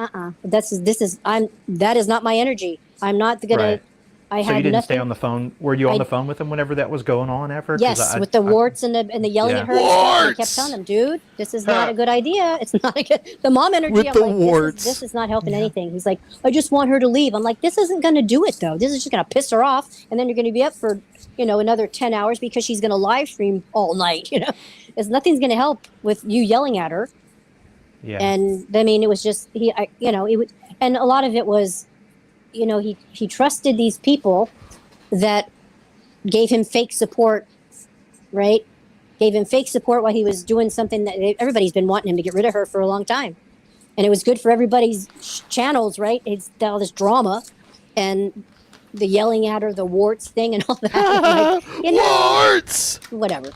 [SPEAKER 16] that is not my energy. I'm not gonna.
[SPEAKER 14] Right.
[SPEAKER 16] I
[SPEAKER 14] so
[SPEAKER 16] had
[SPEAKER 14] you didn't
[SPEAKER 16] nothing.
[SPEAKER 14] stay on the phone. Were you on the phone with him whenever that was going on ever?
[SPEAKER 16] Yes, with the warts and the yelling at her. And stuff, and I kept telling him, dude, this is not a good idea. It's not a good. The mom energy.
[SPEAKER 7] With
[SPEAKER 16] I'm
[SPEAKER 7] the
[SPEAKER 16] like,
[SPEAKER 7] warts.
[SPEAKER 16] This is not helping anything. He's like, I just want her to leave. I'm like, this isn't going to do it though. This is just going to piss her off, and then you're going to be up for another 10 hours because she's going to live stream all night. Nothing's going to help with you yelling at her.
[SPEAKER 14] Yeah.
[SPEAKER 16] And I mean, it was just and a lot of it was, he trusted these people that gave him fake support, right? Gave him fake support while he was doing something that everybody's been wanting him to get rid of her for a long time. And it was good for everybody's channels, right? It's all this drama and the yelling at her, the warts thing and all that.
[SPEAKER 7] Warts!
[SPEAKER 16] Whatever.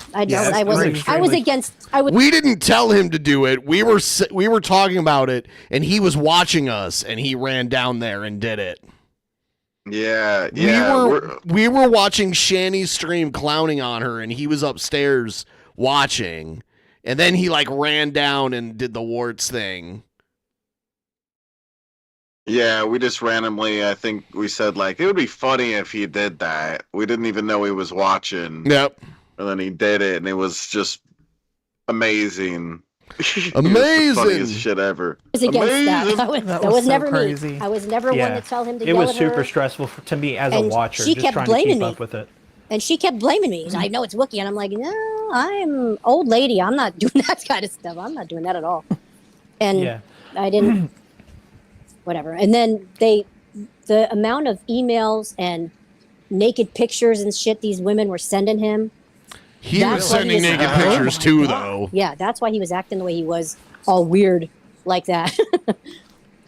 [SPEAKER 7] We didn't tell him to do it. We were talking about it, and he was watching us, and he ran down there and did it.
[SPEAKER 8] Yeah.
[SPEAKER 7] We were watching Shanny's stream clowning on her, and he was upstairs watching, and then he ran down and did the warts thing.
[SPEAKER 8] Yeah, we just randomly, I think we said it would be funny if he did that. We didn't even know he was watching.
[SPEAKER 7] Yep.
[SPEAKER 8] And then he did it, and it was just amazing.
[SPEAKER 7] Amazing.
[SPEAKER 8] The funniest shit ever.
[SPEAKER 16] I was against that. That was never
[SPEAKER 15] crazy.
[SPEAKER 16] me. I was never one to tell him to yell
[SPEAKER 14] It was
[SPEAKER 16] at her.
[SPEAKER 14] super stressful to me as
[SPEAKER 16] And
[SPEAKER 14] a watcher.
[SPEAKER 16] she
[SPEAKER 14] just
[SPEAKER 16] kept
[SPEAKER 14] trying
[SPEAKER 16] blaming
[SPEAKER 14] to keep
[SPEAKER 16] me.
[SPEAKER 14] up with it.
[SPEAKER 16] And she kept blaming me. I know it's Wookie. And I'm like, no, I'm old lady. I'm not doing that kind of stuff. I'm not doing that at all. And I didn't, whatever. And then the amount of emails and naked pictures and shit these women were sending him.
[SPEAKER 7] He was sending naked pictures too, though.
[SPEAKER 16] Yeah, that's why he was acting the way he was, all weird like that.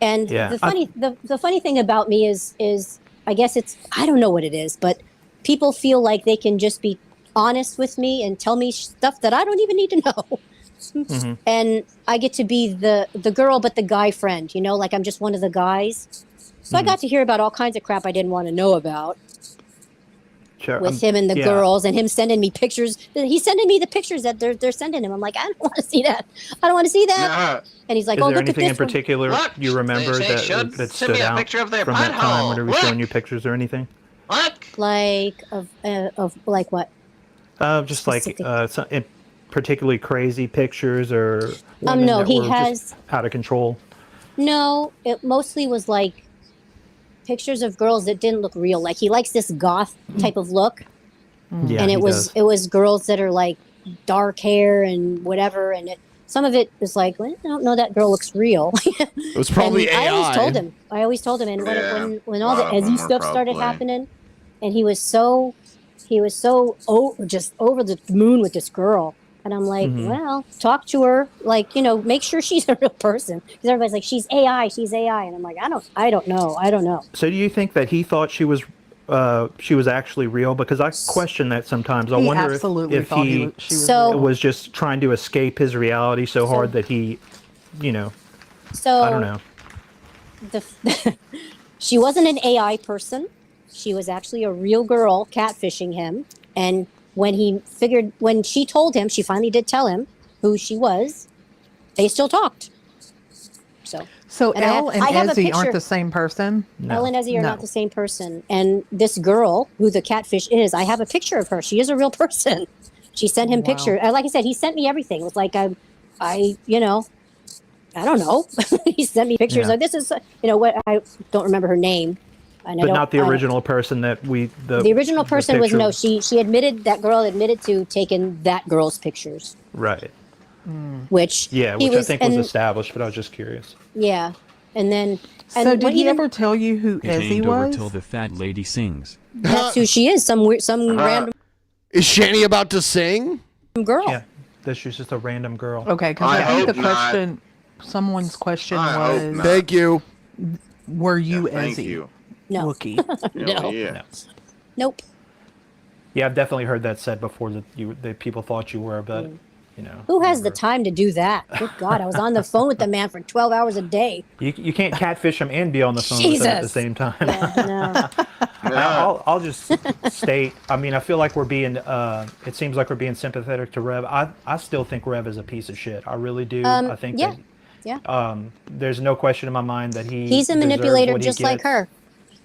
[SPEAKER 16] And the funny thing about me is I guess I don't know what it is, but people feel like they can just be honest with me and tell me stuff that I don't even need to know. Mm-hmm. And I get to be the girl, but the guy friend, I'm just one of the guys. So I got to hear about all kinds of crap I didn't want to know about.
[SPEAKER 14] Sure.
[SPEAKER 16] With him and the girls, and him sending me pictures. He's sending me the pictures that they're sending him. I'm like, I don't want to see that. I don't want to see that.
[SPEAKER 8] Yeah.
[SPEAKER 16] And he's like,
[SPEAKER 14] Is
[SPEAKER 16] oh,
[SPEAKER 14] there
[SPEAKER 16] look at
[SPEAKER 14] anything
[SPEAKER 16] this
[SPEAKER 14] in particular you remember that stood out from that time when he was showing you pictures or anything?
[SPEAKER 16] Like of what?
[SPEAKER 14] Just some particularly crazy pictures or
[SPEAKER 16] no,
[SPEAKER 14] that
[SPEAKER 16] he
[SPEAKER 14] were
[SPEAKER 16] has
[SPEAKER 14] just out of control.
[SPEAKER 16] No, it mostly was like pictures of girls that didn't look real. Like he likes this goth type of look.
[SPEAKER 14] Yeah,
[SPEAKER 16] and it was girls that are like dark hair and whatever, and some of it was like, well, I don't know, that girl looks real.
[SPEAKER 7] It was probably AI.
[SPEAKER 16] I always told him, and when all the Ezzy stuff started happening, and he was so just over the moon with this girl. And I'm like, well, talk to her, make sure she's a real person. Because everybody's like, she's AI. And I'm like, I don't know.
[SPEAKER 14] So do you think that he thought she was actually real? Because I question that sometimes. I wonder if he was just trying to escape his reality so hard that he,
[SPEAKER 16] So
[SPEAKER 14] I don't know.
[SPEAKER 16] She wasn't an AI person. She was actually a real girl catfishing him. And when she told him, she finally did tell him who she was, they still talked.
[SPEAKER 15] So Elle and Ezzy aren't the same person?
[SPEAKER 16] No. Elle and Ezzy are not the same person. And this girl, who the catfish is, I have a picture of her. She is a real person. She sent him pictures. Like I said, he sent me everything. It was like I don't know. He sent me pictures of this is what I don't remember her name. And
[SPEAKER 14] but not the original person that the
[SPEAKER 16] original person was no. She admitted that girl admitted to taking that girl's pictures.
[SPEAKER 14] Right.
[SPEAKER 16] Which
[SPEAKER 14] I think was established, but I was just curious.
[SPEAKER 16] Yeah, and then
[SPEAKER 15] so did he ever tell you who
[SPEAKER 12] It
[SPEAKER 15] Ezzy
[SPEAKER 12] ain't over
[SPEAKER 15] was?
[SPEAKER 12] till the fat lady sings.
[SPEAKER 16] That's who she is. Some random.
[SPEAKER 7] Is Shanny about to sing?
[SPEAKER 16] Girl.
[SPEAKER 14] Yeah, this is just a random girl.
[SPEAKER 15] Okay, because I think the question, someone's question was,
[SPEAKER 7] thank you.
[SPEAKER 15] Were you
[SPEAKER 8] thank
[SPEAKER 15] Ezzy?
[SPEAKER 8] you.
[SPEAKER 16] No.
[SPEAKER 15] Wookie.
[SPEAKER 16] No.
[SPEAKER 8] Yeah.
[SPEAKER 16] Nope.
[SPEAKER 14] Yeah, I've definitely heard that said before that people thought you were, but
[SPEAKER 16] Who has the time to do that? Good God, I was on the phone with the man for 12 hours a day.
[SPEAKER 14] You can't catfish him and be on the phone with him at the same time.
[SPEAKER 16] No.
[SPEAKER 14] I'll just state. I mean, I feel like we're being. It seems like we're being sympathetic to Rev. I still think Rev is a piece of shit. I really do. I think.
[SPEAKER 16] Yeah.
[SPEAKER 14] That,
[SPEAKER 16] yeah.
[SPEAKER 14] There's no question in my mind that
[SPEAKER 16] he's a manipulator just like her.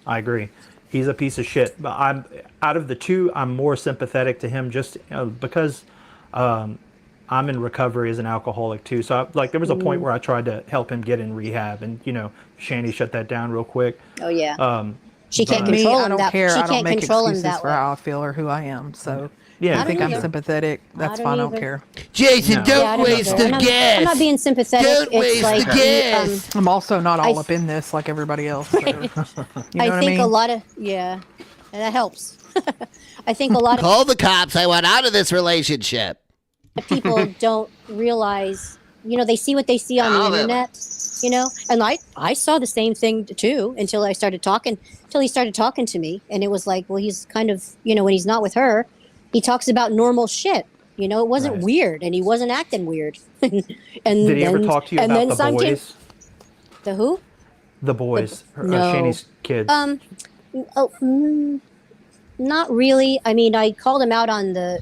[SPEAKER 14] I agree. He's a piece of shit. But I'm out of the two, I'm more sympathetic to him just because I'm in recovery as an alcoholic too. So there was a point where I tried to help him get in rehab, and Shanny shut that down real quick.
[SPEAKER 16] Oh yeah. She can't
[SPEAKER 15] Me,
[SPEAKER 16] control him.
[SPEAKER 15] I don't
[SPEAKER 16] that
[SPEAKER 15] care.
[SPEAKER 16] She
[SPEAKER 15] I
[SPEAKER 16] can't
[SPEAKER 15] don't make
[SPEAKER 16] control him
[SPEAKER 15] excuses
[SPEAKER 16] that
[SPEAKER 15] for
[SPEAKER 16] way.
[SPEAKER 15] how I feel or who I am. So
[SPEAKER 14] yeah,
[SPEAKER 15] I think I'm
[SPEAKER 16] either.
[SPEAKER 15] sympathetic. That's fine. I don't care.
[SPEAKER 7] Jason, don't waste the gas.
[SPEAKER 16] I'm not being sympathetic.
[SPEAKER 7] Don't waste
[SPEAKER 16] like
[SPEAKER 7] the gas.
[SPEAKER 15] I'm also not all up in this like everybody else. So, you know
[SPEAKER 16] I think a lot of and that helps. I think a lot of
[SPEAKER 7] Call the cops. I want out of this relationship.
[SPEAKER 16] people don't realize, they see what they see on the internet, and I saw the same thing too until he started talking to me, and it was like, well, he's kind of, when he's not with her, he talks about normal shit. It wasn't weird, and he wasn't acting weird. and
[SPEAKER 14] did he ever talk to you about the boys?
[SPEAKER 16] The who?
[SPEAKER 14] The boys,
[SPEAKER 16] no.
[SPEAKER 14] Shanny's kids.
[SPEAKER 16] Not really. I mean, I called him out on the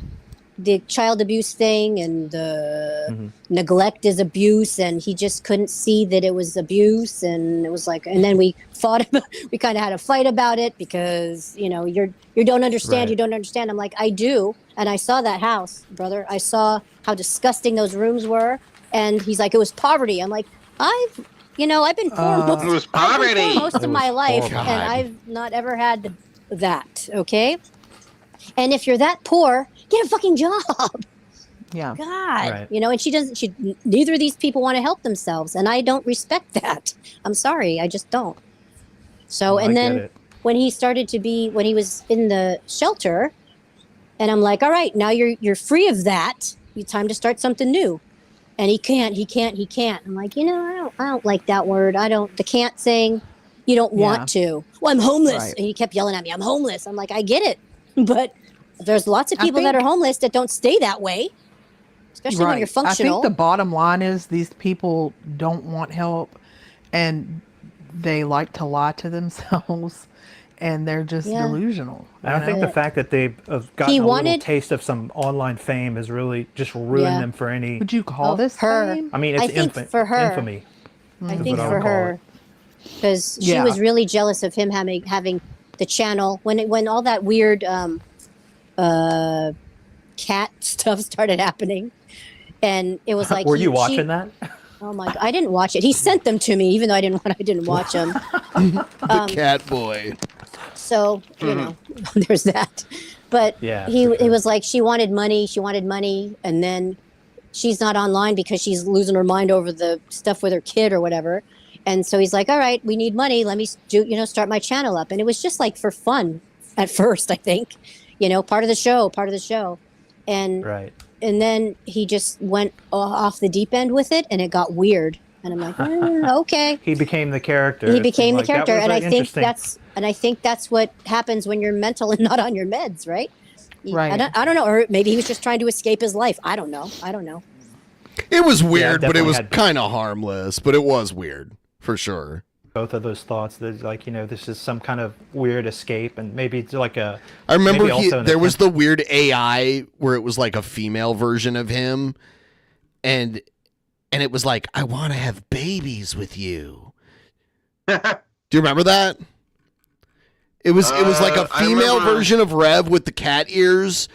[SPEAKER 16] child abuse thing, and the neglect is abuse, and he just couldn't see that it was abuse, and it was like, and then we fought. We kind of had a fight about it because you don't understand. You don't understand. I'm like, I do, and I saw that house, brother. I saw how disgusting those rooms were, and he's like, it was poverty. I'm like, I've been poor
[SPEAKER 8] it was poverty.
[SPEAKER 16] most of my life,
[SPEAKER 14] horrible.
[SPEAKER 16] and I've not ever had that. Okay, and if you're that poor, get a fucking job.
[SPEAKER 15] Yeah.
[SPEAKER 16] God,
[SPEAKER 14] Right.
[SPEAKER 16] and she doesn't. Neither of these people want to help themselves, and I don't respect that. I'm sorry, I just don't. So, and then when he was in the shelter, and I'm like, all right, now you're free of that. It's time to start something new. And he can't. I'm like, I don't like that word. The can't saying you don't want to. Well, I'm homeless.
[SPEAKER 15] Right.
[SPEAKER 16] And he kept yelling at me, I'm homeless. I'm like, I get it. But there's lots of people that are homeless that don't stay that way, especially when you're functional.
[SPEAKER 15] I think the bottom line is these people don't want help, and they like to lie to themselves, and they're just delusional.
[SPEAKER 14] And I think the fact that they've gotten a little taste of some online fame has really just ruined them for any.
[SPEAKER 15] Would you call this
[SPEAKER 16] her?
[SPEAKER 15] fame?
[SPEAKER 14] I mean, it's
[SPEAKER 16] for her.
[SPEAKER 14] infamy.
[SPEAKER 16] I think for her, because she was really jealous of him having the channel when all that weird cat stuff started happening, and it was like,
[SPEAKER 14] were you watching that?
[SPEAKER 16] Oh my God, I didn't watch it. He sent them to me, even though I didn't watch them.
[SPEAKER 7] The cat boy.
[SPEAKER 16] So there's that. But he was like, she wanted money, and then she's not online because she's losing her mind over the stuff with her kid or whatever. And so he's like, all right, we need money. Let me start my channel up. And it was just like for fun at first, I think, part of the show. And and then he just went off the deep end with it, and it got weird. And I'm like, okay.
[SPEAKER 14] He became the character.
[SPEAKER 16] He became the character, and I think
[SPEAKER 14] interesting.
[SPEAKER 16] that's what happens when you're mental and not on your meds, right?
[SPEAKER 15] Right.
[SPEAKER 16] I don't know, or maybe he was just trying to escape his life. I don't know.
[SPEAKER 7] It was weird, but it was
[SPEAKER 14] definitely
[SPEAKER 7] kind of harmless. But it was weird for sure.
[SPEAKER 14] Both of those thoughts that this is some kind of weird escape, and maybe it's like a.
[SPEAKER 7] I remember there was the weird AI where it was like a female version of him, and it was like, I want to have babies with you. Do you remember that? It was like a female version of Rev with the cat ears,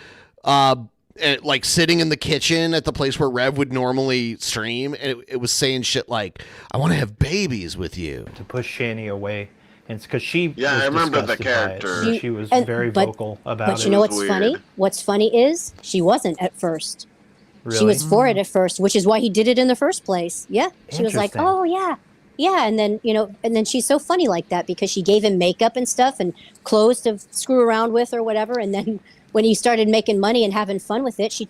[SPEAKER 7] like sitting in the kitchen at the place where Rev would normally stream, and it was saying shit like, "I want to have babies with you."
[SPEAKER 14] To push Shanny away, and it's because she.
[SPEAKER 8] Yeah,
[SPEAKER 14] was
[SPEAKER 8] I remember the
[SPEAKER 14] disgusted by it.
[SPEAKER 8] character.
[SPEAKER 14] She was
[SPEAKER 16] And-
[SPEAKER 14] very
[SPEAKER 16] but-
[SPEAKER 14] vocal about
[SPEAKER 16] But
[SPEAKER 14] it.
[SPEAKER 16] you know
[SPEAKER 8] was
[SPEAKER 16] what's
[SPEAKER 8] weird.
[SPEAKER 16] funny? What's funny is she wasn't at first. She
[SPEAKER 14] Really?
[SPEAKER 16] was for it at first, which is why he did it in the first place. Yeah. She was like,
[SPEAKER 14] Interesting.
[SPEAKER 16] oh, yeah. Yeah. And then, and then she's so funny like that because she gave him makeup and stuff and clothes to screw around with or whatever. And then when he started making money and having fun with it, she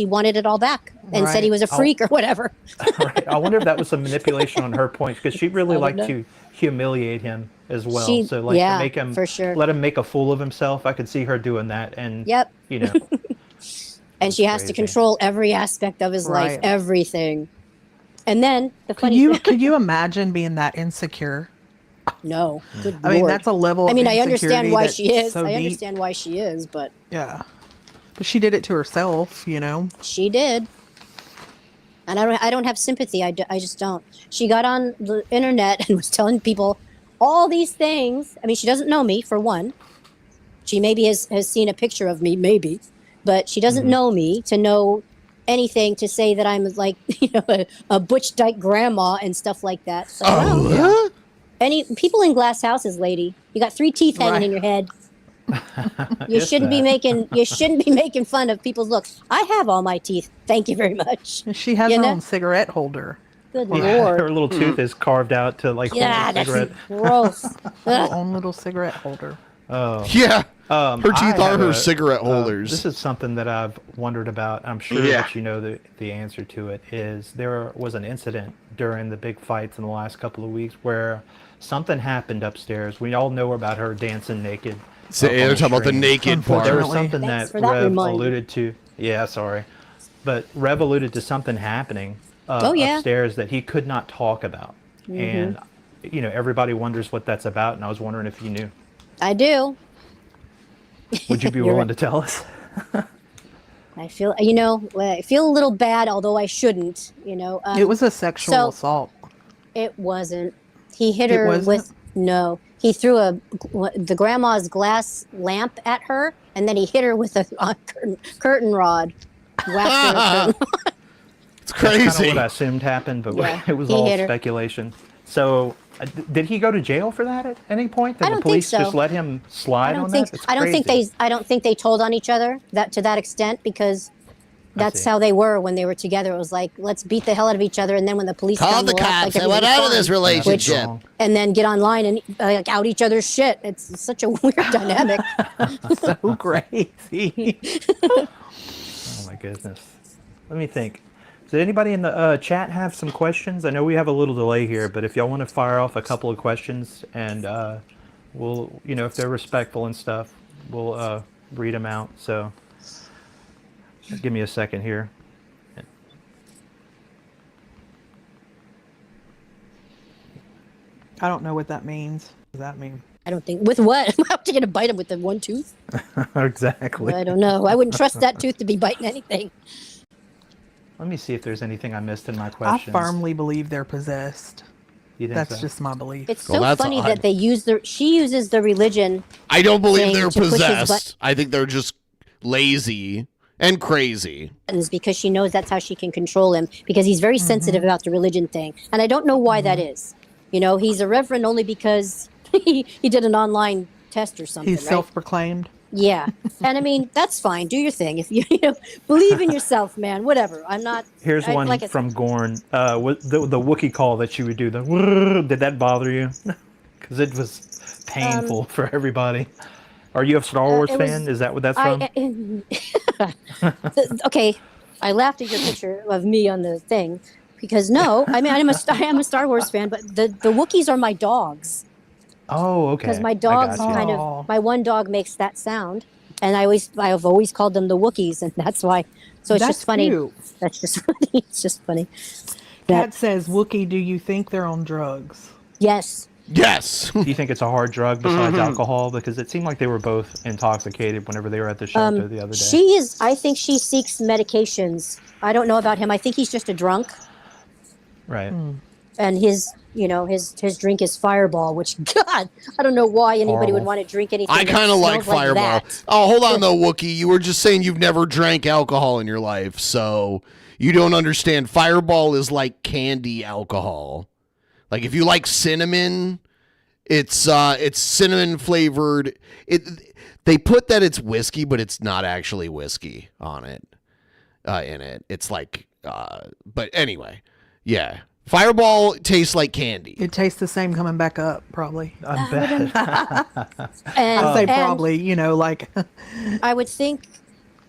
[SPEAKER 16] wanted it all back and said he was a freak or whatever.
[SPEAKER 14] Right. I wonder if that was some manipulation on her point, because she really
[SPEAKER 16] I don't
[SPEAKER 14] liked
[SPEAKER 16] know.
[SPEAKER 14] to humiliate him as well.
[SPEAKER 16] She-
[SPEAKER 14] So like
[SPEAKER 16] yeah,
[SPEAKER 14] to make him
[SPEAKER 16] for sure.
[SPEAKER 14] let him make a fool of himself. I could see her doing that, and
[SPEAKER 16] Yep.
[SPEAKER 14] you know,
[SPEAKER 16] And she has to
[SPEAKER 14] crazy.
[SPEAKER 16] control every aspect of his life,
[SPEAKER 15] Right.
[SPEAKER 16] everything. And then the
[SPEAKER 15] Could
[SPEAKER 16] funny
[SPEAKER 15] could you imagine being that insecure?
[SPEAKER 16] No. Good
[SPEAKER 15] I mean,
[SPEAKER 16] Lord.
[SPEAKER 15] that's a level of
[SPEAKER 16] I mean, I understand
[SPEAKER 15] insecurity
[SPEAKER 16] why
[SPEAKER 15] that's
[SPEAKER 16] she is.
[SPEAKER 15] so
[SPEAKER 16] I
[SPEAKER 15] deep.
[SPEAKER 16] understand why she is, but
[SPEAKER 15] Yeah. But she did it to herself,
[SPEAKER 16] she did. And I don't have sympathy. I just don't. She got on the internet and was telling people all these things. I mean, she doesn't know me, for one. She maybe has seen a picture of me, maybe. But she doesn't know me to know anything to say that I'm like, a butch dyke grandma and stuff like that. So, well, any people in glass houses, lady, you got 3 teeth hanging in your head. You shouldn't be making fun of people's looks. I have all my teeth. Thank you very much.
[SPEAKER 15] She has her own cigarette holder.
[SPEAKER 16] Good
[SPEAKER 14] yeah,
[SPEAKER 16] Lord.
[SPEAKER 14] her little tooth is carved out to like hold
[SPEAKER 16] Yeah,
[SPEAKER 14] a
[SPEAKER 16] that's
[SPEAKER 14] cigarette.
[SPEAKER 16] gross.
[SPEAKER 15] Her own little cigarette holder.
[SPEAKER 14] Oh.
[SPEAKER 7] Yeah. Her
[SPEAKER 14] I
[SPEAKER 7] teeth are
[SPEAKER 14] have
[SPEAKER 7] her cigarette holders.
[SPEAKER 14] This is something that I've wondered about. I'm sure
[SPEAKER 8] Yeah.
[SPEAKER 14] that you know the answer to it. Is there was an incident during the big fights in the last couple of weeks where something happened upstairs. We all know about her dancing naked.
[SPEAKER 7] So
[SPEAKER 14] up on
[SPEAKER 7] they're
[SPEAKER 14] the
[SPEAKER 7] talking about the
[SPEAKER 14] stream.
[SPEAKER 7] naked part.
[SPEAKER 14] There was something
[SPEAKER 16] Thanks
[SPEAKER 14] that
[SPEAKER 16] for that
[SPEAKER 14] Rev
[SPEAKER 16] reminder.
[SPEAKER 14] alluded to. Yeah, sorry. But Rev alluded to something happening
[SPEAKER 16] Oh, yeah.
[SPEAKER 14] upstairs that he could not talk about.
[SPEAKER 16] Mhm.
[SPEAKER 14] And, everybody wonders what that's about. And I was wondering if you knew.
[SPEAKER 16] I do.
[SPEAKER 14] Would you be
[SPEAKER 16] You're
[SPEAKER 14] willing
[SPEAKER 16] right.
[SPEAKER 14] to tell us?
[SPEAKER 16] I feel, I feel a little bad, although I shouldn't,
[SPEAKER 15] It was a sexual
[SPEAKER 16] so-
[SPEAKER 15] assault.
[SPEAKER 16] It wasn't. He hit
[SPEAKER 15] It
[SPEAKER 16] her
[SPEAKER 15] wasn't?
[SPEAKER 16] with, no. He threw the grandma's glass lamp at her, and then he hit her with a curtain rod. Whacked her with a curtain rod.
[SPEAKER 7] It's
[SPEAKER 14] That's kind of
[SPEAKER 7] crazy.
[SPEAKER 14] what I assumed happened, but
[SPEAKER 16] Yeah,
[SPEAKER 14] it was
[SPEAKER 16] he
[SPEAKER 14] all
[SPEAKER 16] hit her.
[SPEAKER 14] speculation. So, did he go to jail for that at any point? Did
[SPEAKER 16] I
[SPEAKER 14] the
[SPEAKER 16] don't think
[SPEAKER 14] police
[SPEAKER 16] so.
[SPEAKER 14] just let him slide on that? It's
[SPEAKER 16] I don't think
[SPEAKER 14] crazy.
[SPEAKER 16] I don't think they told on each other to that extent, because that's
[SPEAKER 14] see.
[SPEAKER 16] how they were when they were together. It was like, let's beat the hell out of each other, and then when the police
[SPEAKER 7] Call
[SPEAKER 16] come,
[SPEAKER 7] the
[SPEAKER 16] we'll act
[SPEAKER 7] cops.
[SPEAKER 16] like
[SPEAKER 7] I want
[SPEAKER 16] everything's
[SPEAKER 7] out of this
[SPEAKER 16] fine.
[SPEAKER 7] relationship.
[SPEAKER 14] wrong.
[SPEAKER 16] And then get online and out each other's shit. It's such a weird dynamic.
[SPEAKER 15] So crazy.
[SPEAKER 14] Oh my goodness. Let me think. Did anybody in the chat have some questions? I know we have a little delay here, but if y'all want to fire off a couple of questions, and we'll, if they're respectful and stuff, we'll read them out. So give me a second here.
[SPEAKER 15] I don't know what that means. What does that mean?
[SPEAKER 16] I don't think, with what? How are you going to bite him with the one tooth?
[SPEAKER 14] Exactly.
[SPEAKER 16] I don't know. I wouldn't trust that tooth to be biting anything.
[SPEAKER 14] Let me see if there's anything I missed in my
[SPEAKER 15] I
[SPEAKER 14] questions.
[SPEAKER 15] firmly believe they're possessed.
[SPEAKER 14] You think
[SPEAKER 15] That's
[SPEAKER 14] so?
[SPEAKER 15] just my belief.
[SPEAKER 16] It's
[SPEAKER 7] Well,
[SPEAKER 16] so
[SPEAKER 7] that's
[SPEAKER 16] funny
[SPEAKER 7] odd.
[SPEAKER 16] that she uses the religion.
[SPEAKER 7] I don't believe
[SPEAKER 16] thing
[SPEAKER 7] they're
[SPEAKER 16] to push his
[SPEAKER 7] possessed. I think they're just lazy and crazy.
[SPEAKER 16] buttons because she knows that's how she can control him, because he's very sensitive about the religion thing. And I don't know why that is. He's a reverend only because he did an online test or something.
[SPEAKER 15] He's
[SPEAKER 16] right?
[SPEAKER 15] self-proclaimed.
[SPEAKER 16] Yeah. And I mean, that's fine. Do your thing. If you believe in yourself, man, whatever. I'm not.
[SPEAKER 14] Here's one
[SPEAKER 16] like I said,
[SPEAKER 14] from Gorn. The Wookie call that you would do. The "Wrrr," did that bother you? Because it was painful for everybody. Are you a Star Wars
[SPEAKER 16] it was-
[SPEAKER 14] fan? Is that what that's from?
[SPEAKER 16] Okay, I laughed at your picture of me on the thing because no, I mean I am a Star Wars fan, but the Wookiees are my dogs,
[SPEAKER 14] Oh, okay.
[SPEAKER 16] because my
[SPEAKER 14] I
[SPEAKER 16] dogs
[SPEAKER 14] got you.
[SPEAKER 16] kind of, my one dog makes that sound, and I've always called them the Wookiees, and that's why. So it's
[SPEAKER 15] That's
[SPEAKER 16] just funny.
[SPEAKER 15] cute.
[SPEAKER 16] That's just funny. It's just funny.
[SPEAKER 15] Kat says, Wookie, do you think they're on drugs?
[SPEAKER 16] Yes.
[SPEAKER 7] Yes.
[SPEAKER 14] Do you think it's a hard drug besides alcohol? Because it seemed like they were both intoxicated whenever they were at the shelter the other day.
[SPEAKER 16] I think she seeks medications. I don't know about him. I think he's just a drunk.
[SPEAKER 14] Right.
[SPEAKER 16] And his drink is Fireball, which, God, I don't know why anybody would want to drink anything.
[SPEAKER 7] I kind of like
[SPEAKER 16] smells
[SPEAKER 7] Fireball.
[SPEAKER 16] that.
[SPEAKER 7] Oh, hold on though, Wookie. You were just saying you've never drank alcohol in your life, so you don't understand. Fireball is like candy alcohol. Like if you like cinnamon, it's cinnamon flavored. They put that it's whiskey, but it's not actually whiskey on it. In it, it's like. But anyway, yeah. Fireball tastes like candy.
[SPEAKER 15] It tastes the same coming back up, probably.
[SPEAKER 14] I bet.
[SPEAKER 15] I say probably, like.
[SPEAKER 16] I would think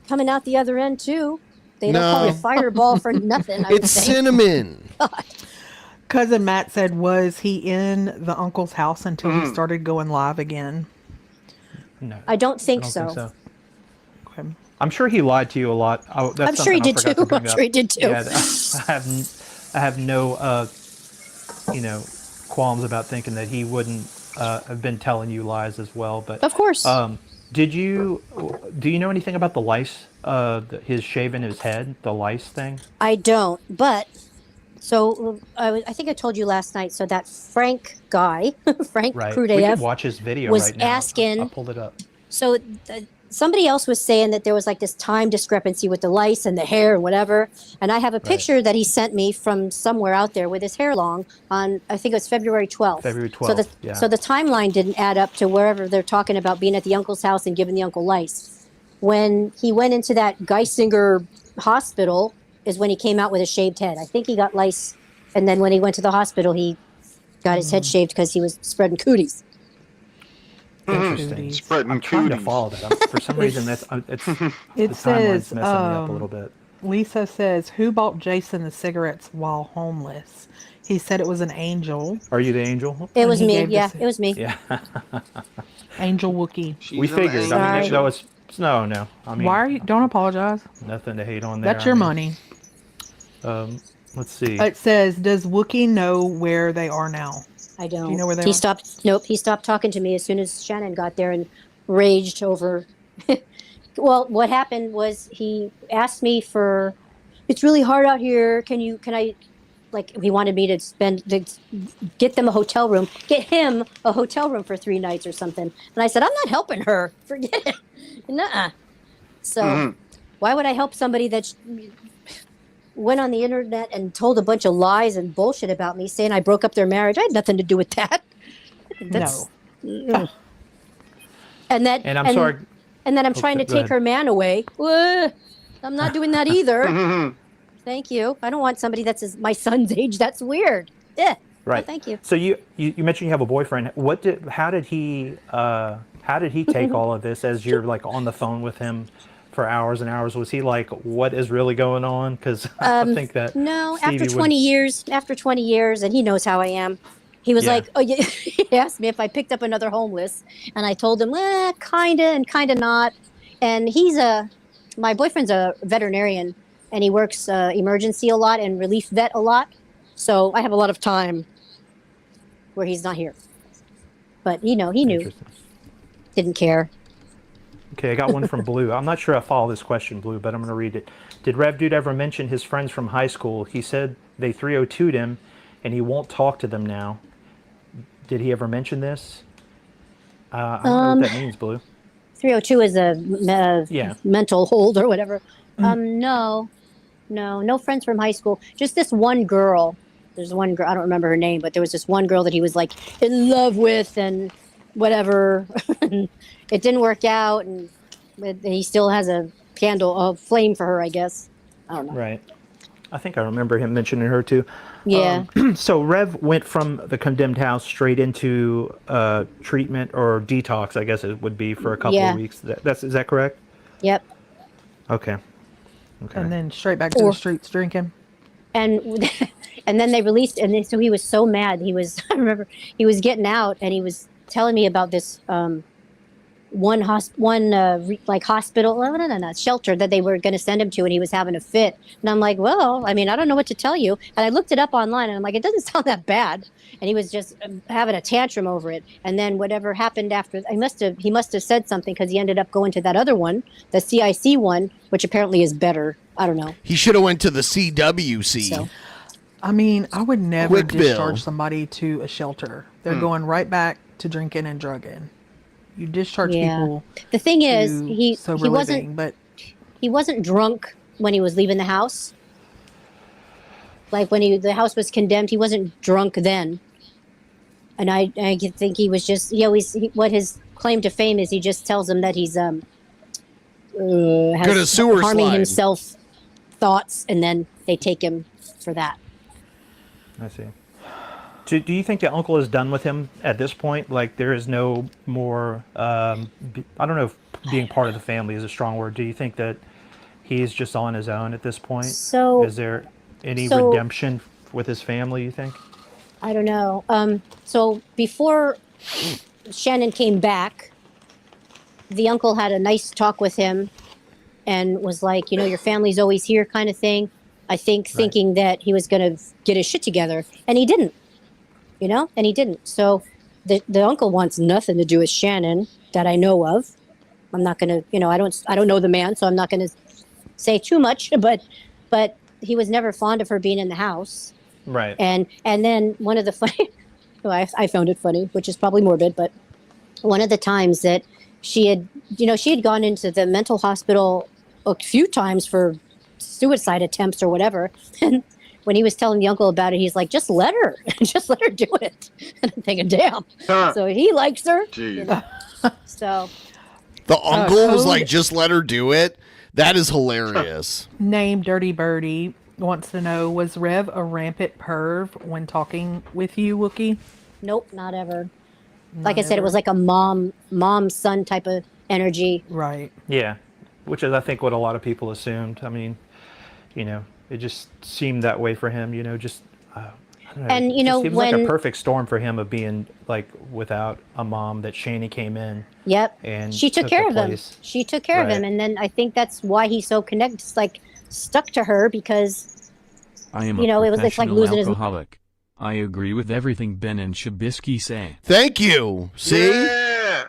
[SPEAKER 16] coming out the other end, too. They don't call it Fireball for nothing.
[SPEAKER 7] It's cinnamon.
[SPEAKER 15] Cousin Matt said, was he in the uncle's house until he started going live again?
[SPEAKER 14] No.
[SPEAKER 16] I don't think so.
[SPEAKER 15] Okay.
[SPEAKER 14] I'm sure he lied to you a lot.
[SPEAKER 16] I'm sure he did too. I'm sure he did too.
[SPEAKER 14] Yeah, I have no, qualms about thinking that he wouldn't have been telling you lies as well. But
[SPEAKER 16] of course.
[SPEAKER 14] Do you know anything about the lice? His shaving his head, the lice thing.
[SPEAKER 16] I don't, but so I think I told you last night. So that Frank guy, Frank
[SPEAKER 14] Right.
[SPEAKER 16] Crudeyev,
[SPEAKER 14] We can watch his video
[SPEAKER 16] was
[SPEAKER 14] right now.
[SPEAKER 16] asking.
[SPEAKER 14] I pulled it up.
[SPEAKER 16] So somebody else was saying that there was like this time discrepancy with the lice and the hair and whatever. And I have a picture that he sent me from somewhere out there with his hair long on, I think it was February 12th.
[SPEAKER 14] February 12th,
[SPEAKER 16] So the timeline didn't add up to wherever they're talking about being at the uncle's house and giving the uncle lice. When he went into that Geisinger hospital is when he came out with a shaved head. I think he got lice. And then when he went to the hospital, he got his head shaved because he was spreading cooties.
[SPEAKER 14] Interesting.
[SPEAKER 8] Spreading
[SPEAKER 14] I'm trying to
[SPEAKER 8] cooties.
[SPEAKER 14] follow that. For some reason, it's
[SPEAKER 15] It
[SPEAKER 14] the timeline's
[SPEAKER 15] says,
[SPEAKER 14] messing me up a little bit.
[SPEAKER 15] Lisa says, who bought Jason the cigarettes while homeless? He said it was an angel.
[SPEAKER 14] Are you the angel?
[SPEAKER 16] It was
[SPEAKER 15] He
[SPEAKER 16] me.
[SPEAKER 15] gave
[SPEAKER 16] Yeah,
[SPEAKER 15] the-
[SPEAKER 16] it was me.
[SPEAKER 14] Yeah.
[SPEAKER 15] Angel Wookie.
[SPEAKER 14] We figured. I mean,
[SPEAKER 16] Sorry.
[SPEAKER 14] that was no. I mean,
[SPEAKER 15] Why are you? Don't apologize.
[SPEAKER 14] nothing to hate on there.
[SPEAKER 15] That's your money.
[SPEAKER 14] Let's see.
[SPEAKER 15] It says, does Wookie know where they are now?
[SPEAKER 16] I don't.
[SPEAKER 15] Do you know where they
[SPEAKER 16] he
[SPEAKER 15] are?
[SPEAKER 16] stopped. Nope. He stopped talking to me as soon as Shannon got there and raged over. Well, what happened was he asked me for. It's really hard out here. Can I? Like he wanted me to get them a hotel room, get him a hotel room for 3 nights or something. And I said, I'm not helping her. Forget it. Nuh-uh. So why would I help somebody that went on the internet and told a bunch of lies and bullshit about me, saying I broke up their marriage? I had nothing to do with that.
[SPEAKER 15] No.
[SPEAKER 16] And
[SPEAKER 14] I'm sorry.
[SPEAKER 16] And then I'm trying to
[SPEAKER 14] go
[SPEAKER 16] take
[SPEAKER 14] ahead.
[SPEAKER 16] her man away. I'm not doing that either. Thank you. I don't want somebody that's my son's age. That's weird. Yeah.
[SPEAKER 14] Right.
[SPEAKER 16] No, thank you.
[SPEAKER 14] So you mentioned you have a boyfriend. How did he take all of this as you're like on the phone with him for hours and hours? Was he like, what is really going on? Because I think that
[SPEAKER 16] no,
[SPEAKER 14] Stevie
[SPEAKER 16] after 20 years, and he knows how I am. He was like, oh, yeah. He asked me if I picked up another homeless, and I told him, kinda and kinda not. And my boyfriend's a veterinarian, and he works emergency a lot and relief vet a lot. So I have a lot of time where he's not here. But he knew. Didn't care.
[SPEAKER 14] Okay, I got one from Blue. I'm not sure I follow this question, Blue, but I'm going to read it. Did Rev Dude ever mention his friends from high school? He said they 302'd him, and he won't talk to them now. Did he ever mention this? I don't know what that means, Blue.
[SPEAKER 16] 302 is a mental hold or whatever. No friends from high school. Just this one girl. There's one girl, I don't remember her name, but there was this one girl that he was like in love with and whatever. It didn't work out, and he still has a flame for her, I guess. I don't know.
[SPEAKER 14] Right. I think I remember him mentioning her too.
[SPEAKER 16] Yeah.
[SPEAKER 14] So Rev went from the condemned house straight into treatment or detox, I guess it would be, for a couple of weeks. Is that correct?
[SPEAKER 16] Yep.
[SPEAKER 14] Okay.
[SPEAKER 15] And then straight back to the streets drinking.
[SPEAKER 16] And then they released, and so he was so mad. I remember he was getting out, and he was telling me about this shelter that they were going to send him to, and he was having a fit. And I'm like, well, I mean, I don't know what to tell you. And I looked it up online, and I'm like, it doesn't sound that bad. And he was just having a tantrum over it. And then whatever happened after, he must have said something, because he ended up going to that other one, the CIC one, which apparently is better. I don't know.
[SPEAKER 7] He should have went to the CWC.
[SPEAKER 15] I mean, I would never
[SPEAKER 7] Quick
[SPEAKER 15] discharge
[SPEAKER 7] bill.
[SPEAKER 15] somebody to a shelter. They're going right back to drinking and drugging. You discharge people.
[SPEAKER 16] The thing is,
[SPEAKER 15] to
[SPEAKER 16] he
[SPEAKER 15] sober
[SPEAKER 16] wasn't
[SPEAKER 15] living, but
[SPEAKER 16] he wasn't drunk when he was leaving the house. Like when the house was condemned, he wasn't drunk then. And I think he was just what his claim to fame is. He just tells them that he's
[SPEAKER 7] Gonna sewer
[SPEAKER 16] harming
[SPEAKER 7] slide.
[SPEAKER 16] himself thoughts, and then they take him for that.
[SPEAKER 14] I see. Do you think the uncle is done with him at this point? Like there is no more, I don't know if being part of the family is a strong word. Do you think that he's just on his own at this point?
[SPEAKER 16] So
[SPEAKER 14] is there any redemption with his family, you think?
[SPEAKER 16] I don't know. So before Shannon came back, the uncle had a nice talk with him and was like, your family's always here kind of thing. I think thinking that he was going to get his shit together, and he didn't, and he didn't. So the uncle wants nothing to do with Shannon that I know of. I'm not going to, I don't know the man, so I'm not going to say too much, but he was never fond of her being in the house.
[SPEAKER 14] Right.
[SPEAKER 16] And then one of the funny, I found it funny, which is probably morbid, but one of the times that she had gone into the mental hospital a few times for suicide attempts or whatever. And when he was telling the uncle about it, he's like, just let her do it. And I'm thinking, damn. So he likes her. So
[SPEAKER 7] The uncle was like, just let her do it. That is hilarious.
[SPEAKER 15] Name Dirty Birdie wants to know, was Rev a rampant perv when talking with you, Wookie?
[SPEAKER 16] Nope, not ever. Like I said, it was like a mom-son type of energy.
[SPEAKER 15] Right.
[SPEAKER 14] Yeah, which is, I think, what a lot of people assumed. I mean, it just seemed that way for him, just, I don't know.
[SPEAKER 16] And,
[SPEAKER 14] it just seems like
[SPEAKER 16] when-
[SPEAKER 14] a perfect storm for him of being, like, without a mom, that Shanny came in.
[SPEAKER 16] Yep.
[SPEAKER 14] And
[SPEAKER 16] she took care of him.
[SPEAKER 14] place.
[SPEAKER 16] She took care of him.
[SPEAKER 14] Right.
[SPEAKER 16] And then I think that's why he's so connected, stuck to her, because,
[SPEAKER 12] I am
[SPEAKER 16] it
[SPEAKER 12] a
[SPEAKER 16] was like
[SPEAKER 12] professional
[SPEAKER 16] losing his...
[SPEAKER 12] alcoholic. I agree with everything Ben and Shabisky say.
[SPEAKER 7] Thank you. See?
[SPEAKER 8] Yeah.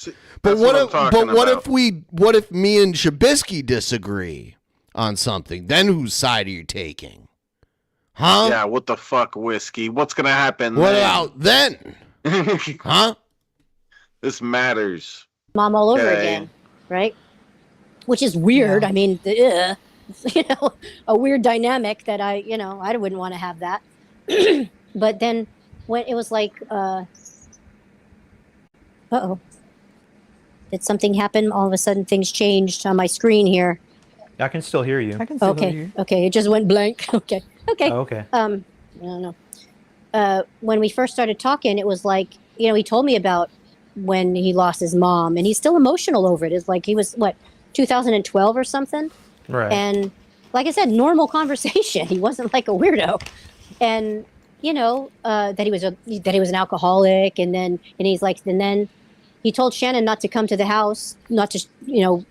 [SPEAKER 7] But
[SPEAKER 8] That's
[SPEAKER 7] what
[SPEAKER 8] I'm
[SPEAKER 7] if
[SPEAKER 8] talking
[SPEAKER 7] what
[SPEAKER 8] about.
[SPEAKER 7] if me and Shabisky disagree on something? Then whose side are you taking? Huh?
[SPEAKER 8] Yeah, what the fuck, Whiskey? What's gonna happen
[SPEAKER 7] What
[SPEAKER 8] then?
[SPEAKER 7] about then? Huh?
[SPEAKER 8] This matters.
[SPEAKER 16] mom all over
[SPEAKER 8] Okay.
[SPEAKER 16] again, right? Which is weird. I mean, a weird dynamic that I wouldn't want to have that. But then when it was like, uh-oh. Did something happen? All of a sudden things changed on my screen here.
[SPEAKER 14] I can still hear you.
[SPEAKER 15] I can still
[SPEAKER 16] Okay.
[SPEAKER 15] hear you.
[SPEAKER 16] Okay. It just went blank. Okay. Okay.
[SPEAKER 14] Oh, okay.
[SPEAKER 16] I don't know. When we first started talking, it was like, he told me about when he lost his mom, and he's still emotional over it. It's like he was, 2012 or something?
[SPEAKER 14] Right.
[SPEAKER 16] And like I said, normal conversation. He wasn't like a weirdo. And, that he was an alcoholic, and then he told Shannon not to come to the house, not to,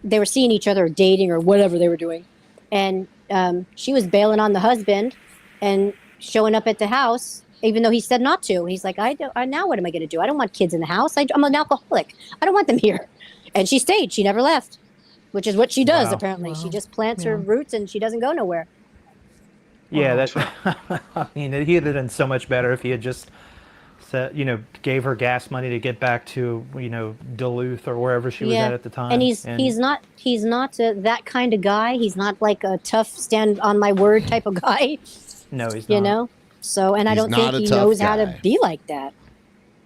[SPEAKER 16] they were seeing each other, dating or whatever they were doing. And she was bailing on the husband and showing up at the house, even though he said not to. He's like, now what am I going to do? I don't want kids in the house. I'm an alcoholic. I don't want them here. And she stayed. She never left, which is what she does,
[SPEAKER 14] Wow.
[SPEAKER 16] apparently. She just plants her roots and she doesn't go nowhere.
[SPEAKER 14] Yeah, I mean, he would have done so much better if he had just said, gave her gas money to get back to, Duluth or wherever she was at the time.
[SPEAKER 16] And he's not that kind of guy. He's not like a tough stand on my word type of guy.
[SPEAKER 14] No, he's not.
[SPEAKER 16] You know? So, and I
[SPEAKER 7] He's
[SPEAKER 16] don't
[SPEAKER 7] not
[SPEAKER 16] think
[SPEAKER 7] a
[SPEAKER 16] he
[SPEAKER 7] tough
[SPEAKER 16] knows how to
[SPEAKER 7] guy.
[SPEAKER 16] be like that.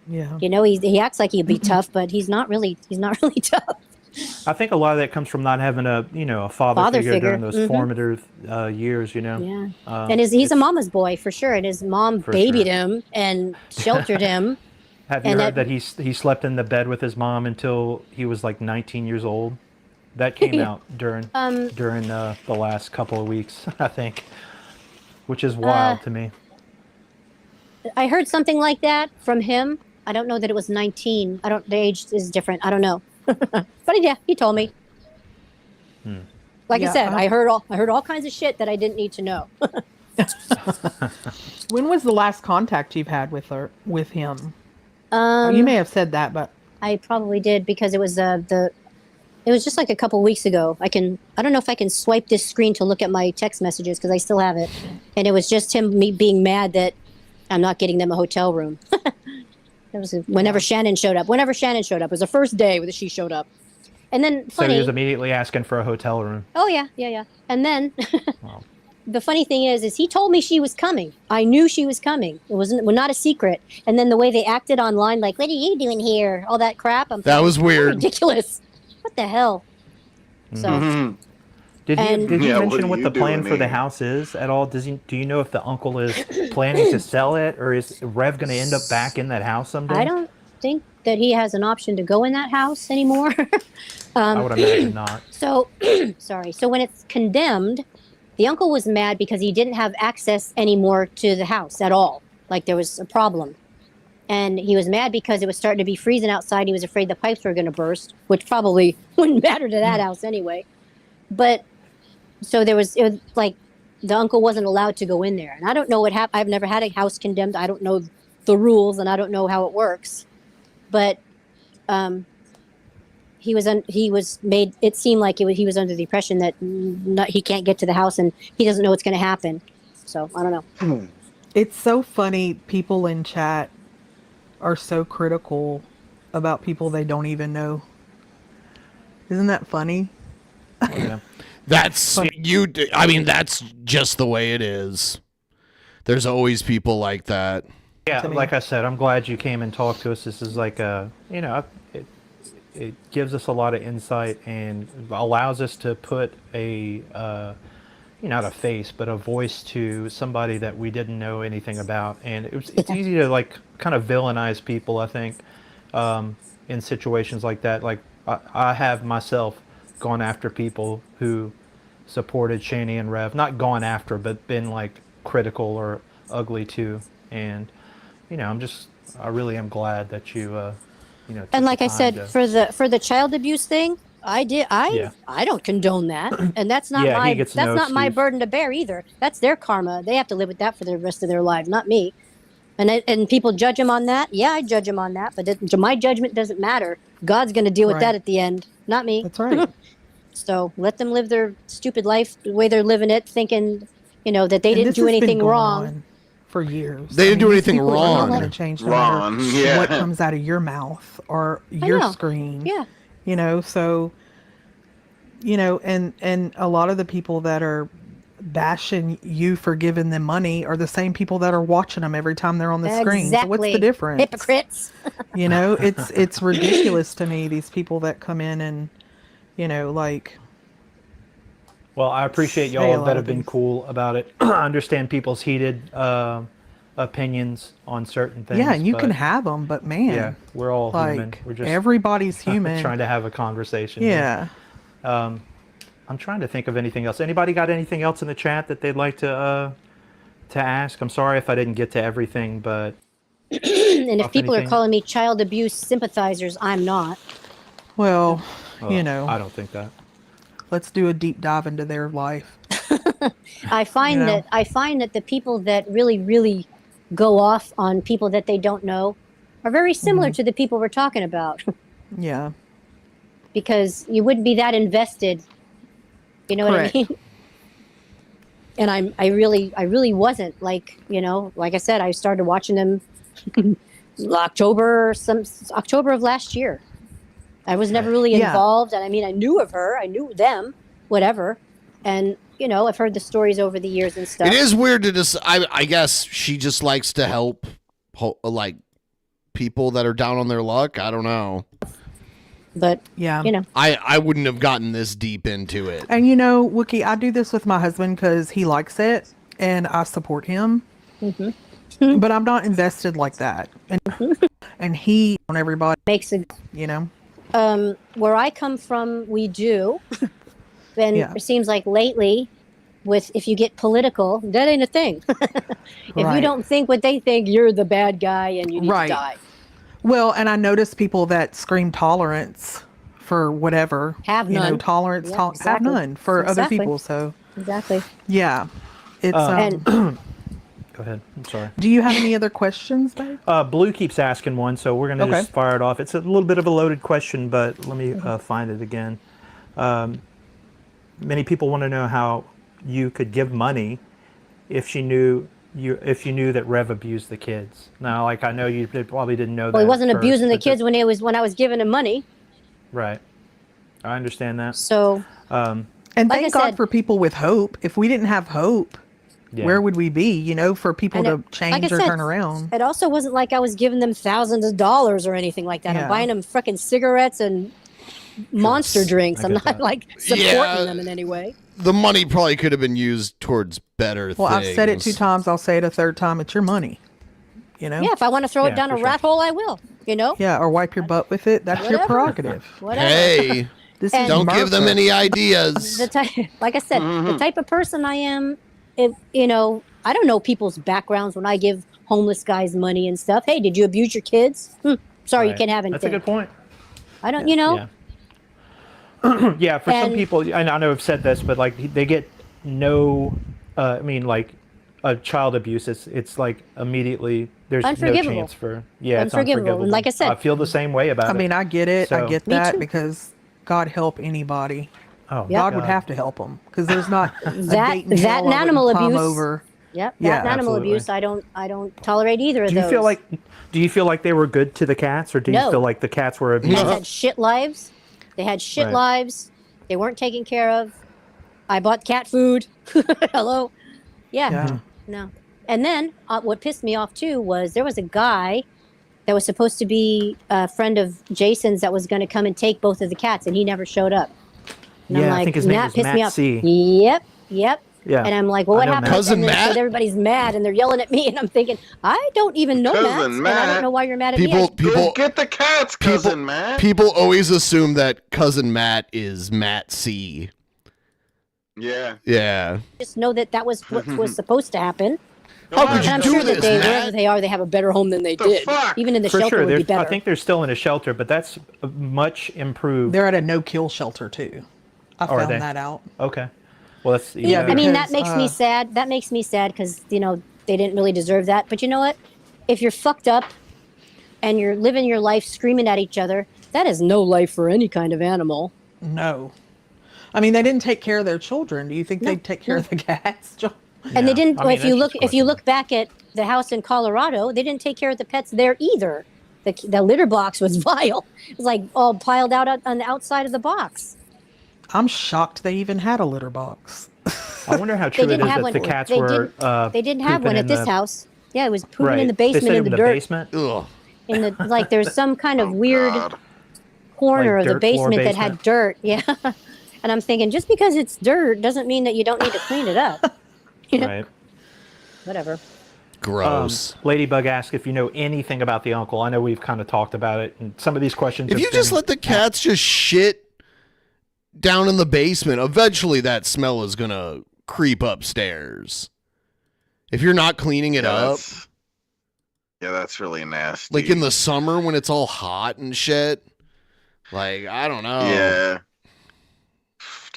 [SPEAKER 15] Yeah.
[SPEAKER 16] He acts like he'd be tough, but he's not really tough.
[SPEAKER 14] I think a lot of that comes from not having a father figure during those
[SPEAKER 16] mhm.
[SPEAKER 14] formative years.
[SPEAKER 16] Yeah. And he's a mama's boy for sure. And his mom
[SPEAKER 14] For
[SPEAKER 16] babied
[SPEAKER 14] sure.
[SPEAKER 16] him and sheltered him.
[SPEAKER 14] Have you
[SPEAKER 16] and
[SPEAKER 14] heard that he slept in the bed with his mom until he was like 19 years old? That came out during the last couple of weeks, I think, which is wild to me.
[SPEAKER 16] I heard something like that from him. I don't know that it was 19. The age is different. I don't know. But yeah, he told me. Like
[SPEAKER 15] Yeah,
[SPEAKER 16] I said, I heard all kinds of shit that I didn't need to know.
[SPEAKER 15] When was the last contact you've had with him? You may have said that, but
[SPEAKER 16] I probably did because it was It was just like a couple weeks ago. I don't know if I can swipe this screen to look at my text messages because I still have it. And it was just me being mad that I'm not getting them a hotel room. It was whenever Shannon showed up. Whenever Shannon showed up. It was the first day that she showed up. And then funny.
[SPEAKER 14] So he was immediately asking for a hotel room.
[SPEAKER 16] Oh, yeah. And then the funny thing is he told me she was coming. I knew she was coming. It wasn't not a secret. And then the way they acted online, like, what are you doing here? All that crap.
[SPEAKER 7] That was weird.
[SPEAKER 16] Ridiculous. What the hell? So.
[SPEAKER 14] Did you mention what the plan for the house is at all? Do you know if the uncle is planning to sell it, or is Rev going to end up back in that house someday?
[SPEAKER 16] I don't think that he has an option to go in that house anymore.
[SPEAKER 14] I would imagine not.
[SPEAKER 16] So, sorry. So when it's condemned, the uncle was mad because he didn't have access anymore to the house at all. Like there was a problem. And he was mad because it was starting to be freezing outside. He was afraid the pipes were going to burst, which probably wouldn't matter to that house anyway. But so it was like the uncle wasn't allowed to go in there. And I don't know what happened. I've never had a house condemned. I don't know the rules and I don't know how it works. But he was made, it seemed like he was under the impression that he can't get to the house and he doesn't know what's going to happen. So I don't know.
[SPEAKER 15] It's so funny. People in chat are so critical about people they don't even know. Isn't that funny?
[SPEAKER 14] Yeah.
[SPEAKER 7] That's I mean, that's just the way it is. There's always people like that.
[SPEAKER 14] Yeah, like I said, I'm glad you came and talked to us. This is like it gives us a lot of insight and allows us to put not a face, but a voice to somebody that we didn't know anything about. And it's easy to like kind of villainize people, I think, in situations like that. Like I have myself gone after people who supported Shanny and Rev, not gone after, but been like critical or ugly too. And I really am glad that you
[SPEAKER 16] and like I said, for the child abuse thing, I don't condone that, and that's not my burden to bear either. That's their karma. They have to live with that for the rest of their lives, not me. And people judge him on that. Yeah, I judge him on that, but my judgment doesn't matter. God's going to deal with that at the end, not me.
[SPEAKER 15] That's right.
[SPEAKER 16] So let them live their stupid life the way they're living it, thinking that they didn't do anything wrong.
[SPEAKER 15] For years,
[SPEAKER 7] they didn't do anything wrong.
[SPEAKER 15] Are not going to change no matter what comes out of your mouth or your screen.
[SPEAKER 16] Yeah.
[SPEAKER 15] So, and a lot of the people that are bashing you for giving them money are the same people that are watching them every time they're on the screen. So what's the difference?
[SPEAKER 16] Hypocrites.
[SPEAKER 15] It's ridiculous to me, these people that come in and,
[SPEAKER 14] Well, I appreciate y'all that have been cool about it. I understand people's heated opinions on certain things.
[SPEAKER 15] Yeah, and you can have them, but man.
[SPEAKER 14] Yeah, we're all human. We're just
[SPEAKER 15] everybody's human.
[SPEAKER 14] Trying to have a conversation.
[SPEAKER 15] Yeah.
[SPEAKER 14] I'm trying to think of anything else. Anybody got anything else in the chat that they'd like to ask? I'm sorry if I didn't get to everything, but...
[SPEAKER 16] And if people are calling me child abuse sympathizers, I'm not.
[SPEAKER 15] Well,
[SPEAKER 14] I don't think that.
[SPEAKER 15] Let's do a deep dive into their life.
[SPEAKER 16] I find that the people that really, really go off on people that they don't know are very similar to the people we're talking about.
[SPEAKER 15] Yeah.
[SPEAKER 16] Because you wouldn't be that invested. You know what I mean? And I really wasn't, like I said, I started watching them October of last year. I was never really involved, and I mean, I knew of her, I knew them, whatever, and I've heard the stories over the years and stuff.
[SPEAKER 7] It is weird to just. I guess she just likes to help, like, people that are down on their luck. I don't know.
[SPEAKER 16] But
[SPEAKER 15] yeah,
[SPEAKER 7] I wouldn't have gotten this deep into it.
[SPEAKER 15] And Wookie, I do this with my husband because he likes it, and I support him. Mm-hmm. But I'm not invested like that, and he on everybody
[SPEAKER 16] makes it. Where I come from, we do. And it seems like lately, if you get political, that ain't a thing. If you don't think what they think, you're the bad guy and you need to die.
[SPEAKER 15] Well, and I notice people that scream tolerance for whatever.
[SPEAKER 16] Have none.
[SPEAKER 15] Tolerance, have none for other people. So
[SPEAKER 16] exactly.
[SPEAKER 15] Yeah. It's
[SPEAKER 14] Go ahead. I'm sorry.
[SPEAKER 15] Do you have any other questions, babe?
[SPEAKER 14] Blue keeps asking one, so we're going to just fire it off. It's a little bit of a loaded question, but let me find it again. Many people want to know how you could give money if you knew that Rev abused the kids. Now, like, I know you probably didn't know that.
[SPEAKER 16] Well, he wasn't
[SPEAKER 14] at first,
[SPEAKER 16] abusing the
[SPEAKER 14] but
[SPEAKER 16] kids when I was giving him money.
[SPEAKER 14] Right. I understand that.
[SPEAKER 16] So,
[SPEAKER 15] and
[SPEAKER 16] like
[SPEAKER 15] thank
[SPEAKER 16] I
[SPEAKER 15] God
[SPEAKER 16] said-
[SPEAKER 15] for people with hope. If we didn't have hope,
[SPEAKER 14] Yeah.
[SPEAKER 15] where would we be? You know, for people to change
[SPEAKER 16] like I
[SPEAKER 15] or
[SPEAKER 16] said,
[SPEAKER 15] turn around.
[SPEAKER 16] It also wasn't like I was giving them thousands of dollars or anything like that.
[SPEAKER 15] Yeah.
[SPEAKER 16] I'm buying them frickin' cigarettes and monster drinks. I'm not like supporting them in any way.
[SPEAKER 7] The money probably could have been used towards better
[SPEAKER 15] Well,
[SPEAKER 7] things.
[SPEAKER 15] I've said it 2 times. I'll say it a 3rd time. It's your money. You know?
[SPEAKER 16] Yeah, if I want to throw it down a rat hole, I will. You know?
[SPEAKER 15] Yeah, or wipe your butt with it. That's your
[SPEAKER 16] Whatever.
[SPEAKER 15] prerogative.
[SPEAKER 16] Whatever.
[SPEAKER 7] Hey,
[SPEAKER 15] This
[SPEAKER 16] And-
[SPEAKER 15] is
[SPEAKER 7] don't give them
[SPEAKER 15] America.
[SPEAKER 7] any ideas.
[SPEAKER 16] The type, like I said, the type of person I am, if you know, I don't know people's backgrounds when I give homeless guys money and stuff. Hey, did you abuse your kids? Sorry, you
[SPEAKER 14] Right.
[SPEAKER 16] can't have anything.
[SPEAKER 14] That's a good point.
[SPEAKER 16] I don't, you know.
[SPEAKER 14] Yeah. Yeah, for some
[SPEAKER 16] And-
[SPEAKER 14] people, and I know I've said this, but like they get no, I mean, like a child abuse, it's like immediately there's no
[SPEAKER 16] Unforgivable.
[SPEAKER 14] chance for, yeah, it's
[SPEAKER 16] Unforgivable.
[SPEAKER 14] unforgivable.
[SPEAKER 16] And like I said-
[SPEAKER 14] I feel the same way about
[SPEAKER 15] I
[SPEAKER 14] it.
[SPEAKER 15] mean, I get it. I
[SPEAKER 14] So-
[SPEAKER 15] get
[SPEAKER 16] Me
[SPEAKER 15] that
[SPEAKER 16] too.
[SPEAKER 15] because God help anybody.
[SPEAKER 14] Oh,
[SPEAKER 15] God would
[SPEAKER 14] God.
[SPEAKER 15] have to help them because there's not a
[SPEAKER 16] That
[SPEAKER 15] date in
[SPEAKER 16] that
[SPEAKER 15] hell
[SPEAKER 16] and
[SPEAKER 15] I wouldn't
[SPEAKER 16] animal
[SPEAKER 15] come
[SPEAKER 16] abuse.
[SPEAKER 15] over.
[SPEAKER 16] Yep.
[SPEAKER 15] Yeah,
[SPEAKER 16] That and animal
[SPEAKER 14] absolutely.
[SPEAKER 16] abuse. I don't tolerate either of
[SPEAKER 14] Do you
[SPEAKER 16] those.
[SPEAKER 14] feel like they were good to the cats, or do you
[SPEAKER 16] No.
[SPEAKER 14] feel like the cats were
[SPEAKER 16] Cats
[SPEAKER 14] abused?
[SPEAKER 16] had shit lives. They had shit
[SPEAKER 14] Right.
[SPEAKER 16] lives. They weren't taken care of. I bought cat food. Hello. Yeah.
[SPEAKER 15] Yeah.
[SPEAKER 16] No. And then what pissed me off too was there was a guy that was supposed to be a friend of Jason's that was going to come and take both of the cats, and he never showed up. And
[SPEAKER 14] Yeah,
[SPEAKER 16] I'm
[SPEAKER 14] I
[SPEAKER 16] like,
[SPEAKER 14] think his name
[SPEAKER 16] that
[SPEAKER 14] was
[SPEAKER 16] pissed me
[SPEAKER 14] Matt
[SPEAKER 16] off.
[SPEAKER 14] C.
[SPEAKER 16] Yep.
[SPEAKER 14] Yeah.
[SPEAKER 16] And I'm like, well,
[SPEAKER 14] I
[SPEAKER 16] what
[SPEAKER 14] know
[SPEAKER 16] happened?
[SPEAKER 14] Matt.
[SPEAKER 7] Cousin
[SPEAKER 16] and then it said
[SPEAKER 7] Matt?
[SPEAKER 16] everybody's mad and they're yelling at me, and I'm thinking, I don't even know
[SPEAKER 8] Cousin
[SPEAKER 16] Matt, and I
[SPEAKER 8] Matt.
[SPEAKER 16] don't know why you're mad at me.
[SPEAKER 7] People
[SPEAKER 8] Get the cats, cousin Matt.
[SPEAKER 7] People always assume that cousin Matt is Matt C.
[SPEAKER 8] Yeah.
[SPEAKER 7] Yeah.
[SPEAKER 16] I just know that was what was supposed to happen.
[SPEAKER 7] How could
[SPEAKER 16] And
[SPEAKER 7] you
[SPEAKER 16] I'm
[SPEAKER 7] do
[SPEAKER 16] sure
[SPEAKER 7] this,
[SPEAKER 16] that they,
[SPEAKER 7] Matt?
[SPEAKER 16] wherever they are, they have a better home than they did. Even in the
[SPEAKER 14] For
[SPEAKER 16] shelter
[SPEAKER 14] sure,
[SPEAKER 16] would be
[SPEAKER 14] they're-
[SPEAKER 16] better.
[SPEAKER 14] I think they're still in a shelter, but that's much improved.
[SPEAKER 15] They're at a no-kill shelter too. I
[SPEAKER 14] Are
[SPEAKER 15] found
[SPEAKER 14] they?
[SPEAKER 15] that out.
[SPEAKER 14] Okay. Well, that's
[SPEAKER 16] Yeah, I mean, that
[SPEAKER 15] because,
[SPEAKER 16] makes me sad. That makes me sad because, you know, they didn't really deserve that. But you know what? If you're fucked up and you're living your life screaming at each other, that is no life for any kind of animal.
[SPEAKER 15] No. I mean, they didn't take care of their children. Do you think they'd take care of the cats?
[SPEAKER 16] And they didn't.
[SPEAKER 14] I mean,
[SPEAKER 16] if you
[SPEAKER 14] that's
[SPEAKER 16] look,
[SPEAKER 14] just
[SPEAKER 16] if you look back at the house in Colorado, they didn't take care of the pets there either. The litter box was vile. It was like all piled out on the outside of the box.
[SPEAKER 15] I'm shocked they even had a litter box.
[SPEAKER 14] I wonder how true it
[SPEAKER 16] didn't
[SPEAKER 14] is
[SPEAKER 16] have
[SPEAKER 14] that
[SPEAKER 16] one.
[SPEAKER 14] the cats
[SPEAKER 16] They
[SPEAKER 14] were.
[SPEAKER 16] They didn't have
[SPEAKER 14] pooping
[SPEAKER 16] one
[SPEAKER 14] in
[SPEAKER 16] at this
[SPEAKER 14] the-
[SPEAKER 16] house. Yeah, it was pooping
[SPEAKER 14] Right.
[SPEAKER 16] in the
[SPEAKER 14] They said
[SPEAKER 16] basement in the dirt.
[SPEAKER 14] basement.
[SPEAKER 7] Ugh.
[SPEAKER 16] In the like, there's some kind of weird corner
[SPEAKER 14] Like
[SPEAKER 16] of the
[SPEAKER 14] dirt floor
[SPEAKER 16] basement that had
[SPEAKER 14] basement.
[SPEAKER 16] dirt. Yeah, and I'm thinking, just because it's dirt doesn't mean that you don't need to clean it up. You know?
[SPEAKER 14] Right.
[SPEAKER 16] Whatever.
[SPEAKER 7] Gross.
[SPEAKER 14] Ladybug asked if you know anything about the uncle. I know we've kind of talked about it, and some of these questions.
[SPEAKER 7] If
[SPEAKER 14] have
[SPEAKER 7] you just
[SPEAKER 14] been-
[SPEAKER 7] let the cats just shit down in the basement, eventually that smell is gonna creep upstairs. If you're not cleaning it up,
[SPEAKER 8] that's really nasty.
[SPEAKER 7] like in the summer when it's all hot and shit. Like, I don't know.
[SPEAKER 8] Yeah.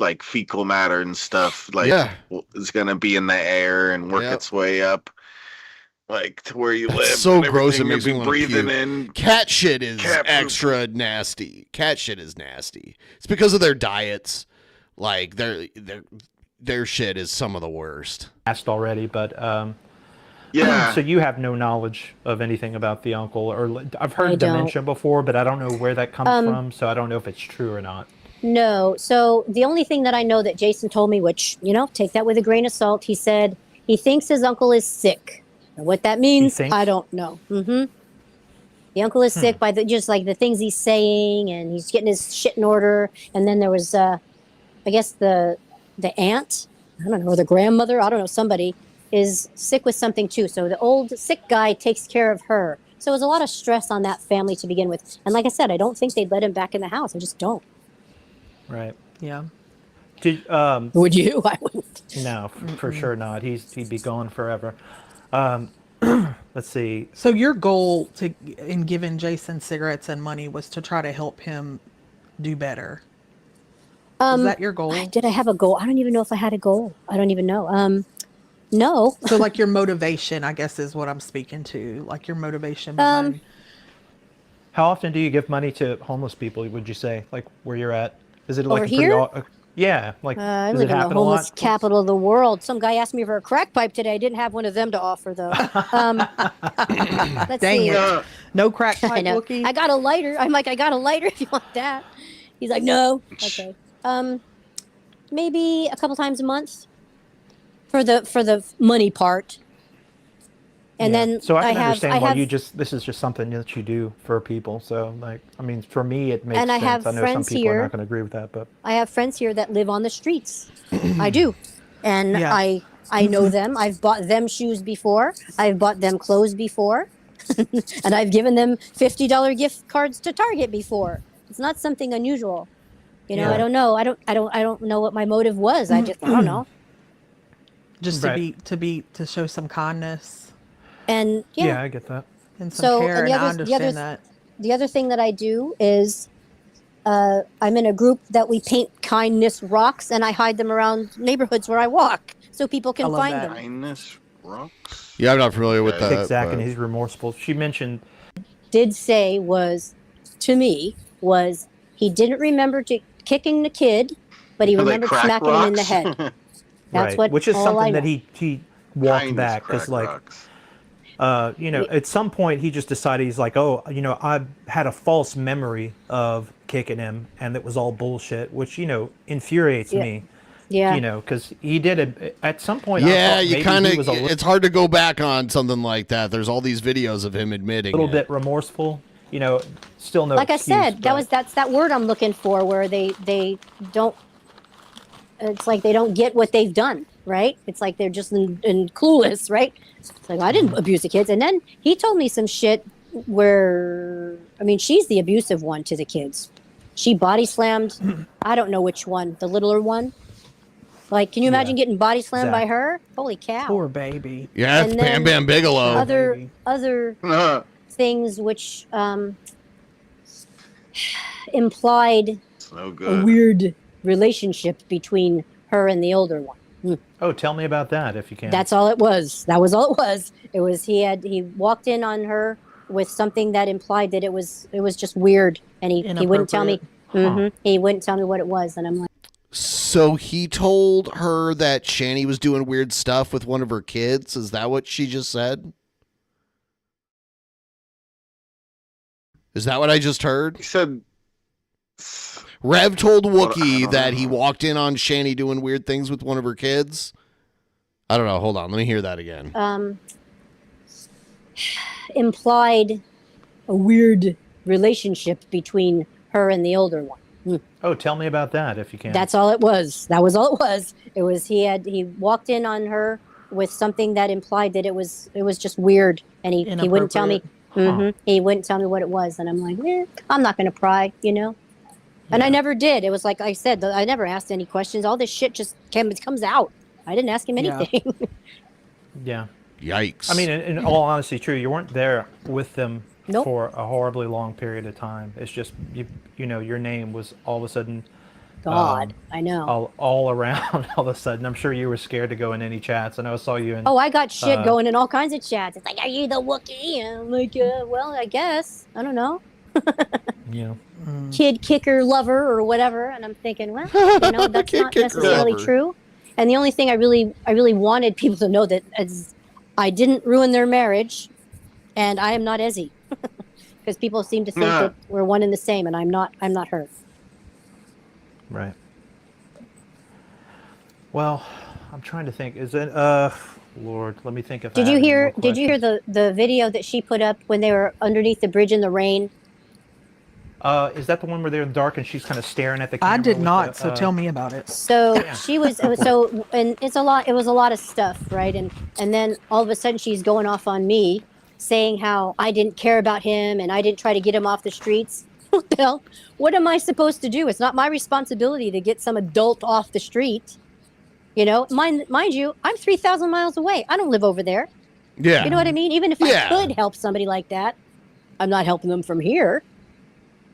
[SPEAKER 8] Like fecal matter and stuff. Like,
[SPEAKER 7] Yeah.
[SPEAKER 8] it's gonna be in the air and work
[SPEAKER 7] Yep.
[SPEAKER 8] its way up, like to where you
[SPEAKER 7] It's
[SPEAKER 8] live.
[SPEAKER 7] so
[SPEAKER 8] and
[SPEAKER 7] gross. It
[SPEAKER 8] everything
[SPEAKER 7] makes me
[SPEAKER 8] you'll
[SPEAKER 7] want
[SPEAKER 8] be
[SPEAKER 7] to
[SPEAKER 8] breathing
[SPEAKER 7] puke.
[SPEAKER 8] in.
[SPEAKER 7] Cat shit is
[SPEAKER 8] Cat poop.
[SPEAKER 7] extra nasty. Cat shit is nasty. It's because of their diets. Like their shit is some of the worst.
[SPEAKER 14] asked already, but
[SPEAKER 8] Yeah.
[SPEAKER 14] So you have no knowledge of anything about the uncle, or I've
[SPEAKER 16] I
[SPEAKER 14] heard
[SPEAKER 16] don't.
[SPEAKER 14] dementia before, but I don't know where that comes from, so I don't know if it's true or not.
[SPEAKER 16] No. So the only thing that I know that Jason told me, which, you know, take that with a grain of salt, he said he thinks his uncle is sick. Now, what that means,
[SPEAKER 14] thinks?
[SPEAKER 16] I don't know. The uncle is sick by just like the things he's saying, and he's getting his shit in order. And then there was, I guess the aunt, I don't know, or the grandmother, I don't know, somebody is sick with something too. So the old sick guy takes care of her. So it was a lot of stress on that family to begin with. And like I said, I don't think they'd let him back in the house. I just don't.
[SPEAKER 14] Right.
[SPEAKER 15] Yeah.
[SPEAKER 14] Did,
[SPEAKER 16] Would you? I wouldn't.
[SPEAKER 14] No, for sure not. He'd be gone forever. Let's see.
[SPEAKER 15] So your goal in giving Jason cigarettes and money was to try to help him do better. Was that your goal?
[SPEAKER 16] Did I have a goal? I don't even know if I had a goal. I don't even know. No.
[SPEAKER 15] So like your motivation, I guess, is what I'm speaking to. Like your motivation behind.
[SPEAKER 14] How often do you give money to homeless people, would you say? Like where you're at? Is it
[SPEAKER 16] Over
[SPEAKER 14] like a
[SPEAKER 16] here?
[SPEAKER 14] yeah, like
[SPEAKER 16] I
[SPEAKER 14] does
[SPEAKER 16] live
[SPEAKER 14] it
[SPEAKER 16] in the
[SPEAKER 14] happen a
[SPEAKER 16] homeless
[SPEAKER 14] lot?
[SPEAKER 16] capital of the world. Some guy asked me for a crack pipe today. I didn't have one of them to offer, though. Let's
[SPEAKER 15] Dang
[SPEAKER 16] see.
[SPEAKER 15] it. No crack
[SPEAKER 16] I
[SPEAKER 15] pipe,
[SPEAKER 16] know.
[SPEAKER 15] Wookie?
[SPEAKER 16] I got a lighter. I'm like, I got a lighter if you want that. He's like, no. Okay. Maybe a couple times a month for the money part. And then
[SPEAKER 14] so I can
[SPEAKER 16] have
[SPEAKER 14] understand why this is just something that you do for people. So like, I mean, for me, it makes
[SPEAKER 16] And I
[SPEAKER 14] sense.
[SPEAKER 16] have
[SPEAKER 14] I know some
[SPEAKER 16] friends
[SPEAKER 14] people are
[SPEAKER 16] here.
[SPEAKER 14] not going to agree with that, but
[SPEAKER 16] I have friends here that live on the streets. I do. And
[SPEAKER 15] Yeah.
[SPEAKER 16] I know them. I've bought them shoes before. I've bought them clothes before. And I've given them $50 gift cards to Target before. It's not something unusual. You know,
[SPEAKER 15] Yeah.
[SPEAKER 16] I don't know. I don't know what my motive was. I don't know.
[SPEAKER 15] Just to show some kindness
[SPEAKER 16] And
[SPEAKER 14] yeah, I get that.
[SPEAKER 15] and some care, and I understand that.
[SPEAKER 16] The other thing that I do is I'm in a group that we paint kindness rocks, and I hide them around neighborhoods where I walk so people can find them.
[SPEAKER 8] Kindness rocks?
[SPEAKER 7] Yeah, I'm not familiar with that.
[SPEAKER 14] Kick Zach
[SPEAKER 7] but-
[SPEAKER 14] and he's remorseful. She mentioned
[SPEAKER 16] Did say was to me was he didn't remember kicking the kid, but he
[SPEAKER 8] Are they
[SPEAKER 16] remembered
[SPEAKER 8] crack
[SPEAKER 16] smacking him in the
[SPEAKER 8] rocks?
[SPEAKER 16] head. That's
[SPEAKER 14] right,
[SPEAKER 16] what
[SPEAKER 14] which is
[SPEAKER 16] all
[SPEAKER 14] something
[SPEAKER 16] I
[SPEAKER 14] that
[SPEAKER 16] know.
[SPEAKER 14] he walked
[SPEAKER 8] Kindness
[SPEAKER 14] back because
[SPEAKER 8] crack
[SPEAKER 14] like
[SPEAKER 8] rocks.
[SPEAKER 14] you know, at some point he just decided he's like, oh, you know, I had a false memory of kicking him, and it was all bullshit, which you know infuriates me.
[SPEAKER 16] Yeah.
[SPEAKER 14] You know, because he did it at some point. I
[SPEAKER 7] Yeah,
[SPEAKER 14] thought
[SPEAKER 7] you
[SPEAKER 14] maybe
[SPEAKER 7] kind
[SPEAKER 14] he
[SPEAKER 7] of.
[SPEAKER 14] was a
[SPEAKER 7] It's hard to go back on something like that. There's all these videos of him admitting
[SPEAKER 14] little
[SPEAKER 7] it.
[SPEAKER 14] bit remorseful. You know, still no.
[SPEAKER 16] Like
[SPEAKER 14] excuse,
[SPEAKER 16] I said, that's that word I'm looking for, where they don't. It's like they don't get what they've done, right? It's like they're just in clueless, right? It's like I didn't abuse the kids, and then he told me some shit where I mean she's the abusive one to the kids. She body slammed. I don't know which one, the littler one. Like, can you imagine getting body slammed by her? Holy cow!
[SPEAKER 15] Poor baby.
[SPEAKER 7] Yeah, it's
[SPEAKER 16] And
[SPEAKER 7] Bam
[SPEAKER 16] then
[SPEAKER 7] Bam Bigelow.
[SPEAKER 16] Other things which implied
[SPEAKER 8] No
[SPEAKER 16] a
[SPEAKER 8] good.
[SPEAKER 16] weird relationship between her and the older one.
[SPEAKER 14] Oh, tell me about that if you can.
[SPEAKER 16] That's all it was. That was all it was. It was he walked in on her with something that implied that it was just weird, and he wouldn't tell me. He wouldn't tell me what it was, and I'm like.
[SPEAKER 7] So he told her that Shanny was doing weird stuff with one of her kids. Is that what she just said? Is that what I just heard?
[SPEAKER 8] He said.
[SPEAKER 7] Rev told
[SPEAKER 8] Well, I
[SPEAKER 7] Wookie
[SPEAKER 8] don't
[SPEAKER 7] that
[SPEAKER 8] know.
[SPEAKER 7] he walked in on Shanny doing weird things with one of her kids. I don't know. Hold on. Let me hear that again.
[SPEAKER 16] Implied a weird relationship between her and the older one.
[SPEAKER 14] Oh, tell me about that if you can.
[SPEAKER 16] That's all it was. That was all it was. It was he walked in on her with something that implied that it was just weird, and he wouldn't tell me. He wouldn't tell me what it was, and I'm like, I'm not going to pry, you know. And I never did. It was like I said, I never asked any questions. All this shit just comes out. I didn't ask him anything.
[SPEAKER 14] Yeah.
[SPEAKER 7] Yikes.
[SPEAKER 14] I mean, in all honesty, true. You weren't there with them
[SPEAKER 16] Nope.
[SPEAKER 14] for a horribly long period of time. It's just you know, your name was all of a sudden.
[SPEAKER 16] God, I know.
[SPEAKER 14] All around all of a sudden. I'm sure you were scared to go in any chats, and I saw you in.
[SPEAKER 16] Oh, I got shit going in all kinds of chats. It's like, are you the Wookie? And I'm like, well, I guess. I don't know.
[SPEAKER 14] Yeah.
[SPEAKER 16] Kid kicker lover or whatever, and I'm thinking, well, you know, that's not necessarily true. And the only thing I really wanted people to know that is I didn't ruin their marriage, and I am not Ezzy, because people seem to think that we're one and the same, and I'm not her.
[SPEAKER 14] Right. Well, I'm trying to think. Is it Lord, let me think if
[SPEAKER 16] Did
[SPEAKER 14] I
[SPEAKER 16] you
[SPEAKER 14] have any
[SPEAKER 16] hear?
[SPEAKER 14] more
[SPEAKER 16] Did you hear
[SPEAKER 14] questions.
[SPEAKER 16] the video that she put up when they were underneath the bridge in the rain?
[SPEAKER 14] Is that the one where they're in the dark and she's kind of staring at the camera?
[SPEAKER 15] I did
[SPEAKER 14] with
[SPEAKER 15] not,
[SPEAKER 14] the,
[SPEAKER 15] so tell me about it.
[SPEAKER 16] So she was and it's a lot. It was a lot of stuff, right? And then all of a sudden she's going off on me, saying how I didn't care about him and I didn't try to get him off the streets. What the hell? What am I supposed to do? It's not my responsibility to get some adult off the street. You know, mind you, I'm 3,000 miles away. I don't live over there.
[SPEAKER 7] Yeah.
[SPEAKER 16] You know what I mean? Even if I could help somebody like that, I'm not helping them from here.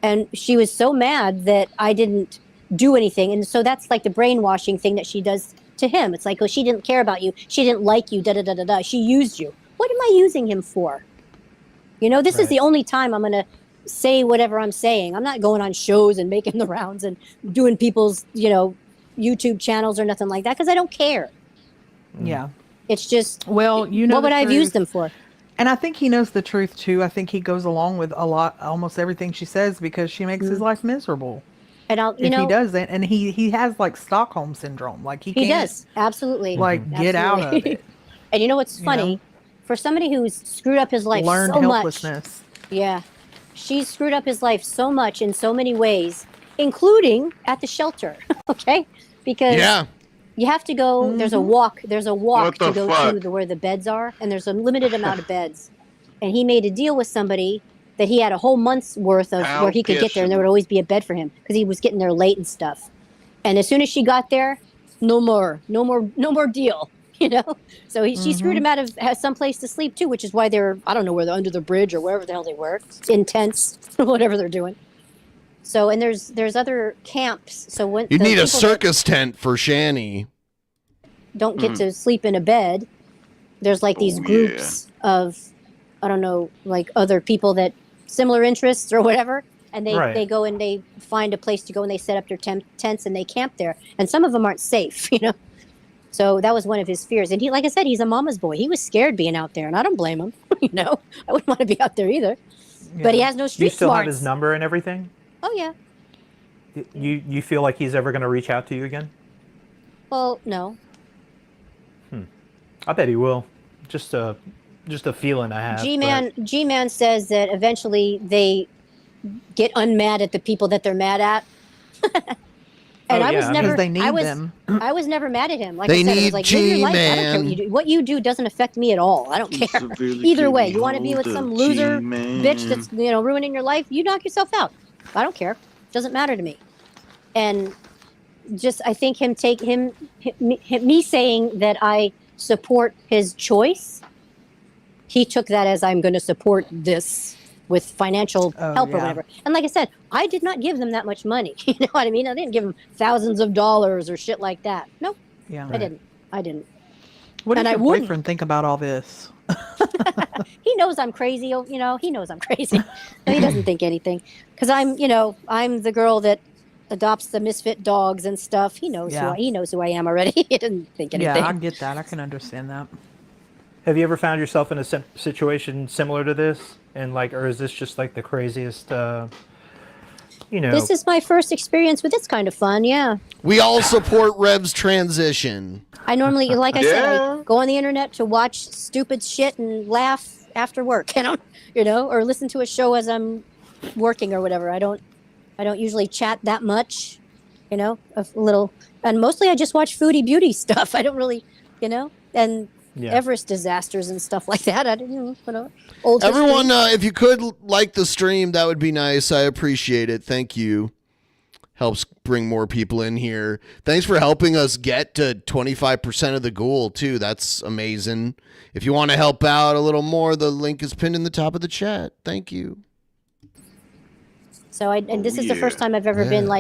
[SPEAKER 16] And she was so mad that I didn't do anything. And so that's like the brainwashing thing that she does to him. It's like, oh, she didn't care about you. She didn't like you, da-da-da-da-da. She used you. What am I using him for? You know, this is the only time I'm going to say whatever I'm saying. I'm not going on shows and making the rounds and doing people's, YouTube channels or nothing like that because I don't care.
[SPEAKER 15] Yeah.
[SPEAKER 16] It's just,
[SPEAKER 15] well,
[SPEAKER 16] what would I have used them for?
[SPEAKER 15] And I think he knows the truth too. I think he goes along with almost everything she says because she makes his life miserable.
[SPEAKER 16] And
[SPEAKER 15] he doesn't, and he has like Stockholm syndrome, like he can't,
[SPEAKER 16] does absolutely
[SPEAKER 15] get out of it.
[SPEAKER 16] And you know what's funny? For somebody who's screwed up his life
[SPEAKER 15] Learned
[SPEAKER 16] so
[SPEAKER 15] helplessness.
[SPEAKER 16] much, yeah, she's screwed up his life so much in so many ways, including at the shelter. Okay, because you have to go. There's a walk. There's a walk to go to where the beds are, and there's a limited amount of beds. And he made a deal with somebody that he had a whole month's worth of where he could get there, and there would always be a bed for him because he was getting there late and stuff. And as soon as she got there, no more deal. So she screwed him out of some place to sleep too, which is why I don't know where they're under the bridge or wherever the hell they were, in tents, whatever they're doing. So, and there's other camps. So when
[SPEAKER 7] you need a circus tent for Shanny.
[SPEAKER 16] Don't get to sleep in a bed. There's like these groups of, I don't know, like other people that similar interests or whatever. And they go and they find a place to go and they set up their tents and they camp there. And some of them aren't safe, So that was one of his fears. And he, like I said, he's a mama's boy. He was scared being out there, and I don't blame him. I wouldn't want to be out there either. Yeah. But he has no street
[SPEAKER 14] You still
[SPEAKER 16] smarts.
[SPEAKER 14] have his number and everything?
[SPEAKER 16] Oh, yeah.
[SPEAKER 14] You feel like he's ever going to reach out to you again?
[SPEAKER 16] Well, no.
[SPEAKER 14] I bet he will. Just a feeling I have.
[SPEAKER 16] G-Man says that eventually they get unmad at the people that they're mad at. And I was never.
[SPEAKER 15] They need them.
[SPEAKER 16] I was never mad at him. Like
[SPEAKER 7] they
[SPEAKER 16] I said,
[SPEAKER 7] need
[SPEAKER 16] I was like, live your life. I don't care what you do. What you do doesn't affect me at all. I don't care. Either way, you want to be with some loser bitch that's ruining your life, you knock yourself out. I don't care. Doesn't matter to me. And just I think me saying that I support his choice. He took that as I'm going to support this with financial help or whatever. And like I said, I did not give them that much money. You know what I mean? I didn't give them thousands of dollars or shit like that. Nope.
[SPEAKER 15] Yeah.
[SPEAKER 16] I didn't.
[SPEAKER 15] What does your boyfriend think about all this?
[SPEAKER 16] He knows I'm crazy. He knows I'm crazy. No, he doesn't think anything. Because I'm the girl that adopts the misfit dogs and stuff. He knows who I am already. He doesn't think anything.
[SPEAKER 15] Yeah, I get that. I can understand that.
[SPEAKER 14] Have you ever found yourself in a situation similar to this? And or is this just like the craziest,
[SPEAKER 16] This is my first experience with this kind of fun, yeah.
[SPEAKER 7] We all support Rev's transition.
[SPEAKER 16] I normally, like I said, I go on the internet to watch stupid shit and laugh after work, or listen to a show as I'm working or whatever. I don't usually chat that much, a little, and mostly I just watch foodie beauty stuff. I don't really, and Everest disasters and stuff like that. I didn't, old
[SPEAKER 7] Everyone, if you could like the stream, that would be nice. I appreciate it. Thank you. Helps bring more people in here. Thanks for helping us get to 25% of the ghoul, too. That's amazing. If you want to help out a little more, the link is pinned in the top of the chat. Thank you.
[SPEAKER 16] So this is the first time I've ever been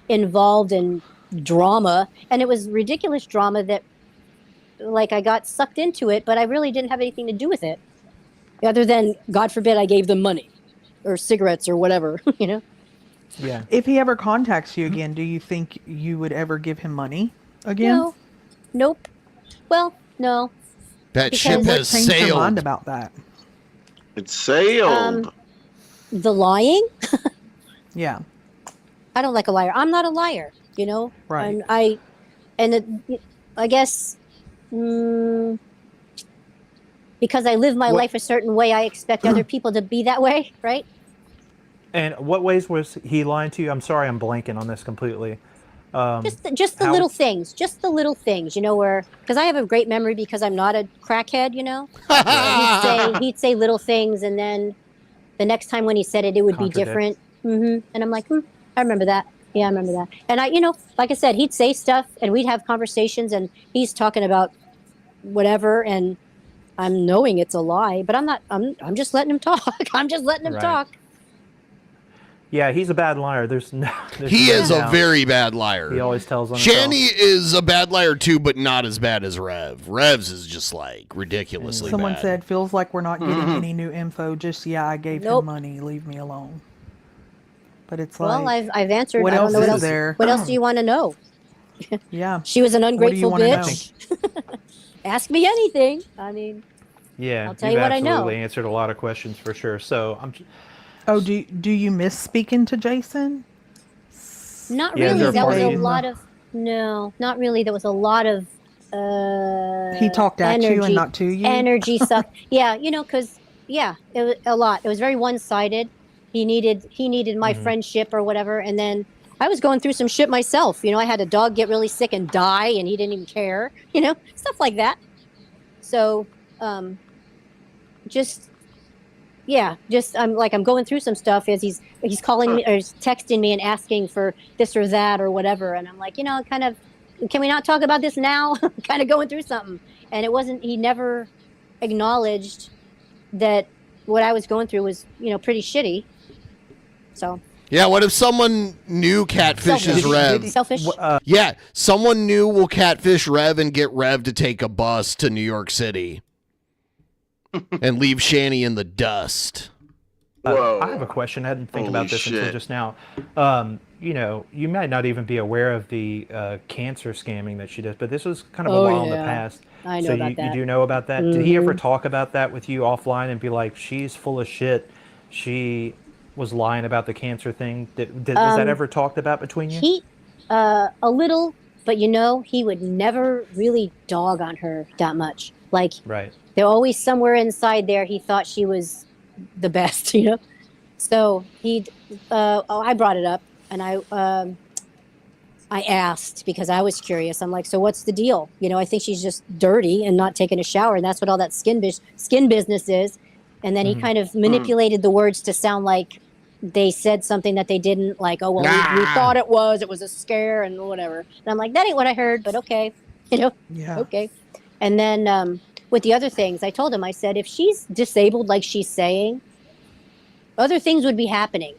[SPEAKER 16] involved in drama, and it was ridiculous drama that I got sucked into it, but I really didn't have anything to do with it, other than God forbid I gave them money or cigarettes or whatever,
[SPEAKER 14] Yeah.
[SPEAKER 15] If he ever contacts you again, do you think you would ever give him money again?
[SPEAKER 16] No. Nope. Well, no.
[SPEAKER 7] That ship has
[SPEAKER 15] sailed. What changed your mind
[SPEAKER 7] sailed.
[SPEAKER 15] about that?
[SPEAKER 8] It sailed.
[SPEAKER 16] The lying.
[SPEAKER 15] Yeah.
[SPEAKER 16] I don't like a liar. I'm not a liar,
[SPEAKER 15] Right.
[SPEAKER 16] And I guess because I live my life a certain way, I expect other people to be that way, right?
[SPEAKER 14] And what ways was he lying to you? I'm sorry, I'm blanking on this completely.
[SPEAKER 16] Just the little things, where, because I have a great memory because I'm not a crackhead, he'd say little things, and then the next time when he said it, it would be different. And I'm like, I remember that. Yeah, I remember that. And I, like I said, he'd say stuff and we'd have conversations and he's talking about whatever and I'm knowing it's a lie, but I'm just letting him talk. I'm just letting him talk.
[SPEAKER 14] Yeah, he's a bad liar.
[SPEAKER 7] He is a very bad liar.
[SPEAKER 14] He always tells on
[SPEAKER 7] Shanny is a bad liar too, but not as bad as Rev. Rev's is just ridiculously
[SPEAKER 15] Someone
[SPEAKER 7] bad.
[SPEAKER 15] said, feels like we're not getting any new info. Just, I gave him money. Leave me alone. But it's
[SPEAKER 16] Well,
[SPEAKER 15] like,
[SPEAKER 16] I've answered.
[SPEAKER 15] what
[SPEAKER 16] I don't
[SPEAKER 15] else
[SPEAKER 16] know what
[SPEAKER 15] is
[SPEAKER 16] else.
[SPEAKER 15] there?
[SPEAKER 16] What else do you want to know?
[SPEAKER 15] Yeah.
[SPEAKER 16] She was an
[SPEAKER 15] What do you
[SPEAKER 16] ungrateful
[SPEAKER 15] wanna know?
[SPEAKER 16] bitch. Ask me anything. I mean,
[SPEAKER 14] Yeah,
[SPEAKER 16] I'll tell
[SPEAKER 14] you've
[SPEAKER 16] you what I know.
[SPEAKER 14] absolutely answered a lot of questions for sure. So
[SPEAKER 15] Oh, do you miss speaking to Jason?
[SPEAKER 16] Not
[SPEAKER 14] Yeah, is
[SPEAKER 16] really.
[SPEAKER 14] there a
[SPEAKER 16] That
[SPEAKER 14] part
[SPEAKER 16] was
[SPEAKER 14] of
[SPEAKER 16] a
[SPEAKER 14] you-
[SPEAKER 16] lot of no, not really. There was a lot of
[SPEAKER 15] He talked at
[SPEAKER 16] energy,
[SPEAKER 15] you and not to you?
[SPEAKER 16] energy stuff. Yeah, because it was a lot. It was very one-sided. He needed my
[SPEAKER 15] Mm-hmm.
[SPEAKER 16] friendship or whatever, and then I was going through some shit myself. I had a dog get really sick and die, and he didn't even care. Stuff like that. So, just I'm going through some stuff as he's calling me or he's texting me and asking for this or that or whatever, and I'm like, kind of, can we not talk about this now? Kind of going through something, and he never acknowledged that what I was going through was pretty shitty. So
[SPEAKER 7] Yeah, what if someone knew catfishes Rev?
[SPEAKER 16] Selfish.
[SPEAKER 7] Yeah, someone new will catfish Rev and get Rev to take a bus to New York City and leave Shanny in the dust.
[SPEAKER 14] I have a question. I didn't think
[SPEAKER 8] Holy
[SPEAKER 14] about this until
[SPEAKER 8] shit.
[SPEAKER 14] just now. You might not even be aware of the cancer scamming that she does, but this was kind of a while in the past.
[SPEAKER 16] I know
[SPEAKER 14] so
[SPEAKER 16] about
[SPEAKER 14] you
[SPEAKER 16] that.
[SPEAKER 14] do know about that? Did he ever
[SPEAKER 16] Mhm.
[SPEAKER 14] talk about that with you offline and be like, she's full of shit, she was lying about the cancer thing? Was that ever talked about between you?
[SPEAKER 16] He, a little, but he would never really dog on her that much. Like,
[SPEAKER 14] Right.
[SPEAKER 16] they're always somewhere inside there. He thought she was the best, So I brought it up, and I asked because I was curious. I'm like, so what's the deal? I think she's just dirty and not taking a shower, and that's what all that skin business is. And then he kind of manipulated the words to sound like they said something that they didn't. Like, oh well, we thought it was a scare and whatever. And I'm like, that ain't what I heard, but okay,
[SPEAKER 15] Yeah.
[SPEAKER 16] okay. And then with the other things, I told him, I said, if she's disabled like she's saying, other things would be happening.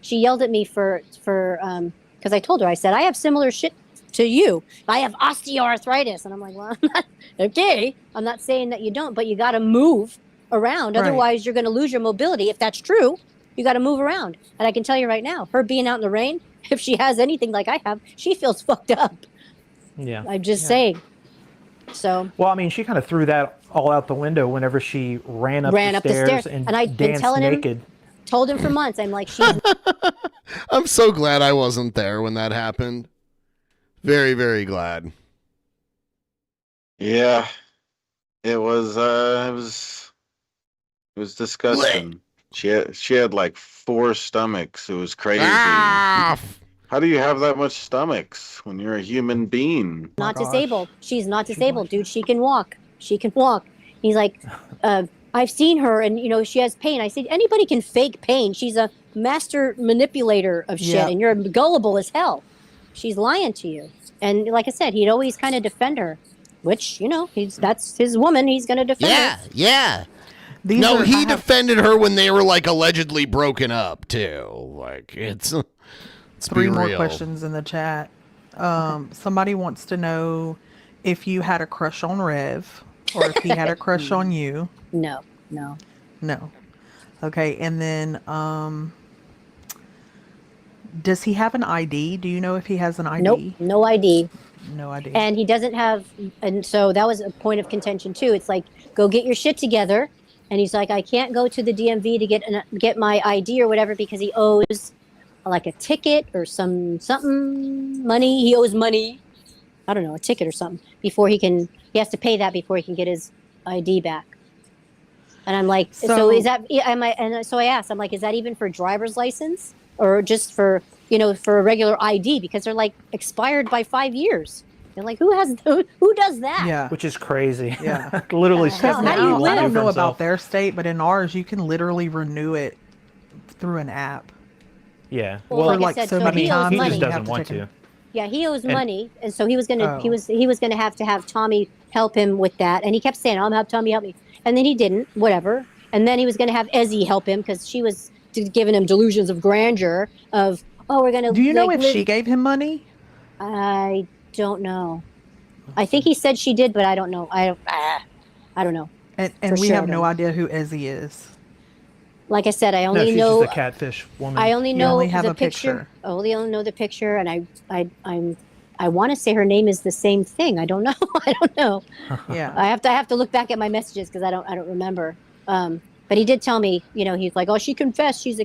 [SPEAKER 16] She yelled at me for because I told her, I said, I have similar shit to you. I have osteoarthritis. And I'm like, well, I'm not, okay. I'm not saying that you don't, but you got to move around.
[SPEAKER 15] Right.
[SPEAKER 16] Otherwise, you're going to lose your mobility. If that's true, you got to move around. And I can tell you right now, her being out in the rain, if she has anything like I have, she feels fucked up.
[SPEAKER 14] Yeah.
[SPEAKER 16] I'm just saying. So.
[SPEAKER 14] Well, I mean, she kind of threw that all out the window whenever she ran up the stairs and
[SPEAKER 16] I'd been
[SPEAKER 14] danced
[SPEAKER 16] telling
[SPEAKER 14] naked.
[SPEAKER 16] him, told him for months. I'm like, she's
[SPEAKER 7] I'm so glad I wasn't there when that happened. Very, very glad.
[SPEAKER 8] Yeah, it was disgusting. She had like 4 stomachs. It was crazy. How do you have that much stomachs when you're a human being?
[SPEAKER 16] not disabled. She's not disabled, dude. She can walk. She can walk. He's like, I've seen her, and she has pain. I said, anybody can fake pain. She's a master manipulator of shit,
[SPEAKER 15] Yeah.
[SPEAKER 16] and you're gullible as hell. She's lying to you. And like I said, he'd always kind of defend her, which that's his woman. He's going to defend her.
[SPEAKER 7] Yeah.
[SPEAKER 15] These
[SPEAKER 7] No,
[SPEAKER 15] are-
[SPEAKER 7] he
[SPEAKER 15] I have-
[SPEAKER 7] defended her when they were like allegedly broken up too. Like let's
[SPEAKER 15] Three
[SPEAKER 7] be
[SPEAKER 15] more
[SPEAKER 7] real.
[SPEAKER 15] questions in the chat. Somebody wants to know if you had a crush on Rev or if he had a crush on you.
[SPEAKER 16] No.
[SPEAKER 15] No. Okay, and then does he have an ID? Do you know if he has an ID?
[SPEAKER 16] Nope, no ID.
[SPEAKER 15] No ID.
[SPEAKER 16] And he doesn't have, and so that was a point of contention too. It's like, go get your shit together. And he's like, I can't go to the DMV to get my ID or whatever because he owes like a ticket or something money. He owes money. I don't know, a ticket or something before he has to pay that before he can get his ID back. And I'm like, so is that, and so I asked, I'm like, is that even for driver's license or just for, for a regular ID? Because they're like expired by 5 years. They're like, who does that?
[SPEAKER 15] Yeah.
[SPEAKER 14] Which is crazy.
[SPEAKER 15] Yeah.
[SPEAKER 14] Literally
[SPEAKER 16] How
[SPEAKER 14] stepping
[SPEAKER 16] do
[SPEAKER 14] out
[SPEAKER 16] you
[SPEAKER 14] on
[SPEAKER 15] I
[SPEAKER 16] live?
[SPEAKER 14] life
[SPEAKER 15] don't
[SPEAKER 14] for
[SPEAKER 15] know about
[SPEAKER 14] himself.
[SPEAKER 15] their state, but in ours, you can literally renew it through an app.
[SPEAKER 14] Yeah.
[SPEAKER 16] Well,
[SPEAKER 14] Well,
[SPEAKER 16] like I said,
[SPEAKER 15] so
[SPEAKER 16] so
[SPEAKER 15] many
[SPEAKER 16] he owes
[SPEAKER 15] times
[SPEAKER 14] he
[SPEAKER 16] money.
[SPEAKER 14] just
[SPEAKER 15] you have
[SPEAKER 14] doesn't
[SPEAKER 15] to
[SPEAKER 14] want
[SPEAKER 15] take
[SPEAKER 14] to.
[SPEAKER 16] Yeah, he owes
[SPEAKER 14] And-
[SPEAKER 16] money, and so he was gonna
[SPEAKER 15] Oh.
[SPEAKER 16] he was gonna have to have Tommy help him with that, and he kept saying, "I'll have Tommy help me," and then he didn't. Whatever, and then he was gonna have Ezzy help him because she was giving him delusions of grandeur of, "Oh, we're gonna."
[SPEAKER 15] Do you know
[SPEAKER 16] like,
[SPEAKER 15] if she gave him money?
[SPEAKER 16] I don't know. I think he said she did, but I don't know. I don't know.
[SPEAKER 15] And
[SPEAKER 16] For
[SPEAKER 15] we
[SPEAKER 16] sure,
[SPEAKER 15] have
[SPEAKER 16] I
[SPEAKER 15] no
[SPEAKER 16] don't.
[SPEAKER 15] idea who Ezzy is.
[SPEAKER 16] Like I said, I only
[SPEAKER 14] she's
[SPEAKER 16] know
[SPEAKER 14] just a catfish woman.
[SPEAKER 16] I only
[SPEAKER 15] You
[SPEAKER 16] know
[SPEAKER 15] only have
[SPEAKER 16] the
[SPEAKER 15] a
[SPEAKER 16] picture.
[SPEAKER 15] picture.
[SPEAKER 16] I only know the picture, and I want to say her name is the same thing. I don't know. I don't know.
[SPEAKER 15] Yeah.
[SPEAKER 16] I have to look back at my messages because I don't remember. But he did tell me, he's like, oh, she confessed. She's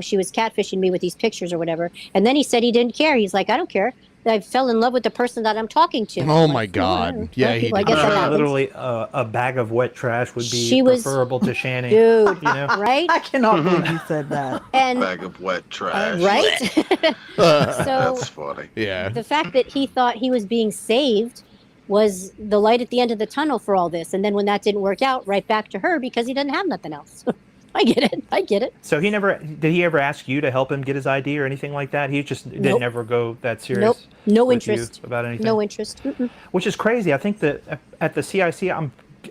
[SPEAKER 16] she was catfishing me with these pictures or whatever. And then he said he didn't care. He's like, I don't care. I fell in love with the person that I'm talking to.
[SPEAKER 7] Oh my God! Yeah, he
[SPEAKER 16] I guess that happens.
[SPEAKER 14] Literally, a bag of wet trash would be
[SPEAKER 16] She was-
[SPEAKER 14] preferable to Shanny.
[SPEAKER 16] Dude,
[SPEAKER 14] you know?
[SPEAKER 16] right?
[SPEAKER 15] I cannot believe you said that.
[SPEAKER 16] And
[SPEAKER 8] Bag of wet trash.
[SPEAKER 16] right? So
[SPEAKER 8] That's funny.
[SPEAKER 7] Yeah.
[SPEAKER 16] the fact that he thought he was being saved was the light at the end of the tunnel for all this. And then when that didn't work out, right back to her because he didn't have nothing else. I get it.
[SPEAKER 14] So did he ever ask you to help him get his ID or anything like that? He just didn't
[SPEAKER 16] Nope.
[SPEAKER 14] ever go that serious.
[SPEAKER 16] Nope. No
[SPEAKER 14] with you
[SPEAKER 16] interest.
[SPEAKER 14] about anything.
[SPEAKER 16] No interest. Mm-mm.
[SPEAKER 14] Which is crazy. I think that at the CIC,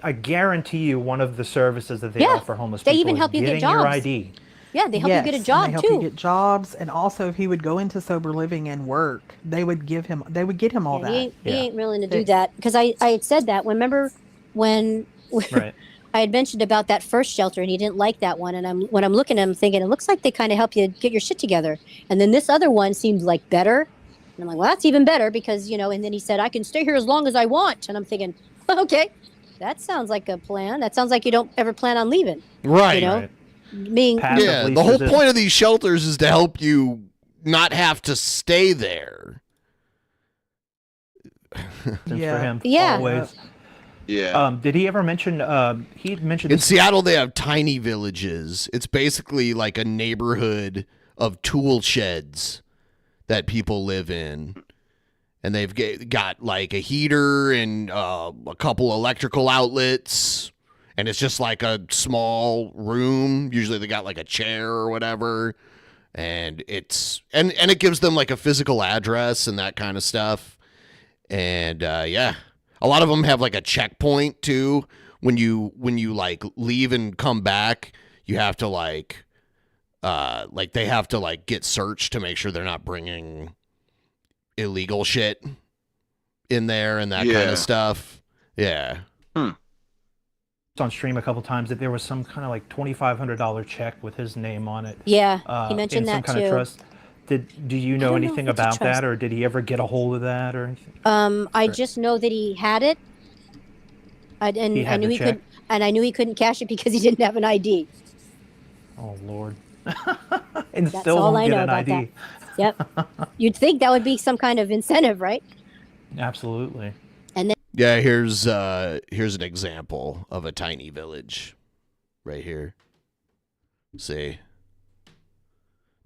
[SPEAKER 14] I guarantee you one of the services that they
[SPEAKER 16] Yeah.
[SPEAKER 14] offer homeless
[SPEAKER 16] They
[SPEAKER 14] people
[SPEAKER 16] even
[SPEAKER 14] is
[SPEAKER 16] help you get
[SPEAKER 14] getting your
[SPEAKER 16] jobs.
[SPEAKER 14] ID.
[SPEAKER 16] Yeah, they help you get a
[SPEAKER 15] Yes,
[SPEAKER 16] job
[SPEAKER 15] and they help
[SPEAKER 16] too.
[SPEAKER 15] you get jobs, and also if he would go into sober living and work, they would get him all
[SPEAKER 16] Yeah,
[SPEAKER 15] that.
[SPEAKER 16] he ain't willing to do that because I had said that. Remember when
[SPEAKER 14] Right.
[SPEAKER 16] I had mentioned about that first shelter and he didn't like that one. And when I'm looking at him thinking, it looks like they kind of help you get your shit together. And then this other one seems like better. And I'm like, well, that's even better because, and then he said, I can stay here as long as I want. And I'm thinking, okay, that sounds like a plan. That sounds like you don't ever plan on leaving.
[SPEAKER 7] Right.
[SPEAKER 14] Right.
[SPEAKER 16] Being,
[SPEAKER 7] Yeah, the whole point of these shelters is to help you not have to stay there.
[SPEAKER 14] For him.
[SPEAKER 16] Yeah.
[SPEAKER 14] Always.
[SPEAKER 8] Yeah.
[SPEAKER 14] Did he ever mention? He had mentioned
[SPEAKER 7] In Seattle, they have tiny villages. It's basically like a neighborhood of tool sheds that people live in. And they've got like a heater and a couple electrical outlets. And it's just like a small room. Usually they got like a chair or whatever. And and it gives them like a physical address and that kind of stuff. And yeah. A lot of them have like a checkpoint too. When you like leave and come back, you have to like they have to like get searched to make sure they're not bringing illegal shit in there and that kind
[SPEAKER 8] Yeah.
[SPEAKER 7] of stuff. Yeah.
[SPEAKER 14] on stream a couple times that there was some kind of like $2,500 check with his name on it.
[SPEAKER 16] Yeah, he
[SPEAKER 14] in
[SPEAKER 16] mentioned
[SPEAKER 14] some
[SPEAKER 16] that
[SPEAKER 14] kind
[SPEAKER 16] too.
[SPEAKER 14] of trust. Do you know
[SPEAKER 16] don't know
[SPEAKER 14] anything
[SPEAKER 16] if it's a
[SPEAKER 14] about
[SPEAKER 16] trust.
[SPEAKER 14] that, or did he ever get a hold of that, or anything?
[SPEAKER 16] I just know that he had it. I
[SPEAKER 14] had
[SPEAKER 16] knew
[SPEAKER 14] the
[SPEAKER 16] he
[SPEAKER 14] check?
[SPEAKER 16] could, and I knew he couldn't cash it because he didn't have an ID.
[SPEAKER 14] Oh Lord! And
[SPEAKER 16] That's
[SPEAKER 14] still
[SPEAKER 16] all
[SPEAKER 14] won't
[SPEAKER 16] I
[SPEAKER 14] get
[SPEAKER 16] know
[SPEAKER 14] an
[SPEAKER 16] about
[SPEAKER 14] ID.
[SPEAKER 16] that. Yep. You'd think that would be some kind of incentive, right?
[SPEAKER 14] Absolutely.
[SPEAKER 16] And then
[SPEAKER 7] Yeah, here's an example of a tiny village right here. See?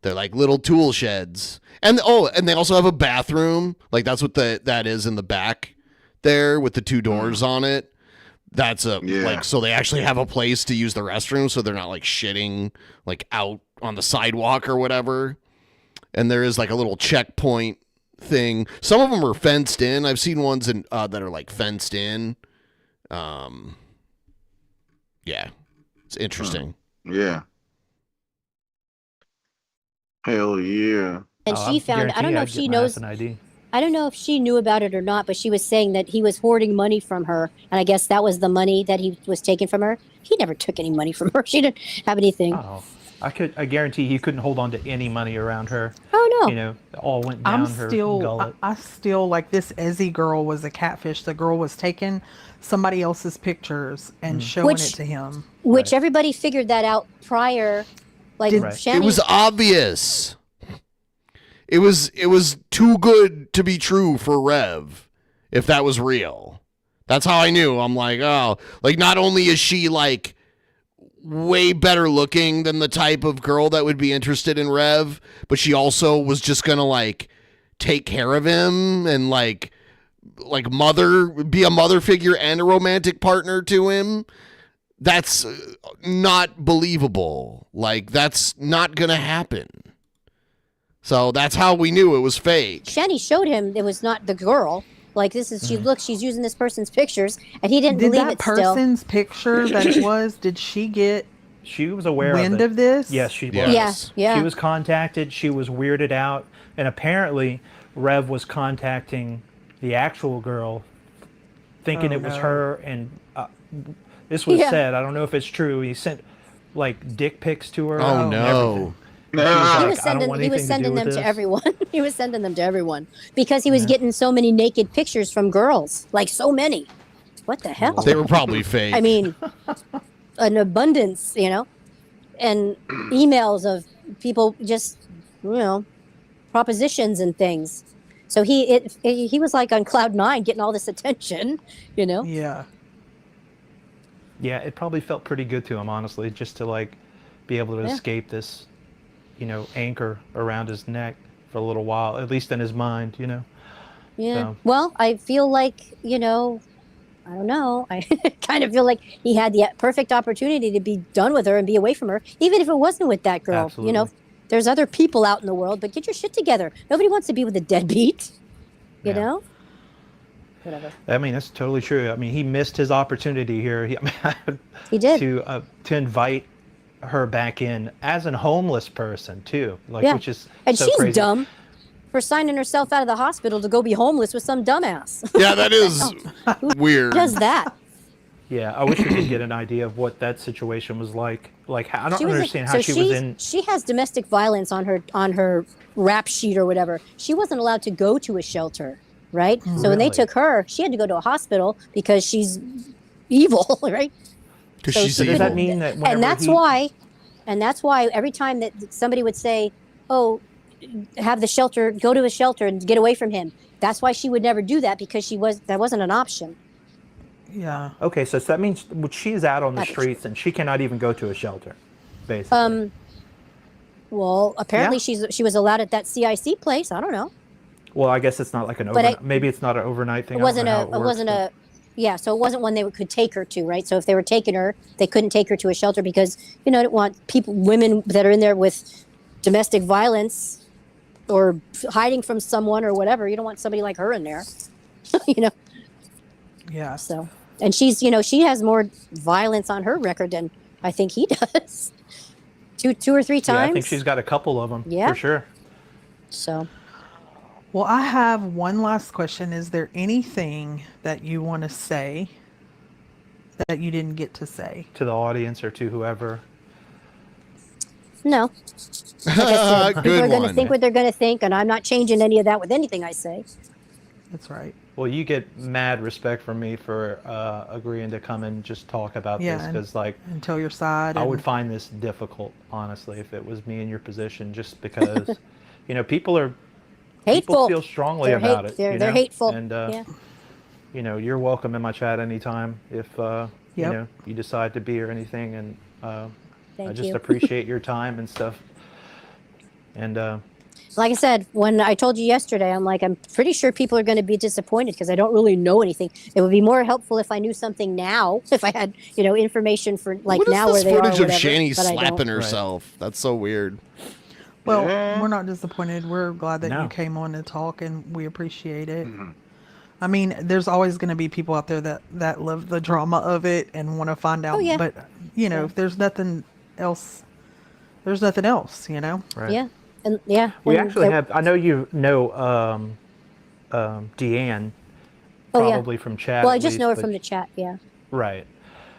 [SPEAKER 7] They're like little tool sheds. And they also have a bathroom. Like that's what that is in the back there with the two doors on it. That's like so they actually have a place to use the restroom so they're not like shitting like out on the sidewalk or whatever. And there is like a little checkpoint thing. Some of them are fenced in. I've seen ones that are like fenced in. Yeah. It's interesting.
[SPEAKER 8] Yeah. Hell yeah.
[SPEAKER 16] And she found, I don't know if she knows, I don't know if she knew about it or not, but she was saying that he was hoarding money from her. And I guess that was the money that he was taking from her. He never took any money from her. She didn't have anything.
[SPEAKER 14] Oh, I guarantee he couldn't hold on to any money around her.
[SPEAKER 16] Oh no.
[SPEAKER 14] You know, it all went down her gullet.
[SPEAKER 15] I still like this Ezzy girl was a catfish. The girl was taking somebody else's pictures and showing it to him.
[SPEAKER 16] Which everybody figured that out prior. Like Shanny,
[SPEAKER 7] It was obvious. It was too good to be true for Rev, if that was real. That's how I knew. I'm like, oh, like not only is she like way better looking than the type of girl that would be interested in Rev, but she also was just gonna like take care of him and like be a mother figure and a romantic partner to him. That's not believable. Like that's not gonna happen. So that's how we knew it was fake.
[SPEAKER 16] Shanny showed him it was not the girl. Like this is she's using this person's pictures, and he didn't
[SPEAKER 15] Did
[SPEAKER 16] believe
[SPEAKER 15] that
[SPEAKER 16] it still.
[SPEAKER 15] person's picture that it was? Did she get?
[SPEAKER 14] She was aware
[SPEAKER 15] wind
[SPEAKER 14] of
[SPEAKER 15] of this?
[SPEAKER 14] Yes, she was.
[SPEAKER 16] Yes. Yeah.
[SPEAKER 14] She was contacted. She was weirded out, and apparently Rev was contacting the actual girl, thinking it was her. And this was said. I don't know if it's true. He sent like dick pics to her.
[SPEAKER 7] Oh,
[SPEAKER 14] and
[SPEAKER 7] no.
[SPEAKER 14] everything.
[SPEAKER 16] He was sending them to everyone. He was sending them to everyone because he was getting so many naked pictures from girls, like so many. What the hell?
[SPEAKER 7] They were probably fake.
[SPEAKER 16] I mean, an abundance, and emails of people just, propositions and things. So he was like on cloud 9 getting all this attention,
[SPEAKER 15] Yeah.
[SPEAKER 14] Yeah, it probably felt pretty good to him, honestly, just to like be able to escape this, anchor around his neck for a little while, at least in his mind,
[SPEAKER 16] Yeah.
[SPEAKER 14] So.
[SPEAKER 16] Well, I feel like, I don't know. I kind of feel like he had the perfect opportunity to be done with her and be away from her, even if it wasn't with that girl.
[SPEAKER 14] Absolutely.
[SPEAKER 16] There's other people out in the world, but get your shit together. Nobody wants to be with a deadbeat, you know? Whatever.
[SPEAKER 14] I mean, that's totally true. I mean, he missed his opportunity here.
[SPEAKER 16] He did.
[SPEAKER 14] To invite her back in as a homeless person, too. Which is
[SPEAKER 16] and
[SPEAKER 14] so
[SPEAKER 16] she's
[SPEAKER 14] crazy.
[SPEAKER 16] dumb for signing herself out of the hospital to go be homeless with some dumbass.
[SPEAKER 7] Yeah, that is weird.
[SPEAKER 16] Who does that?
[SPEAKER 14] Yeah, I wish we could get an idea of what that situation was like. I don't understand how she was in.
[SPEAKER 16] She has domestic violence on her rap sheet or whatever. She wasn't allowed to go to a shelter, right? So when they took her, she had to go to a hospital because she's evil, right?
[SPEAKER 7] Because she's evil.
[SPEAKER 14] Does that mean that?
[SPEAKER 16] And that's why every time that somebody would say, "Oh, have the shelter, go to a shelter and get away from him," that's why she would never do that because that wasn't an option.
[SPEAKER 15] Yeah.
[SPEAKER 14] Okay, so that means she's out on the streets and she cannot even go to a shelter, basically.
[SPEAKER 16] Well, apparently she was allowed at that CIC place. I don't know.
[SPEAKER 14] Well, I guess it's not like an overnight. Maybe it's not an overnight thing.
[SPEAKER 16] So it wasn't one they could take her to, right? So if they were taking her, they couldn't take her to a shelter because don't want women that are in there with domestic violence or hiding from someone or whatever. You don't want somebody like her in there,
[SPEAKER 15] Yeah.
[SPEAKER 16] So, and she's, she has more violence on her record than I think he does. Two or three times.
[SPEAKER 14] Yeah, I think she's got a couple of them.
[SPEAKER 16] Yeah.
[SPEAKER 14] For sure.
[SPEAKER 16] So.
[SPEAKER 15] Well, I have one last question. Is there anything that you want to say that you didn't get to say?
[SPEAKER 14] To the audience or to whoever?
[SPEAKER 16] No. Like I said, people are going to
[SPEAKER 7] one.
[SPEAKER 16] think what they're going to think, and I'm not changing any of that with anything I say.
[SPEAKER 15] That's right.
[SPEAKER 14] Well, you get mad respect from me for agreeing to come and just talk about this because,
[SPEAKER 15] and tell your side.
[SPEAKER 14] I would find this difficult, honestly, if it was me in your position, just because, people are
[SPEAKER 16] hateful.
[SPEAKER 14] People feel strongly about it.
[SPEAKER 16] They're hateful.
[SPEAKER 14] And you're welcome in my chat anytime if you decide to be or anything. And I just appreciate your time and stuff. And
[SPEAKER 16] like I said, when I told you yesterday, I'm pretty sure people are going to be disappointed because I don't really know anything. It would be more helpful if I knew something now, if I had, information for now where they are.
[SPEAKER 7] What is this footage of
[SPEAKER 16] whatever,
[SPEAKER 7] Shanny
[SPEAKER 16] but I
[SPEAKER 7] slapping
[SPEAKER 16] don't.
[SPEAKER 7] herself? That's so weird.
[SPEAKER 15] Well, we're not disappointed. We're glad that you came on to talk, and we appreciate it.
[SPEAKER 8] Mm-hmm.
[SPEAKER 15] I mean, there's always going to be people out there that love the drama of it and want to find out.
[SPEAKER 16] Oh, yeah.
[SPEAKER 15] But, if there's nothing else, there's nothing else,
[SPEAKER 14] Right.
[SPEAKER 16] Yeah. And
[SPEAKER 14] we actually have. I know Deanne, probably from chat.
[SPEAKER 16] Well, I just know her from the chat. Yeah.
[SPEAKER 14] Right.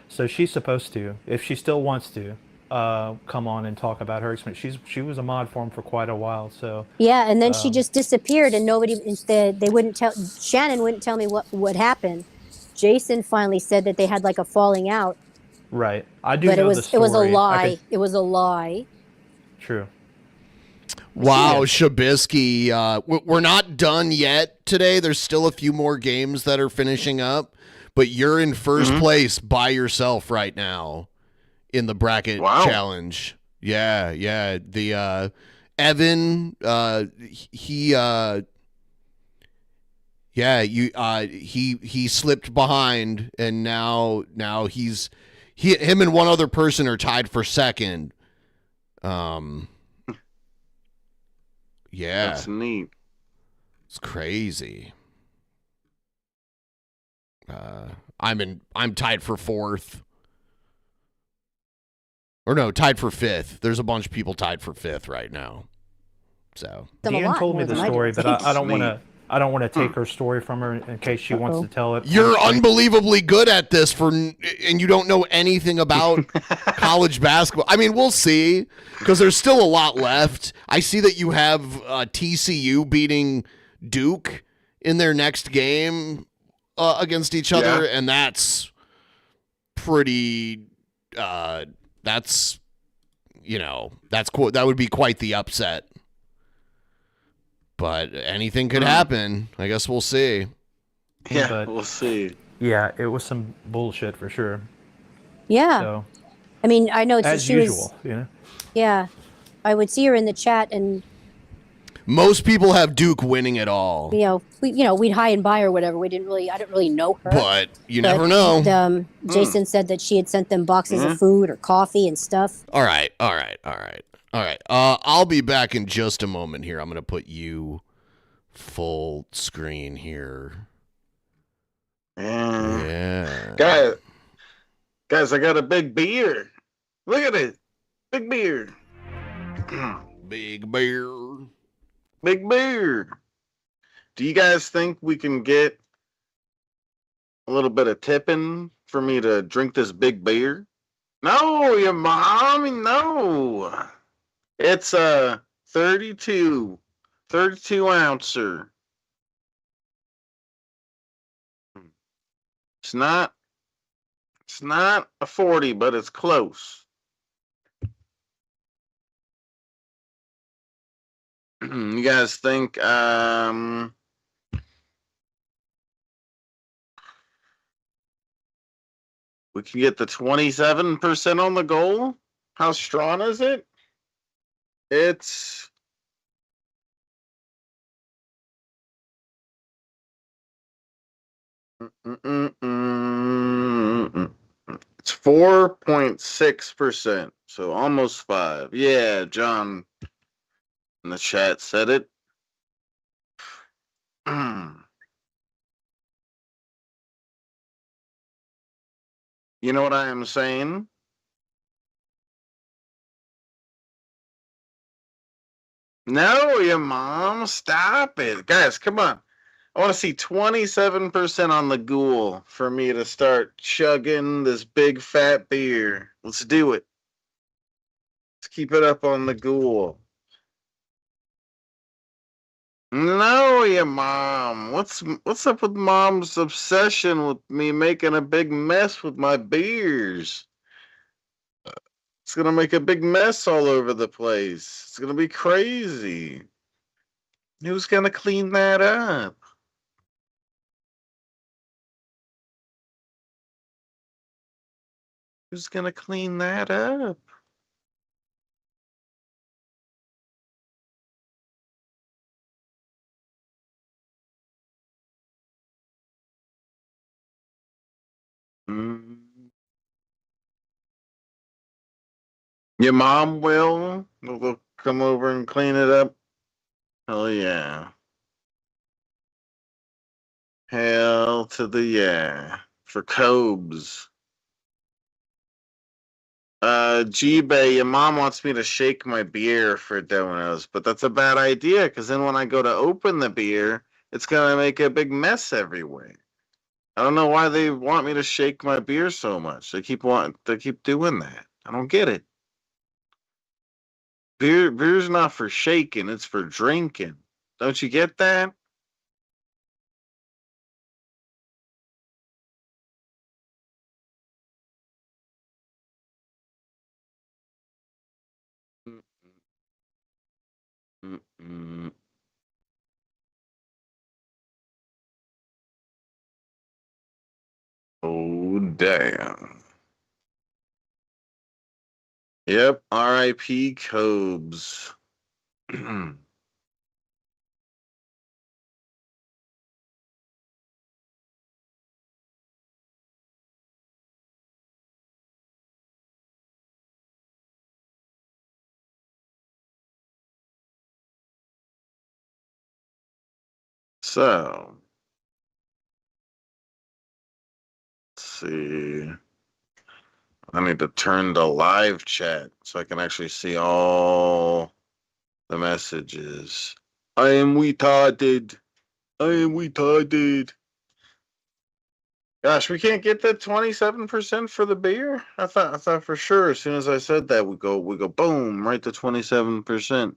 [SPEAKER 14] So she's supposed to, if she still wants to, come on and talk about her experience. She was a mod for him for quite a while. So.
[SPEAKER 16] Yeah, and then she just disappeared, and nobody. Instead, they wouldn't tell. Shannon wouldn't tell me what happened. Jason finally said that they had a falling out.
[SPEAKER 14] Right. I do
[SPEAKER 16] but
[SPEAKER 14] know
[SPEAKER 16] the story. It was a lie.
[SPEAKER 14] Could...
[SPEAKER 16] It was a lie.
[SPEAKER 14] True.
[SPEAKER 7] Wow, Shabisky. We're not done yet today. There's still a few more games that are finishing up, but you're in first place by yourself right now in the bracket challenge. Yeah. The Evan, he slipped behind, and now him and one other person are tied for second. Yeah.
[SPEAKER 8] That's neat.
[SPEAKER 7] It's crazy. I'm tied for fourth. Or no, tied for fifth. There's a bunch of people tied for fifth right now. So
[SPEAKER 14] Deanne told me the story, but I don't want I don't want to take her story from her in case she wants to tell it.
[SPEAKER 7] You're unbelievably good at this and you don't know anything about college basketball. I mean, we'll see because there's still a lot left. I see that you have TCU beating Duke in their next game against each other, and that's pretty. That's cool. That would be quite the upset. But anything could happen. I guess we'll see.
[SPEAKER 8] Yeah,
[SPEAKER 14] But,
[SPEAKER 8] we'll see.
[SPEAKER 14] Yeah, it was some bullshit for sure.
[SPEAKER 16] Yeah.
[SPEAKER 14] So,
[SPEAKER 16] I mean, I know
[SPEAKER 14] as
[SPEAKER 16] she
[SPEAKER 14] usual,
[SPEAKER 16] was. Yeah, I would see her in the chat, and
[SPEAKER 7] most people have Duke winning it all.
[SPEAKER 16] we'd high and by or whatever. I didn't really know her.
[SPEAKER 7] But you never know.
[SPEAKER 16] Jason said that she had sent them boxes of food or coffee and stuff.
[SPEAKER 7] All right. I'll be back in just a moment here. I'm going to put you full screen here. Yeah.
[SPEAKER 8] Guys, I got a big beer. Look at it. Big beer.
[SPEAKER 7] Big beer.
[SPEAKER 8] Big beer. Do you guys think we can get a little bit of tipping for me to drink this big beer? No, your mom, no. It's a 32 ouncer. It's not a 40, but it's close. You guys think we can get the 27% on the goal? How strong is it? It's it's 4.6%, so almost 5. Yeah, John in the chat said it. You know what I am saying? No, your mom, stop it. Guys, come on. I want to see 27% on the ghoul for me to start chugging this big fat beer. Let's do it. Let's keep it up on the ghoul. No, your mom. What's up with mom's obsession with me making a big mess with my beers? It's going to make a big mess all over the place. It's going to be crazy. Who's going to clean that up? Who's going to clean that up? Your mom will come over and clean it up. Hell yeah. Hell to the yeah. For Cobes. G-Bay, your mom wants me to shake my beer for donuts, but that's a bad idea, because then when I go to open the beer, it's going to make a big mess everywhere. I don't know why they want me to shake my beer so much. They keep doing that. I don't get it. Beer's not for shaking, it's for drinking. Don't you get that? Oh, damn. Yep, R.I.P. Cobes. So, let's see. I need to turn the live chat so I can actually see all the messages. I am retarded. I am retarded. Gosh, we can't get that 27% for the beer. I thought for sure as soon as I said that we go boom right to 27%.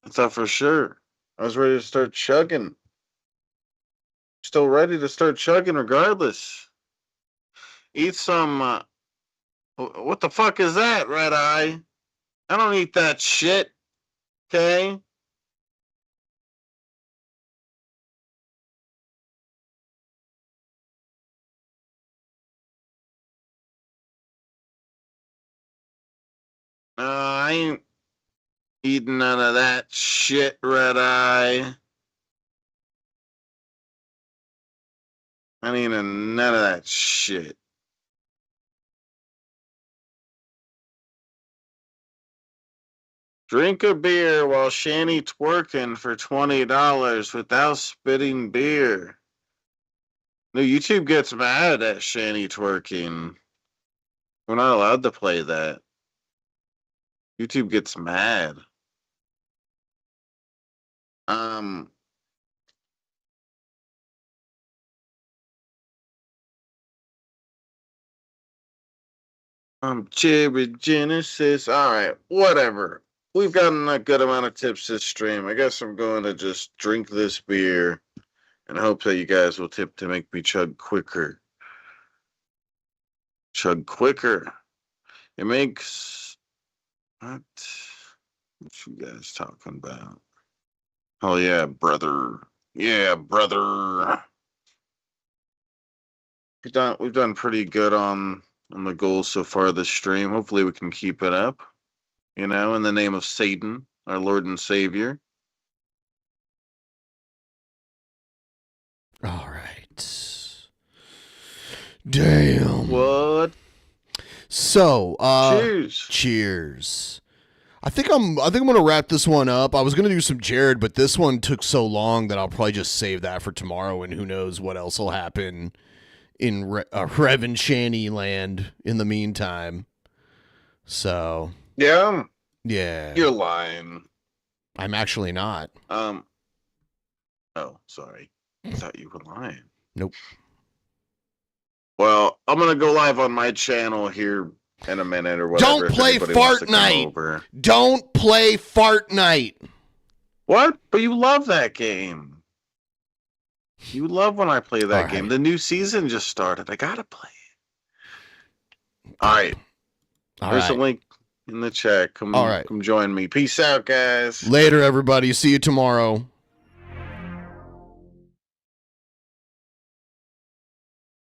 [SPEAKER 8] I thought for sure. I was ready to start chugging. Still ready to start chugging regardless. Eat some. What the fuck is that, Red Eye? I don't eat that shit. Okay. I ain't eating none of that shit, Red Eye. I ain't eating none of that shit. Drink a beer while Shanny twerking for $20 without spitting beer. No, YouTube gets mad at Shanny twerking. We're not allowed to play that. YouTube gets mad. Cherry Genesis. All right, whatever. We've gotten a good amount of tips this stream. I guess I'm going to just drink this beer and hope that you guys will tip to make me chug quicker. Chug quicker. It makes... What you guys talking about? Oh, yeah, brother. Yeah, brother. We've done pretty good on the goals so far this stream. Hopefully we can keep it up. You know, in the name of Satan, our Lord and Savior.
[SPEAKER 7] All right. Damn.
[SPEAKER 8] What?
[SPEAKER 7] So,
[SPEAKER 8] cheers.
[SPEAKER 7] Cheers. I think I'm gonna wrap this one up. I was gonna do some Jared, but this one took so long that I'll probably just save that for tomorrow, and who knows what else will happen in Rev and Shanny land in the meantime. So
[SPEAKER 8] yeah,
[SPEAKER 7] you're
[SPEAKER 8] lying.
[SPEAKER 7] I'm actually not.
[SPEAKER 8] Oh, sorry. I thought you were lying.
[SPEAKER 7] Nope.
[SPEAKER 8] Well, I'm gonna go live on my channel here in a minute or whatever.
[SPEAKER 7] Don't play Fart Night. Don't play Fart Night.
[SPEAKER 8] What? But you love that game. You love when I play that game. The new season just started. I gotta play it. All right. There's a link in the chat. Come join me. Peace out, guys.
[SPEAKER 7] Later, everybody. See you tomorrow.